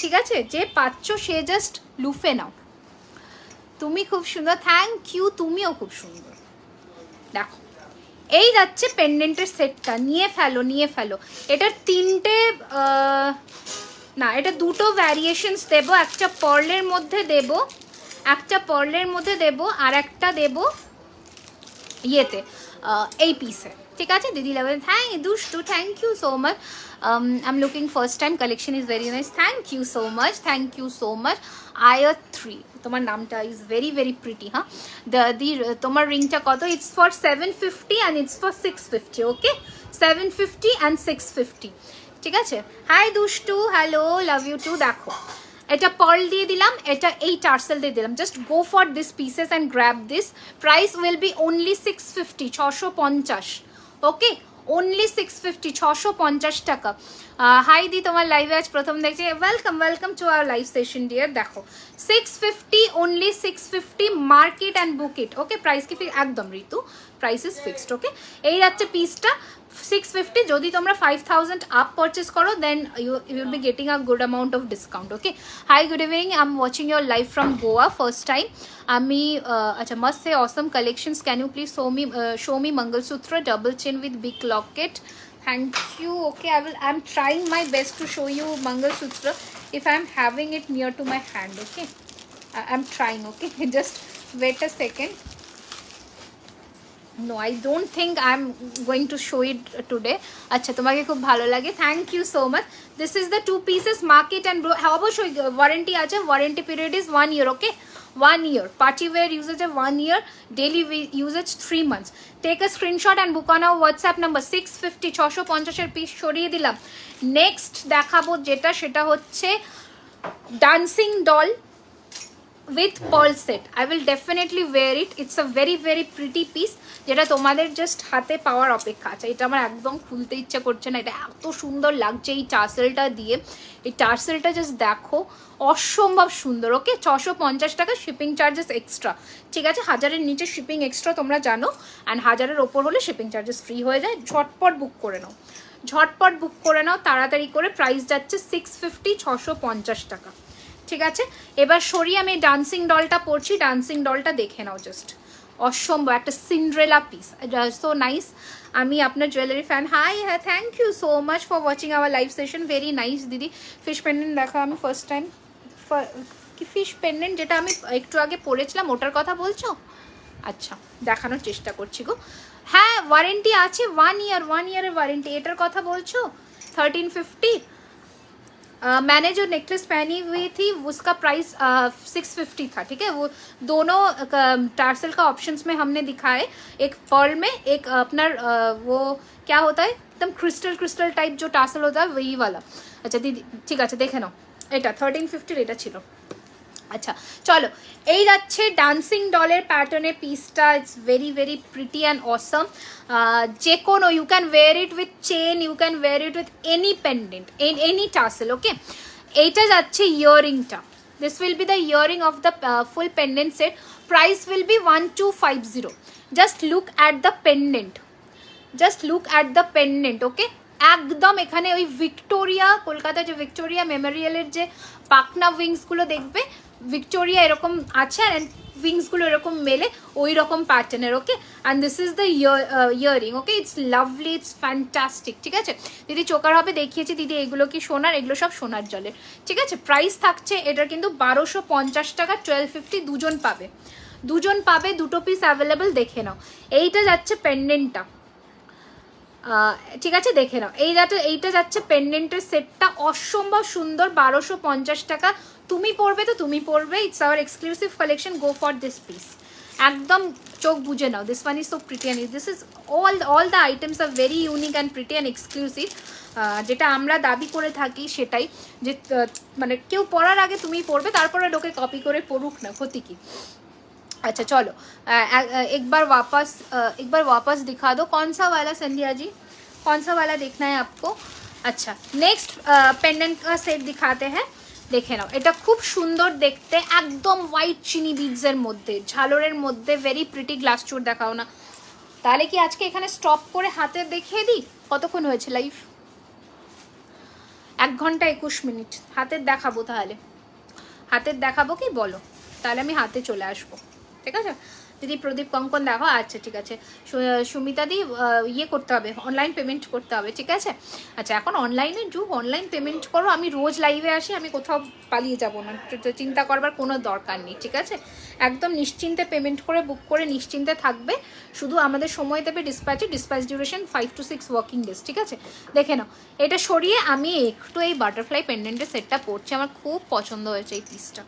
ঠিক আছে, যে পাচ্ছ সে জাস্ট লুফে নাও। তুমি খুব সুন্দর, থ্যাংক ইউ, তুমিও খুব সুন্দর। দেখো, এই যাচ্ছে পেন্ডেন্টের সেটটা, নিয়ে ফেলো, নিয়ে ফেলো। এটার তিনটে না, এটা দুটো ভ্যারিয়েশনস দেবো, একটা পার্লের মধ্যে দেবো, একটা পার্লের মধ্যে দেবো, আর একটা দেবো ইয়েতে এই পিসে, ঠিক আছে দিদি লেভেল। দুষ্টু thank you so much. I am looking first time, collection is very nice, thank you so much, thank you so much. আয়ার 3, তোমার নামটা ইজ ভেরি ভেরি প্রিটি। হ্যাঁ দি তোমার রিংটা কত? It's for 750 and it's for 650। Okay 750 and 650, ঠিক আছে। High দুষ্টু, হ্যালো, লাভ ইউ টু। দেখো এটা পার্ল দিয়ে দিলাম, এটা এই টার্সেল দিয়ে দিলাম, just go for this pieces and grab this. Price will B only 650, 650। Okay only 650, 650 টাকা। হাই দি, তোমার লাইভে আজ প্রথম দেখছি, welcome welcome to our live session dear. দেখো 650, only 650, mark it and book it. Okay price কি একদম Ritu, price is fixed. Okay এই যাচ্ছে পিসটা 650, যদি তোমরা 5000 আপ পারচেস করো then you will be getting a good amount of discount. Okay hi good evening, I am watching your live from Goa first time. আমি আচ্ছা must say awesome collections, can you please show me Mangalsutra double chain with big locket? Thank you. Okay, I'm trying my best to show you Mangalsutra if I'm having it near to my hand. Okay, I'm trying. Okay, just wait a second. No, I don't think I'm going to show it today. আচ্ছা তোমাকে খুব ভালো লাগে, thank you so much. This is the two pieces market and অবশ্যই warranty আছে, warranty period is 1 year। Okay 1 year, party wear usages 1 year, daily usages 3 months। Take a screenshot and book on our WhatsApp number. 650, 650-এর piece সরিয়ে দিলাম। Next দেখাবো যেটা, সেটা হচ্ছে dancing doll with pearl set. I will definitely wear it. It's a very very pretty piece যেটা তোমাদের just হাতে পাওয়ার অপেক্ষা আছে। এটা আমার একদম খুলতে ইচ্ছা করছে না, এটা এত সুন্দর লাগছে এই টার্সেলটা দিয়ে। এই টার্সেলটা জাস্ট দেখো, অসম্ভব সুন্দর। ওকে 650 টাকা, শিপিং চার্জেস এক্সট্রা, ঠিক আছে। 1000-এর নিচে শিপিং এক্সট্রা তোমরা জানো, অ্যান্ড 1000-এর ওপর হলে শিপিং চার্জেস ফ্রি হয়ে যায়। ঝটপট বুক করে নাও, ঝটপট বুক করে নাও তাড়াতাড়ি করে। প্রাইস যাচ্ছে 650, 650 টাকা, ঠিক আছে। এবার সরি আমি ডান্সিং ডলটা পরছি, ডান্সিং ডলটা দেখে নাও, জাস্ট অসম্ভব একটা সিন্ড্রেলা পিস, সো নাইস। আমি আপনার জুয়েলারি ফ্যান। হাই, হ্যাঁ thank you so much for watching our live session, very nice দিদি। ফিশ পেন্ডেন্ট দেখা আমি ফার্স্ট টাইম, কি ফিশ পেন্ডেন্ট যেটা আমি একটু আগে পরেছিলাম ওটার কথা বলছো? আচ্ছা দেখানোর চেষ্টা করছি গো। হ্যাঁ ওয়ারেন্টি আছে 1 year, 1 year-এর ওয়ারেন্টি। এটার কথা বলছো 1350। मैंने जो नेकलेस पहनी हुई थी उसका प्राइस 650 था, ठीक है। वो दोनों टार्सल का ऑप्शंस में हमने दिखाए, एक पर्ल में, एक अपना वो क्या होता है एकदम क्रिस्टल क्रिस्टल टाइप जो टार्सल होता है वही वाला। अच्छा दीदी ठीक আছে দেখে নাও, এটা 1350 এটা ছিল। আচ্ছা চলো এই যাচ্ছে ডান্সিং ডলের প্যাটার্নের পিসটা। It's very very pretty and awesome. যে কোনো you can wear it with chain, you can wear it with any pendant, any tassel. Okay এইটা যাচ্ছে ইয়ারিংটা, this will be the earring of the full pendant set. Price will be 1250। Just look at the pendant, just look at the pendant. Okay একদম এখানে ওই Victoria, কলকাতার যে Victoria মেমোরিয়ালের যে পাকনা উইংসগুলো দেখবে, ভিক্টোরিয়া এরকম আছে, অ্যান্ড উইংসগুলো এরকম মেলে ওই রকম প্যাটার্নের। Okay and this is the earring. Okay it's lovely, it's fantastic, ঠিক আছে। দিদি চোকার হবে দেখিয়েছি দিদি, এগুলো কি সোনার? এগুলো সব সোনার জলের, ঠিক আছে। প্রাইস থাকছে এটার কিন্তু 1250 টাকা, 1250। দুজন পাবে, দুজন পাবে, দুটো পিস অ্যাভেলেবেল, দেখে নাও। এইটা যাচ্ছে পেন্ডেন্টটা, ঠিক আছে দেখে নাও। এইটা যাচ্ছে পেন্ডেন্টের সেটটা, অসম্ভব সুন্দর, 1250 টাকা। তুমি পরবে তো তুমি পরবে, it's our exclusive collection, go for this piece. একদম চোখ বুঝে নাও, this one is so pretty and this is all the items আর very unique and pretty and exclusive. যেটা আমরা দাবি করে থাকি সেটাই, যে মানে কেউ পরার আগে তুমি পরবে, তারপরে লোকে কপি করে পড়ুক না, ক্ষতি কি। अच्छा चलो एक बार वापस दिखा दो, कौन सा वाला संध्या जी, कौन सा वाला देखना है आपको? अच्छा नेक्स्ट पेंडेंट का सेट दिखाते हैं, দেখে নাও। এটা খুব সুন্দর দেখতে, একদম হোয়াইট চিনি বিডসের মধ্যে, ঝালরের মধ্যে, ভেরি প্রিটি। গ্লাস চুর দেখাও না, তাহলে কি আজকে এখানে স্টপ করে হাতে দেখিয়ে দিই? কতক্ষণ হয়েছে লাইভ? 1 ঘন্টা 21 মিনিট। হাতের দেখাবো, তাহলে হাতের দেখাবো কি বলো? তাহলে আমি হাতে চলে আসবো, ঠিক আছে। দিদি প্রদীপ কঙ্কন দেখো, আচ্ছা ঠিক আছে। সুমিতা দি ইয়ে করতে হবে, অনলাইন পেমেন্ট করতে হবে, ঠিক আছে। আচ্ছা এখন অনলাইনের যুগ, অনলাইন পেমেন্ট করো। আমি রোজ লাইভে আসি, আমি কোথাও পালিয়ে যাব না, চিন্তা করবার কোনো দরকার নেই, ঠিক আছে। একদম নিশ্চিন্তে পেমেন্ট করে বুক করে নিশ্চিন্তে থাকবে। শুধু আমাদের সময় দেবে ডিসপ্যাচে, dispatch duration 5 to 6 working days, ঠিক আছে। দেখে নাও, এটা সরিয়ে আমি একটু এই বাটারফ্লাই পেন্ডেন্টের সেটটা পরছি। আমার খুব পছন্দ হয়েছে এই পিসটা,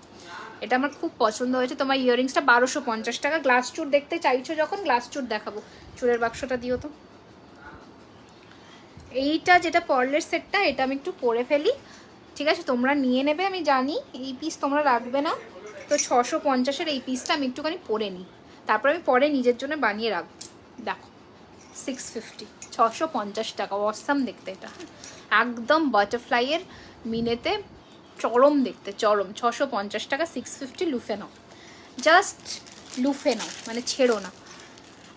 এটা আমার খুব পছন্দ হয়েছে। তোমার ইয়াররিংসটা 1250 টাকা। গ্লাস চুর দেখতে চাইছো যখন, গ্লাস চুর দেখাবো। চুরের বাক্সটা দিও তো। এইটা যেটা পার্লের সেটটা, এটা আমি একটু পরে ফেলি, ঠিক আছে। তোমরা নিয়ে নেবে আমি জানি, এই পিস তোমরা রাখবে না তো। 650-এর এই পিসটা আমি একটুখানি পরে নিই, তারপর আমি পরে নিজের জন্য বানিয়ে রাখবো। দেখো 650, 650 টাকা, অসাম দেখতে এটা, একদম বাটারফ্লাইয়ের মিনেতে চরম দেখতে, চরম। 650 টাকা, 650, লুফে নাও, জাস্ট লুফে নাও, মানে ছেড়ো না।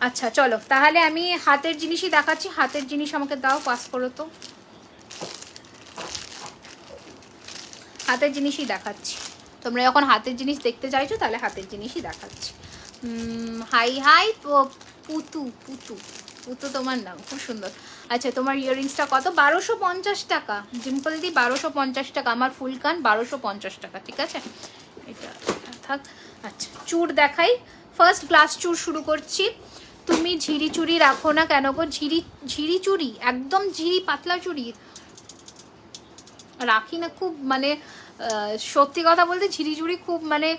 আচ্ছা চলো তাহলে আমি হাতের জিনিসই দেখাচ্ছি। হাতের জিনিস আমাকে দাও, পাস করো তো। হাতের জিনিসই দেখাচ্ছি, তোমরা যখন হাতের জিনিস দেখতে চাইছো তাহলে হাতের জিনিসই দেখাচ্ছি। হাই হাই পুতু, পুতু, পুতু তোমার নাম, খুব সুন্দর। আচ্ছা তোমার ইয়াররিংসটা কত? 1250 টাকা। ডিম্পল দি 1250 টাকা। আমার ফুল কান 1250 টাকা, ঠিক আছে। এটা থাক। আচ্ছা চুড় দেখাই, ফার্স্ট গ্লাস চুড় শুরু করছি। তুমি ঝিরি চুড়ি রাখো না কেন গো? ঝিরি চুড়ি, একদম ঝিরি পাতলা চুড়ি রাখি না। খুব মানে সত্যি কথা বলতে ঝিরিঝুরি খুব মানে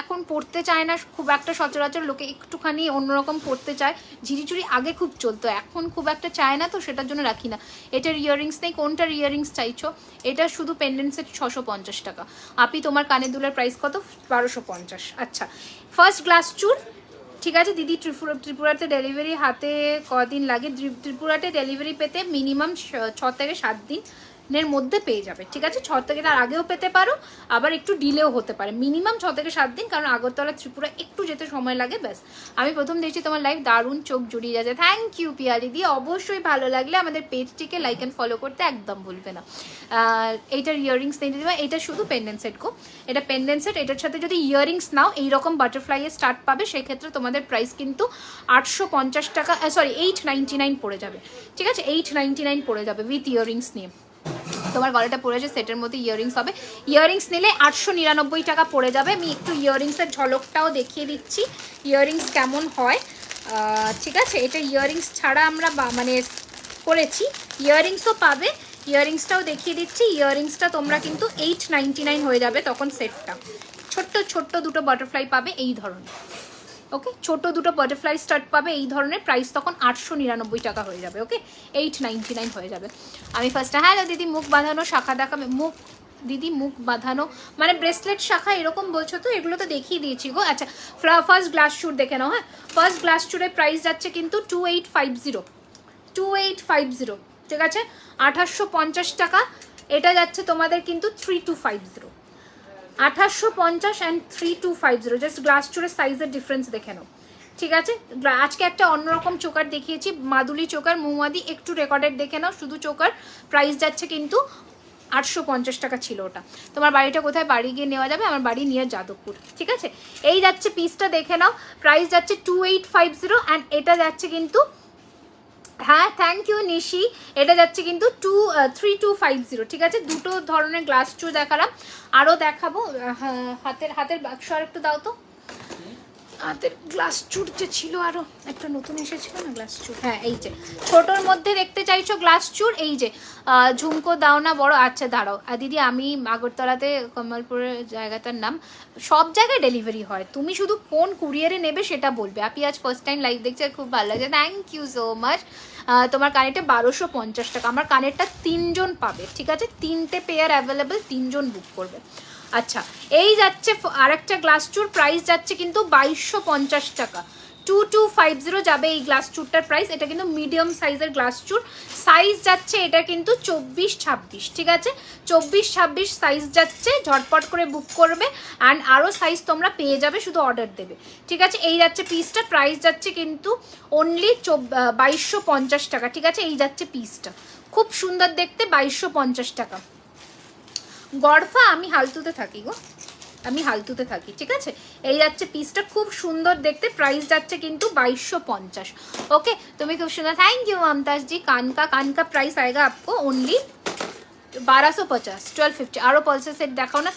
এখন পড়তে চায় না খুব একটা, সচরাচর লোকে একটুখানি অন্যরকম পড়তে চায়। ঝিরিঝুরি আগে খুব চলতো, এখন খুব একটা চায় না, তো সেটার জন্য রাখি না। এটার ইয়াররিংস নেই। কোনটার ইয়াররিংস চাইছো? এটা শুধু পেন্ডেন্ট সেট 650 টাকা। আপনি তোমার কানের দুলের প্রাইস কত? 1250। আচ্ছা ফার্স্ট গ্লাস চুর, ঠিক আছে দিদি। ত্রিপুরাতে ডেলিভারি হাতে কদিন লাগে? ত্রিপুরাতে ডেলিভারি পেতে মিনিমাম 6 থেকে 7 দিনের মধ্যে পেয়ে যাবে, ঠিক আছে। 6 থেকে তার আগেও পেতে পারো, আবার একটু ডিলেও হতে পারে। মিনিমাম 6 থেকে 7 দিন, কারণ আগরতলা ত্রিপুরা একটু যেতে সময় লাগে, ব্যাস। আমি প্রথম দেখছি তোমার লাইভ, দারুণ, চোখ জুড়িয়ে যাচ্ছে। থ্যাংক ইউ পিয়ালি দি। অবশ্যই ভালো লাগলে আমাদের পেজটিকে লাইক অ্যান্ড ফলো করতে একদম ভুলবে না। এইটার ইয়াররিংস নেই দিদিমা, এটা শুধু পেন্ডেন্ট সেট গো। এটা পেন্ডেন্ট সেট, এটার সাথে যদি ইয়াররিংস নাও এইরকম বাটারফ্লাইয়ের স্টার্ট পাবে, সেক্ষেত্রে তোমাদের প্রাইস কিন্তু 850 টাকা, সরি 899 পড়ে যাবে, ঠিক আছে। 899 পড়ে যাবে উইথ ইয়াররিংস নিয়ে। তোমার গলাটা পড়েছে, সেটের মধ্যে ইয়াররিংস হবে। ইয়াররিংস নিলে 899 টাকা পড়ে যাবে। আমি একটু ইয়াররিংসের ঝলকটাও দেখিয়ে দিচ্ছি, ইয়াররিংস কেমন হয়, ঠিক আছে। এটা ইয়াররিংস ছাড়া আমরা মানে করেছি, ইয়াররিংসও পাবে, ইয়াররিংসটাও দেখিয়ে দিচ্ছি। ইয়াররিংসটা তোমরা কিন্তু 899 হয়ে যাবে তখন সেটটা। ছোট্ট ছোট্ট দুটো বাটারফ্লাই পাবে এই ধরনের, ওকে। ছোট দুটো বাটারফ্লাই স্টার্ট পাবে এই ধরনের, প্রাইস তখন 899 টাকা হয়ে যাবে, ওকে। 899 হয়ে যাবে। আমি ফার্স্টে, হ্যালো দিদি মুখ বাঁধানো শাখা দেখাবে? মুখ দিদি মুখ বাঁধানো মানে ব্রেসলেট শাখা এরকম বলছো তো? এগুলো তো দেখিয়ে দিয়েছি গো। আচ্ছা ফার্স্ট গ্লাস চুর দেখে নাও। হ্যাঁ ফার্স্ট গ্লাস চুরের প্রাইস যাচ্ছে কিন্তু 2850, 2850, ঠিক আছে। 2850 টাকা। এটা যাচ্ছে তোমাদের কিন্তু 3250, 2850 অ্যান্ড 3250। জাস্ট গ্লাস চুরের সাইজের ডিফারেন্স দেখে নাও, ঠিক আছে। আজকে একটা অন্যরকম চোকার দেখিয়েছি, মাদুলি চোকার, মৌমাদি, একটু রেকর্ডেড দেখে নাও। শুধু চোকার প্রাইস যাচ্ছে কিন্তু 850 টাকা ছিল ওটা। তোমার বাড়িটা কোথায়? বাড়ি গিয়ে নেওয়া যাবে, আমার বাড়ি নিয়ে যাদবপুর, ঠিক আছে। এই যাচ্ছে পিসটা দেখে নাও, প্রাইস যাচ্ছে 2850 অ্যান্ড এটা যাচ্ছে কিন্তু, হ্যাঁ থ্যাংক ইউ নিশি, এটা যাচ্ছে কিন্তু 3250, ঠিক আছে। দুটো ধরনের গ্লাস চু দেখালাম, আরও দেখাবো। হাতের বাক্স আর একটু দাও তো। হাতের গ্লাস চুর যে ছিল আরও একটা নতুন এসেছিল না গ্লাস চুর, হ্যাঁ এই যে ছোটোর মধ্যে দেখতে চাইছো গ্লাস চুর, এই যে ঝুমকো দাও না বড়? আচ্ছা দাঁড়াও দিদি, আমি আগরতলাতে, কমলপুরের জায়গাটার নাম, সব জায়গায় ডেলিভারি হয়, তুমি শুধু কোন কুরিয়ারে নেবে সেটা বলবে। আপনি আজ ফার্স্ট টাইম লাইভ দেখছে, খুব ভালো লাগছে, থ্যাংক ইউ সো মাচ। তোমার কানেরটা 1250 টাকা। আমার কানেরটা 3 জন পাবে, ঠিক আছে। 3টে পেয়ার অ্যাভেলেবেল, 3 জন বুক করবে। আচ্ছা এই যাচ্ছে আরেকটা গ্লাস চুর, প্রাইস যাচ্ছে কিন্তু 2250 টাকা। 2250 যাবে এই গ্লাস চুরটার প্রাইস। এটা কিন্তু মিডিয়াম সাইজের গ্লাস চুর, সাইজ যাচ্ছে এটা কিন্তু 24-26, ঠিক আছে। 24-26 সাইজ যাচ্ছে, ঝটপট করে বুক করবে অ্যান্ড আরও সাইজ তোমরা পেয়ে যাবে, শুধু অর্ডার দেবে, ঠিক আছে। এই যাচ্ছে পিসটা, প্রাইস যাচ্ছে কিন্তু অনলি 2250 টাকা, ঠিক আছে। এই যাচ্ছে পিসটা, খুব সুন্দর দেখতে, 2250 টাকা। গড়ফা আমি হালতুতে থাকি গো। আমি হালতুতে থাকি, ঠিক আছে। এই যাচ্ছে পিসটা, খুব সুন্দর দেখতে, প্রাইস যাচ্ছে কিন্তু 2250। ओके, তুমি খুব সুন্দর, थैंक यू ममताज जी। कान का प्राइस आएगा आपको ओनली 1250, 1250। আরও পালসের সেট দেখাও না,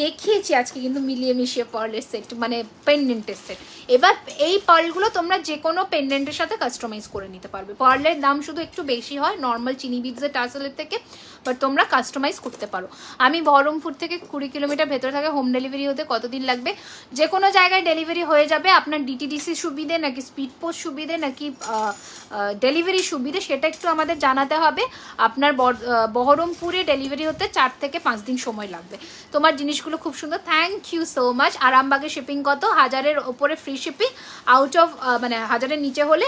দেখিয়েছি আজকে কিন্তু মিলিয়ে মিশিয়ে পার্লের সেট, মানে পেন্ডেন্টের সেট। এবার এই পার্লগুলো তোমরা যে কোনো পেন্ডেন্টের সাথে কাস্টমাইজ করে নিতে পারবে। পার্লের দাম শুধু একটু বেশি হয় নর্মাল চিনি বিটসের টাসেলের থেকে, বাট তোমরা কাস্টমাইজ করতে পারো। আমি বহরমপুর থেকে 20 কিলোমিটার ভেতরে থাকে, হোম ডেলিভারি হতে কতদিন লাগবে? যে কোনো জায়গায় ডেলিভারি হয়ে যাবে। আপনার ডিটিডিসি সুবিধে নাকি স্পিড পোস্ট সুবিধে নাকি ডেলিভারি সুবিধে সেটা একটু আমাদের জানাতে হবে। আপনার বহরমপুরে ডেলিভারি হতে 4 থেকে 5 দিন সময় লাগবে। তোমার জিনিসগুলো খুব সুন্দর, থ্যাংক ইউ সো মাচ। আরামবাগের শিপিং কত? 1000-এর ওপরে ফ্রি শিপিং, আউট অফ মানে 1000-এর নিচে হলে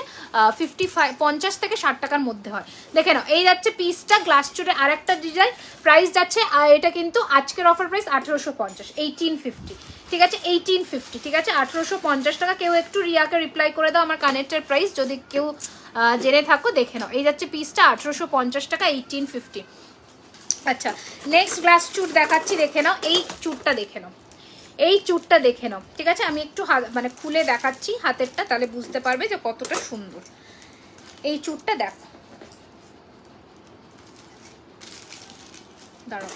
50 থেকে 60 টাকার মধ্যে হয়। দেখে নাও, এই যাচ্ছে পিসটা গ্লাস চুরে আরেকটা ডিজাইন, প্রাইস যাচ্ছে এটা কিন্তু আজকের অফার প্রাইস 1850, 1850, ঠিক আছে 1850, ঠিক আছে 1850 টাকা। কেউ একটু রিয়াকে রিপ্লাই করে দাও আমার কানেক্টের প্রাইস, যদি কেউ জেনে থাকো দেখে নাও। এই যাচ্ছে পিসটা 1850 টাকা, 1850। আচ্ছা, নেক্সট গ্লাস চুট দেখাচ্ছি, দেখে নাও। এই চুটটা দেখে নাও, এই চুটটা দেখে নাও, ঠিক আছে। আমি একটু মানে খুলে দেখাচ্ছি হাতেরটা, তাহলে বুঝতে পারবে যে কতটা সুন্দর। এই চুটটা দেখো, দাঁড়াও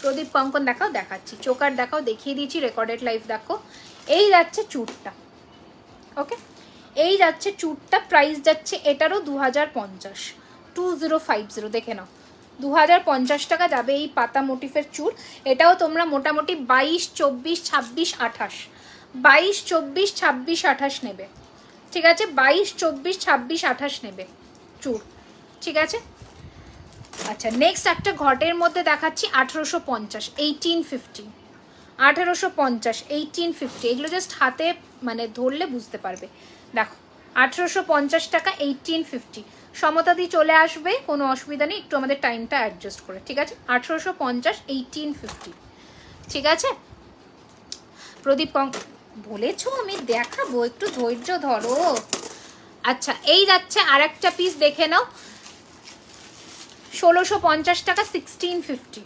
প্রদীপ কঙ্কন দেখাও, দেখাচ্ছি চোকার দেখাও, দেখিয়ে দিয়েছি রেকর্ডেড লাইভ দেখো। এই যাচ্ছে চুটটা, ওকে, এই যাচ্ছে চুটটা, প্রাইস যাচ্ছে এটারও 2050, 2050, দেখে নাও 2050 টাকা যাবে এই পাতা মোটিফের চুর। এটাও তোমরা মোটামুটি 22, 24, 26, 28, 22, 24, 26, 28 নেবে, ঠিক আছে 22, 24, 26, 28 নেবে চুর, ঠিক আছে। আচ্ছা, নেক্সট একটা ঘটের মধ্যে দেখাচ্ছি 1850, 1850, 1850, 1850। এগুলো জাস্ট হাতে মানে ধরলে বুঝতে পারবে। দেখো 1850 টাকা, 1850। সমতাদি চলে আসবে, কোনো অসুবিধা নেই, একটু আমাদের টাইমটা অ্যাডজাস্ট করে, ঠিক আছে 1850, 1850, ঠিক আছে। প্রদীপ বলেছো আমি দেখাবো, একটু ধৈর্য ধরো। আচ্ছা, এই যাচ্ছে আর একটা পিস, দেখে নাও 1650 টাকা, 1650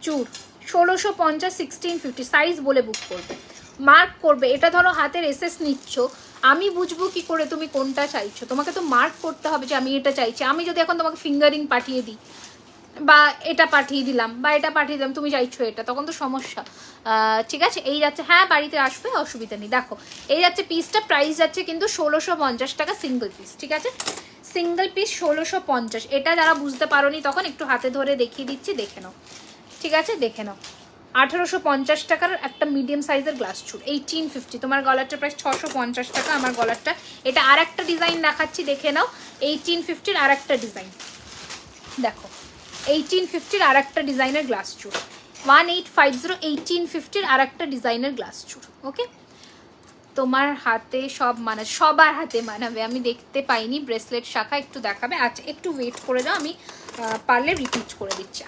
চুর, 1650, 1650। সাইজ বলে বুক করবে, মার্ক করবে। এটা ধরো হাতের এসএস নিচ্ছ, আমি বুঝবো কি করে তুমি কোনটা চাইছো? তোমাকে তো মার্ক করতে হবে যে আমি এটা চাইছি। আমি যদি এখন তোমাকে ফিঙ্গারিং পাঠিয়ে দিই, বা এটা পাঠিয়ে দিলাম, বা এটা পাঠিয়ে দিলাম, তুমি চাইছো এটা, তখন তো সমস্যা, ঠিক আছে। এই যাচ্ছে, হ্যাঁ বাড়িতে আসবে, অসুবিধা নেই। দেখো এই যাচ্ছে পিসটা, প্রাইস যাচ্ছে কিন্তু 1650 টাকা সিঙ্গেল পিস, ঠিক আছে সিঙ্গেল পিস 1650। এটা যারা বুঝতে পারোনি তখন একটু হাতে ধরে দেখিয়ে দিচ্ছি, দেখে নাও, ঠিক আছে দেখে নাও। 1850 টাকার একটা মিডিয়াম সাইজের গ্লাস চুল, 1850। তোমার গলারটার প্রাইস 650 টাকা, আমার গলারটা। এটা আর একটা ডিজাইন দেখাচ্ছি, দেখে নাও 1850-র আর একটা ডিজাইন দেখো, 1850-র আর একটা ডিজাইনের গ্লাস চুল, 1850, 1850-র আর একটা ডিজাইনের গ্লাস চুল, ওকে। তোমার হাতে সব মানে সবার হাতে মানাবে, আমি দেখতে পাইনি ব্রেসলেট শাখা, একটু দেখাবে। আচ্ছা একটু ওয়েট করে দাও, আমি পারলে রিপিট করে দিচ্ছি।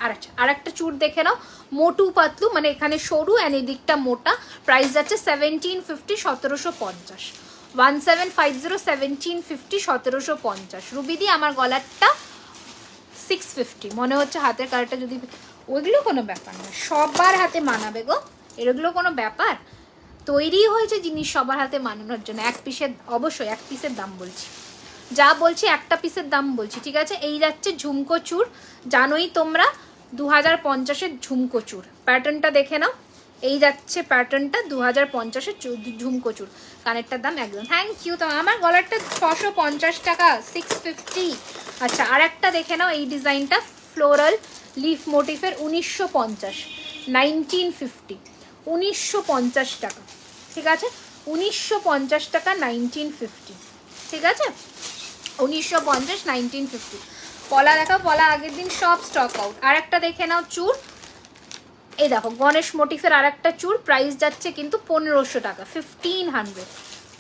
আর একটা চুর দেখে নাও, মোটু পাতলু, মানে এখানে সরু অ্যান্ড এদিকটা মোটা। প্রাইস যাচ্ছে 1750, 1750, 1750, 1750, 1750। রুবিদি আমার গলারটা 650, মনে হচ্ছে হাতের কালারটা যদি, ওইগুলো কোনো ব্যাপার না, সবার হাতে মানাবে গো, এগুলো কোনো ব্যাপার? তৈরি হয়েছে জিনিস সবার হাতে মানানোর জন্য। এক পিসের, অবশ্যই এক পিসের দাম বলছি, যা বলছি একটা পিসের দাম বলছি, ঠিক আছে। এই যাচ্ছে ঝুমকো চুর, জানোই তোমরা 2050-এর ঝুমকো চুর। প্যাটার্নটা দেখে নাও, এই যাচ্ছে প্যাটার্নটা 2050-এর ঝুমকো চুর। কানেরটার দাম একদম, থ্যাংক ইউ। তো আমার গলারটা 650 টাকা, 650। আচ্ছা আর একটা দেখে নাও, এই ডিজাইনটা ফ্লোরাল লিফ মোটিফের, 1950, 1950, 1950 টাকা, ঠিক আছে 1950 টাকা, 1950, ঠিক আছে 1950, 1950। পলা দেখাও, পলা আগের দিন সব স্টক আউট। আর একটা দেখে নাও চুর, এই দেখো গণেশ মোটিফের আর একটা চুর, প্রাইস যাচ্ছে কিন্তু 1500 টাকা, 1500,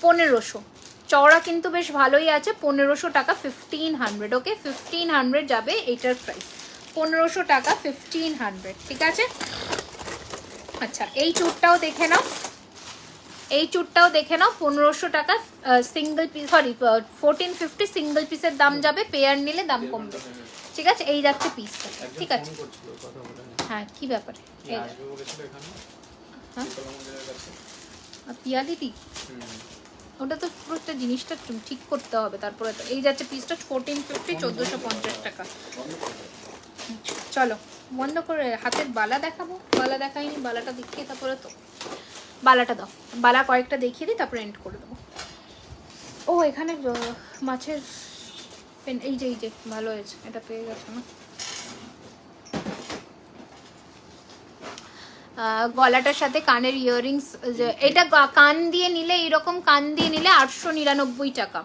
1500। চওড়া কিন্তু বেশ ভালোই আছে, 1500 টাকা, 1500, ওকে 1500 যাবে এইটার প্রাইস, 1500 টাকা, 1500, ঠিক আছে। আচ্ছা এই চুরটাও দেখে নাও, এই চুরটাও দেখে নাও, 1500 টাকা সিঙ্গেল পিস, সরি 1450 সিঙ্গেল পিসের দাম যাবে, পেয়ার নিলে দাম কমবে, ঠিক আছে। এই যাচ্ছে পিসটা, ঠিক আছে। হ্যাঁ কি ব্যাপারে? আসবে বলেছিল এখানে হ্যাঁ শীতলা মন্দিরের কাছে। পিয়ালিদি ওটা তো পুরো একটা জিনিসটা ঠিক করতে হবে তারপরে তো। এই যাচ্ছে পিসটা 1450, 1450 টাকা। চলো বন্ধ করে হাতের বালা দেখাবো। বালা দেখাইনি, বালাটা দেখিয়ে তারপরে তো। বালাটা দাও, বালা কয়েকটা দেখিয়ে দিই তারপরে এন্ড করে দেবো। ও এখানে মাছের পেন, এই যে ভালো হয়েছে, এটা পেয়ে গেছে না। গলাটার সাথে কানের ইয়াররিংস, এটা কান দিয়ে নিলে, এইরকম কান দিয়ে নিলে 899 টাকা।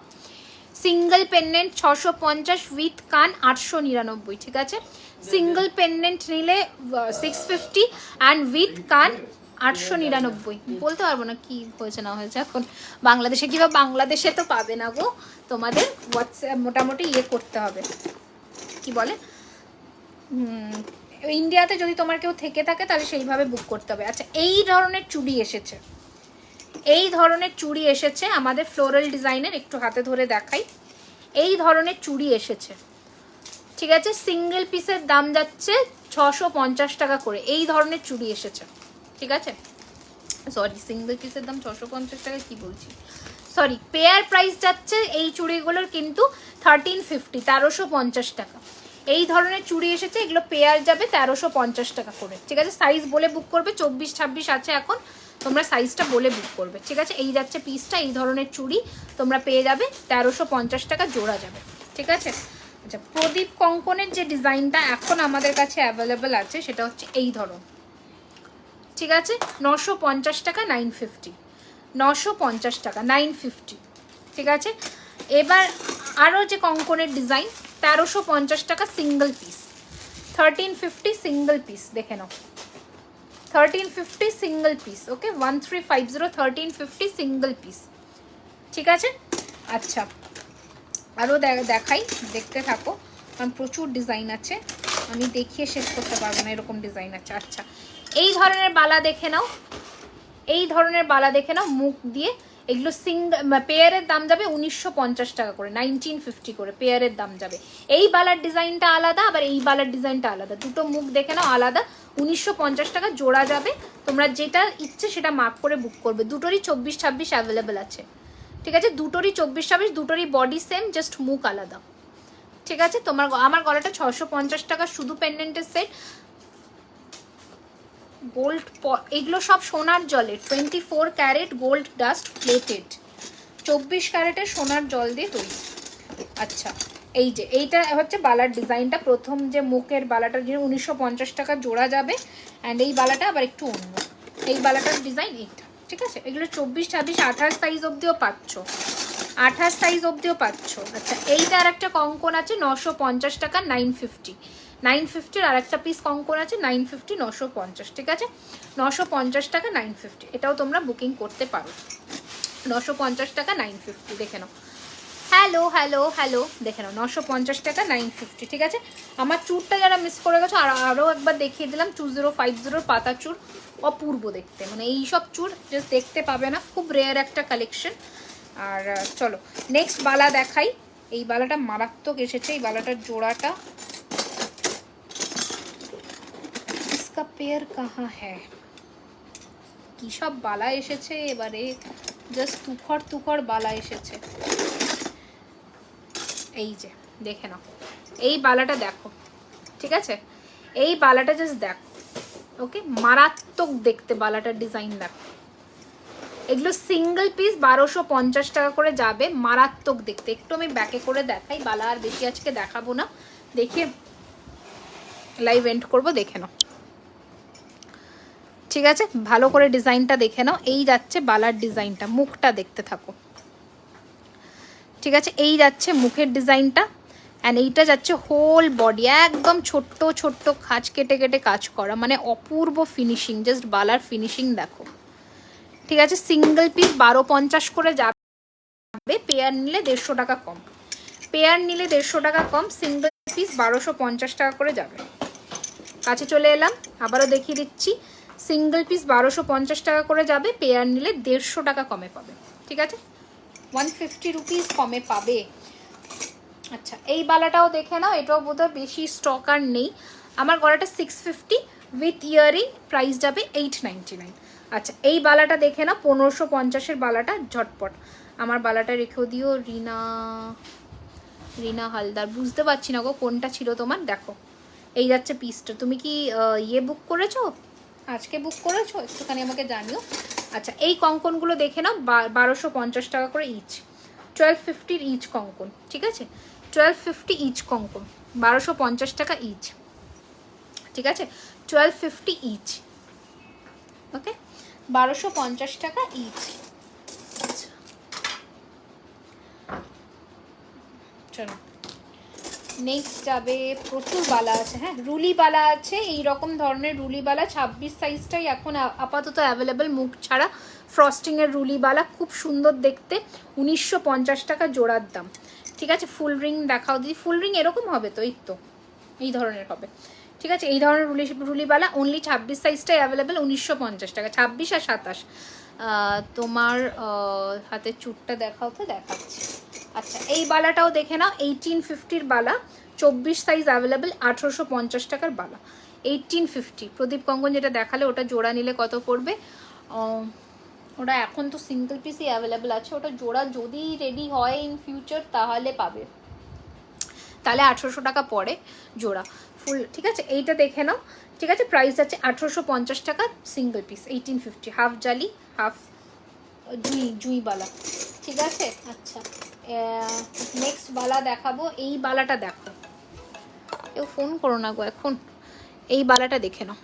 সিঙ্গেল পেন্ডেন্ট 650 উইথ কান 899, ঠিক আছে। সিঙ্গেল পেন্ডেন্ট নিলে 650 অ্যান্ড উইথ কান 899। বলতে পারবো না কি হয়েছে না হয়েছে এখন বাংলাদেশে, কিংবা বাংলাদেশে তো পাবে না গো, তোমাদের হোয়াটসঅ্যাপ মোটামুটি ইয়ে করতে হবে, কি বলে, ইন্ডিয়াতে যদি তোমার কেউ থেকে থাকে তাহলে সেইভাবে বুক করতে হবে। আচ্ছা এই ধরনের চুড়ি এসেছে, এই ধরনের চুড়ি এসেছে আমাদের ফ্লোরাল ডিজাইনের, একটু হাতে ধরে দেখাই। এই ধরনের চুড়ি এসেছে, ঠিক আছে। সিঙ্গেল পিসের দাম যাচ্ছে 650 টাকা করে। এই ধরনের চুড়ি এসেছে, ঠিক আছে। সরি, সিঙ্গেল পিসের দাম 650 টাকা, কি বলছি, সরি, পেয়ার প্রাইস যাচ্ছে এই চুড়িগুলোর কিন্তু 1350, 1350 টাকা। এই ধরনের চুড়ি এসেছে, এগুলো পেয়ার যাবে 1350 টাকা করে, ঠিক আছে। সাইজ বলে বুক করবে, 24, 26 আছে এখন, তোমরা সাইজটা বলে বুক করবে, ঠিক আছে। এই যাচ্ছে পিসটা, এই ধরনের চুড়ি তোমরা পেয়ে যাবে 1350 টাকা জোড়া যাবে, ঠিক আছে। আচ্ছা প্রদীপ কঙ্কনের যে ডিজাইনটা এখন আমাদের কাছে অ্যাভেলেবেল আছে সেটা হচ্ছে এই ধরন, ঠিক আছে। 950 টাকা, 950, 950 টাকা, 950, ঠিক আছে। এবার আরও যে কঙ্কনের ডিজাইন 1350 টাকা সিঙ্গেল পিস, 1350 সিঙ্গেল পিস, দেখে নাও 1350 সিঙ্গেল পিস, ওকে 1350, 1350 সিঙ্গেল পিস, ঠিক আছে। আচ্ছা আরও দেখাই, দেখতে থাকো কারণ প্রচুর ডিজাইন আছে, আমি দেখিয়ে শেষ করতে পারবো না, এরকম ডিজাইন আছে। আচ্ছা এই ধরনের বালা দেখে নাও, এই ধরনের বালা দেখে নাও মুখ দিয়ে, এগুলো পেয়ারের দাম যাবে 1950 টাকা করে, 1950 করে পেয়ারের দাম যাবে। এই বালার ডিজাইনটা আলাদা, আবার এই বালার ডিজাইনটা আলাদা, দুটো মুখ দেখে নাও আলাদা, 1950 টাকা জোড়া যাবে। তোমরা যেটা ইচ্ছে সেটা মার্ক করে বুক করবে। দুটোরই 24, 26 অ্যাভেলেবেল আছে, ঠিক আছে। দুটোরই 24, 26, দুটোরই বডি সেম, জাস্ট মুখ আলাদা, ঠিক আছে। আমার গলাটা 650 টাকা শুধু পেন্ডেন্টের সেট। গোল্ড, এগুলো সব সোনার জলে 24 ক্যারেট গোল্ড ডাস্ট প্লেটেড, 24 ক্যারেটের সোনার জল দিয়ে তৈরি। আচ্ছা এই যে এইটা হচ্ছে বালার ডিজাইনটা, প্রথম যে মুখের বালাটা যে 1950 টাকা জোড়া যাবে, অ্যান্ড এই বালাটা আবার একটু অন্য, এই বালাটার ডিজাইন এইটা, ঠিক আছে। এগুলো 24, 26, 28 সাইজ অবধিও পাচ্ছ, 28 সাইজ অবধিও পাচ্ছ। আচ্ছা এইটা আর একটা কঙ্কন আছে 950 টাকা, 950, 950 আর একটা পিস কঙ্কন আছে 950, 950, ঠিক আছে। 950 টাকা 950, এটাও তোমরা বুকিং করতে পারো। 950 টাকা 950, দেখে নাও, হ্যালো হ্যালো হ্যালো, দেখে নাও 950 টাকা 950, ঠিক আছে। আমার চুরটা যারা মিস করে গেছো আরও একবার দেখিয়ে দিলাম, 2050 পাতা চুর, অপূর্ব দেখতে, মানে এইসব চুর জাস্ট দেখতে পাবে না, খুব রেয়ার একটা কালেকশন। আর চলো নেক্সট বালা দেখাই। এই বালাটা মারাত্মক এসেছে, এই বালাটার জোড়াটা, इसका पेयर कहाँ है, কি সব বালা এসেছে এবারে, জাস্ট তুখর বালা এসেছে। এই যে দেখে নাও, এই বালাটা দেখো, ঠিক আছে। এই বালাটা জাস্ট দেখো, ওকে, মারাত্মক দেখতে বালাটার ডিজাইন দেখো। এগুলো সিঙ্গেল পিস 1250 টাকা করে যাবে, মারাত্মক দেখতে। একটু আমি ব্যাকে করে দেখাই, বালা আর বেশি আজকে দেখাবো না, দেখিয়ে লাইভ এন্ড করবো, দেখে নাও, ঠিক আছে। ভালো করে ডিজাইনটা দেখে নাও, এই যাচ্ছে বালার ডিজাইনটা, মুখটা দেখতে থাকো, ঠিক আছে। এই যাচ্ছে মুখের ডিজাইনটা, অ্যান্ড এইটা যাচ্ছে হোল বডি, একদম ছোট্ট ছোট্ট খাঁজ কেটে কেটে কাজ করা, মানে অপূর্ব ফিনিশিং, জাস্ট বালার ফিনিশিং দেখো, ঠিক আছে। সিঙ্গেল পিস 1250 করে যাবে, পেয়ার নিলে 150 টাকা কম, পেয়ার নিলে 150 টাকা কম, সিঙ্গেল পিস 1250 টাকা করে যাবে। কাছে চলে এলাম, আবারও দেখিয়ে দিচ্ছি, সিঙ্গেল পিস 1250 টাকা করে যাবে, পেয়ার নিলে 150 টাকা কমে পাবে, ঠিক আছে, 150 রুপিস কমে পাবে। আচ্ছা এই বালাটাও দেখে নাও, এটাও বোধহয় বেশি স্টক আর নেই। আমার গলাটা 650, উইথ ইয়ারিং, প্রাইস যাবে 899। আচ্ছা এই বালাটা দেখে না, 1550-এর বালাটা ঝটপট। আমার বালাটা রেখেও দিও রিনা হালদার, বুঝতে পারছি না গো কোনটা ছিল তোমার। দেখো এই যাচ্ছে পিসটা। তুমি কি ইয়ে বুক করেছো, আজকে বুক করেছো? একটুখানি আমাকে জানিও। আচ্ছা এই কঙ্কনগুলো দেখে নাও, 1250 টাকা করে ইচ, 1250 ইচ কঙ্কন, ঠিক আছে? 1250 ইচ কঙ্কন, 1250 টাকা ইচ, ঠিক আছে? 1250 ইচ, ওকে, 1250 টাকা ইচ। আচ্ছা চলো নেক্সট যাবে, প্রচুর বালা আছে। হ্যাঁ রুলি বালা আছে, এই রকম ধরনের রুলি বালা 26 সাইজটাই এখন আপাতত অ্যাভেলেবেল, মুখ ছাড়া ফ্রস্টিংয়ের রুলি বালা, খুব সুন্দর দেখতে, 1950 টাকা জোড়ার দাম, ঠিক আছে? ফুল রিং দেখাও দিদি, ফুল রিং এরকম হবে তো, এই তো এই ধরনের হবে, ঠিক আছে? এই ধরনের রুলি বালা অনলি 26 সাইজটাই অ্যাভেলেবেল, 1950 টাকা, 26 আর 27। তোমার হাতের চুটটা দেখাও তো, দেখাচ্ছি। আচ্ছা এই বালাটাও দেখে নাও, 1850-র বালা, 24 সাইজ অ্যাভেলেবেল, 1850 টাকার বালা, 1850। প্রদীপ কঙ্কন যেটা দেখালে ওটা জোড়া নিলে কত পড়বে? ওটা এখন তো সিঙ্গেল পিসই অ্যাভেলেবেল আছে, ওটা জোড়া যদি রেডি হয় ইন ফিউচার তাহলে পাবে, তাহলে 1800 টাকা পড়ে জোড়া ফুল, ঠিক আছে? এইটা দেখে নাও, ঠিক আছে? প্রাইস আছে 1850 টাকা সিঙ্গেল পিস, 1850, হাফ জালি হাফ জুই বালা, ঠিক আছে? আচ্ছা নেক্সট বালা দেখাবো, এই বালাটা দেখো, কেউ ফোন করো না গো এখন। এই বালাটা দেখে নাও,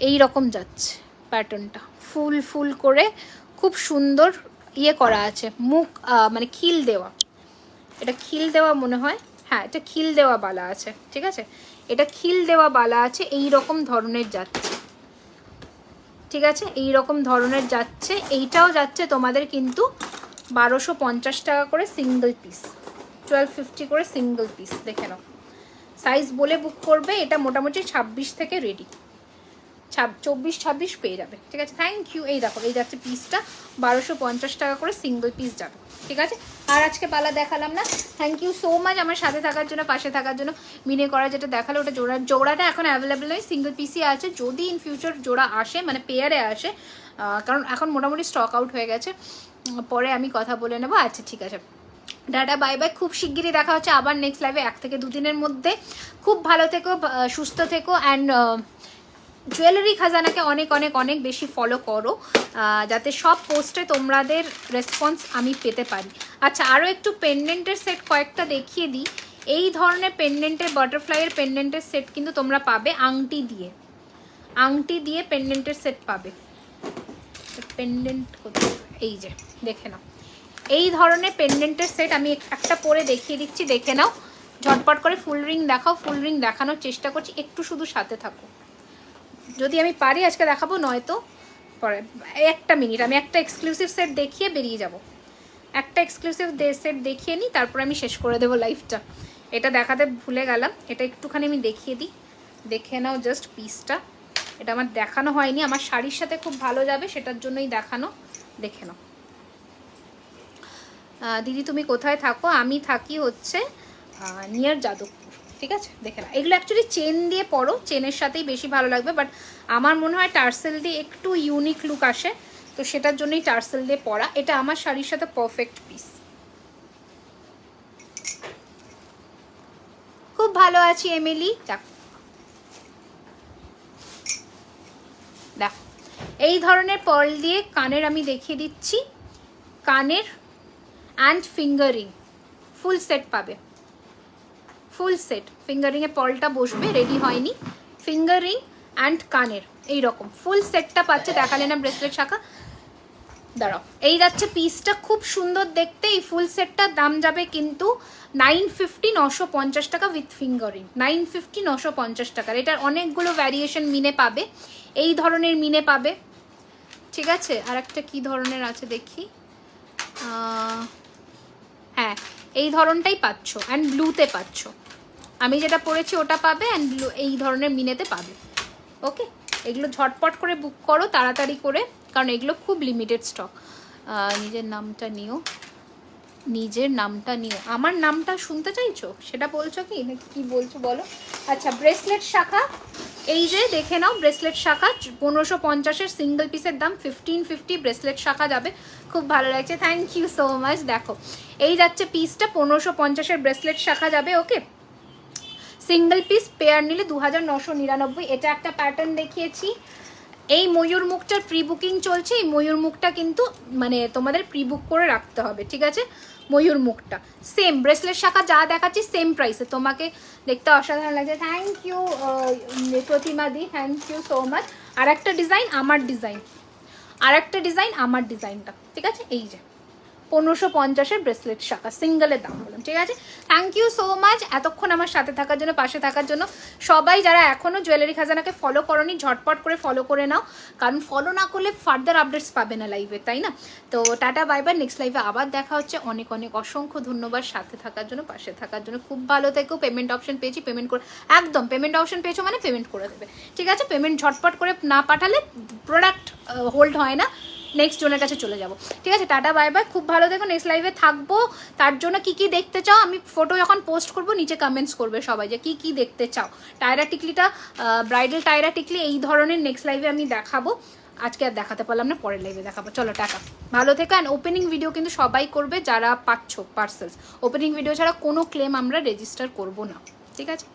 এই রকম যাচ্ছে প্যাটার্নটা, ফুল ফুল করে খুব সুন্দর ইয়ে করা আছে, মুখ মানে খিল দেওয়া, এটা খিল দেওয়া মনে হয়, হ্যাঁ এটা খিল দেওয়া বালা আছে, ঠিক আছে? এটা খিল দেওয়া বালা আছে, এই রকম ধরনের যাচ্ছে, ঠিক আছে? এই রকম ধরনের যাচ্ছে, এইটাও যাচ্ছে তোমাদের কিন্তু 1250 টাকা করে সিঙ্গেল পিস, 1250 করে সিঙ্গেল পিস, দেখে নাও। সাইজ বলে বুক করবে, এটা মোটামুটি 26 থেকে রেডি, 24-26 পেয়ে যাবে, ঠিক আছে? Thank you. এই দেখো এই যাচ্ছে পিসটা, 1250 টাকা করে সিঙ্গেল পিস যাবে, ঠিক আছে? আর আজকে বালা দেখালাম না, থ্যাংক ইউ সো মাচ আমার সাথে থাকার জন্য, পাশে থাকার জন্য। মিনে করা যেটা দেখালো ওটা জোড়াটা এখন অ্যাভেলেবেল নয়, সিঙ্গেল পিসই আছে, যদি ইন ফিউচার জোড়া আসে মানে পেয়ারে আসে, কারণ এখন মোটামুটি স্টক আউট হয়ে গেছে, পরে আমি কথা বলে নেবো। আচ্ছা ঠিক আছে, টাটা বাই বাই, খুব শিগগিরই দেখা হচ্ছে আবার নেক্সট লাইভে, 1 থেকে 2 দিনের মধ্যে। খুব ভালো থেকো, সুস্থ থেকো, অ্যান্ড জুয়েলারি খাজানাকে অনেক অনেক অনেক বেশি ফলো করো, যাতে সব পোস্টে তোমাদের রেসপন্স আমি পেতে পারি। আচ্ছা আরও একটু পেন্ডেন্টের সেট কয়েকটা দেখিয়ে দিই। এই ধরনের পেন্ডেন্টের, বাটারফ্লাইয়ের পেন্ডেন্টের সেট কিন্তু তোমরা পাবে আংটি দিয়ে পেন্ডেন্টের সেট পাবে। পেন্ডেন্ট কোথায়, এই যে দেখে নাও, এই ধরনের পেন্ডেন্টের সেট আমি একটা পরে দেখিয়ে দিচ্ছি, দেখে নাও ঝটপট করে। ফুল রিং দেখাও, ফুল রিং দেখানোর চেষ্টা করছি, একটু শুধু সাথে থাকো, যদি আমি পারি আজকে দেখাবো, নয়তো পরে। একটা মিনিট, আমি একটা এক্সক্লুসিভ সেট দেখিয়ে বেরিয়ে যাব, একটা এক্সক্লুসিভ সেট দেখিয়ে নিই, তারপরে আমি শেষ করে দেবো লাইভটা। এটা দেখাতে ভুলে গেলাম, এটা একটুখানি আমি দেখিয়ে দিই, দেখে নাও জাস্ট পিসটা। এটা আমার দেখানো হয়নি, আমার শাড়ির সাথে খুব ভালো যাবে, সেটার জন্যই দেখানো, দেখে নাও। দিদি তুমি কোথায় থাকো? আমি থাকি হচ্ছে নিয়ার যাদবপুর, ঠিক আছে? দেখে না, এগুলো অ্যাকচুয়ালি চেন দিয়ে পরো, চেনের সাথেই বেশি ভালো লাগবে, বাট আমার মনে হয় টার্সেল দিয়ে একটু ইউনিক লুক আসে, তো সেটার জন্যই টার্সেল দিয়ে পরা। এটা আমার শাড়ির সাথে পারফেক্ট পিস। খুব ভালো আছি এমিলি, দেখো এই ধরনের পার্ল দিয়ে কানের আমি দেখিয়ে দিচ্ছি, কানের অ্যান্ড ফিঙ্গারিং ফুল সেট পাবে, ফুল সেট। ফিঙ্গারিংয়ে পার্লটা বসবে, রেডি হয়নি, ফিঙ্গারিং অ্যান্ড কানের এই রকম ফুল সেটটা পাচ্ছে। দেখালে না ব্রেসলেট শাখা, দাঁড়াও, এই যাচ্ছে পিসটা, খুব সুন্দর দেখতে। এই ফুল সেটটার দাম যাবে কিন্তু 950, 950 টাকা উইথ ফিঙ্গারিং, 950, 950 টাকার। এটার অনেকগুলো ভ্যারিয়েশন মিনে পাবে, এই ধরনের মিনে পাবে, ঠিক আছে? আর একটা কী ধরনের আছে দেখি, হ্যাঁ এই ধরনটাই পাচ্ছ, অ্যান্ড ব্লুতে পাচ্ছ, আমি যেটা পরেছি ওটা পাবে, অ্যান্ড ব্লু এই ধরনের মিনেতে পাবে, ওকে? এগুলো ঝটপট করে বুক করো তাড়াতাড়ি করে, কারণ এগুলো খুব লিমিটেড স্টক। নিজের নামটা নিও, নিজের নামটা নিও, আমার নামটা শুনতে চাইছো সেটা বলছো কি নাকি কি বলছো বলো। আচ্ছা ব্রেসলেট শাখা, এই যে দেখে নাও ব্রেসলেট শাখা 1550-এর সিঙ্গেল পিসের দাম 1550 ব্রেসলেট শাখা যাবে, খুব ভালো লাগছে, থ্যাংক ইউ সো মাচ। দেখো এই যাচ্ছে পিসটা 1550-এর ব্রেসলেট শাখা যাবে, ওকে। সিঙ্গেল পিস পেয়ার নিলে 2999। এটা একটা প্যাটার্ন দেখিয়েছি। এই ময়ূর মুখটার প্রি বুকিং চলছে, এই ময়ূর মুখটা কিন্তু মানে তোমাদের প্রি বুক করে রাখতে হবে, ঠিক আছে। ময়ূর মুখটা সেম ব্রেসলেট শাখা যা দেখাচ্ছি সেম প্রাইসে, তোমাকে দেখতে অসাধারণ লাগছে, থ্যাংক ইউ প্রতিমা দি, থ্যাংক ইউ সো মাচ। আর একটা ডিজাইন আমার ডিজাইন, আর একটা ডিজাইন আমার ডিজাইনটা, ঠিক আছে। এই যে 1550-এর ব্রেসলেট শাখা সিঙ্গেলের দাম বললাম, ঠিক আছে। থ্যাংক ইউ সো মাচ এতক্ষণ আমার সাথে থাকার জন্য, পাশে থাকার জন্য। সবাই যারা এখনও জুয়েলারি খাজানাকে ফলো করোনি ঝটপট করে ফলো করে নাও, কারণ ফলো না করলে ফার্দার আপডেটস পাবে না লাইভে, তাই না। তো টাটা বাই বাই, নেক্সট লাইভে আবার দেখা হচ্ছে। অনেক অনেক অসংখ্য ধন্যবাদ সাথে থাকার জন্য, পাশে থাকার জন্য। খুব ভালো থেকো। পেমেন্ট অপশন পেয়েছি, পেমেন্ট করে একদম পেমেন্ট অপশন পেয়েছো মানে পেমেন্ট করে দেবে, ঠিক আছে। পেমেন্ট ঝটপট করে না পাঠালে প্রোডাক্ট হোল্ড হয় না, নেক্সট জনের কাছে চলে যাব, ঠিক আছে। টাটা বাই বাই, খুব ভালো দেখো। নেক্সট লাইভে থাকবো, তার জন্য কি কি দেখতে চাও আমি ফটো যখন পোস্ট করব নিচে কমেন্টস করবে সবাই যে কি কি দেখতে চাও। টায়রা টিকলিটা ব্রাইডাল টায়রা টিকলি এই ধরনের নেক্সট লাইভে আমি দেখাবো, আজকে আর দেখাতে পারলাম না, পরের লাইভে দেখাবো। চলো টাটা, ভালো থেকো। অ্যান্ড ওপেনিং ভিডিও কিন্তু সবাই করবে যারা পাচ্ছ পার্সেলস, ওপেনিং ভিডিও ছাড়া কোনো ক্লেম আমরা রেজিস্টার করব না, ঠিক আছে।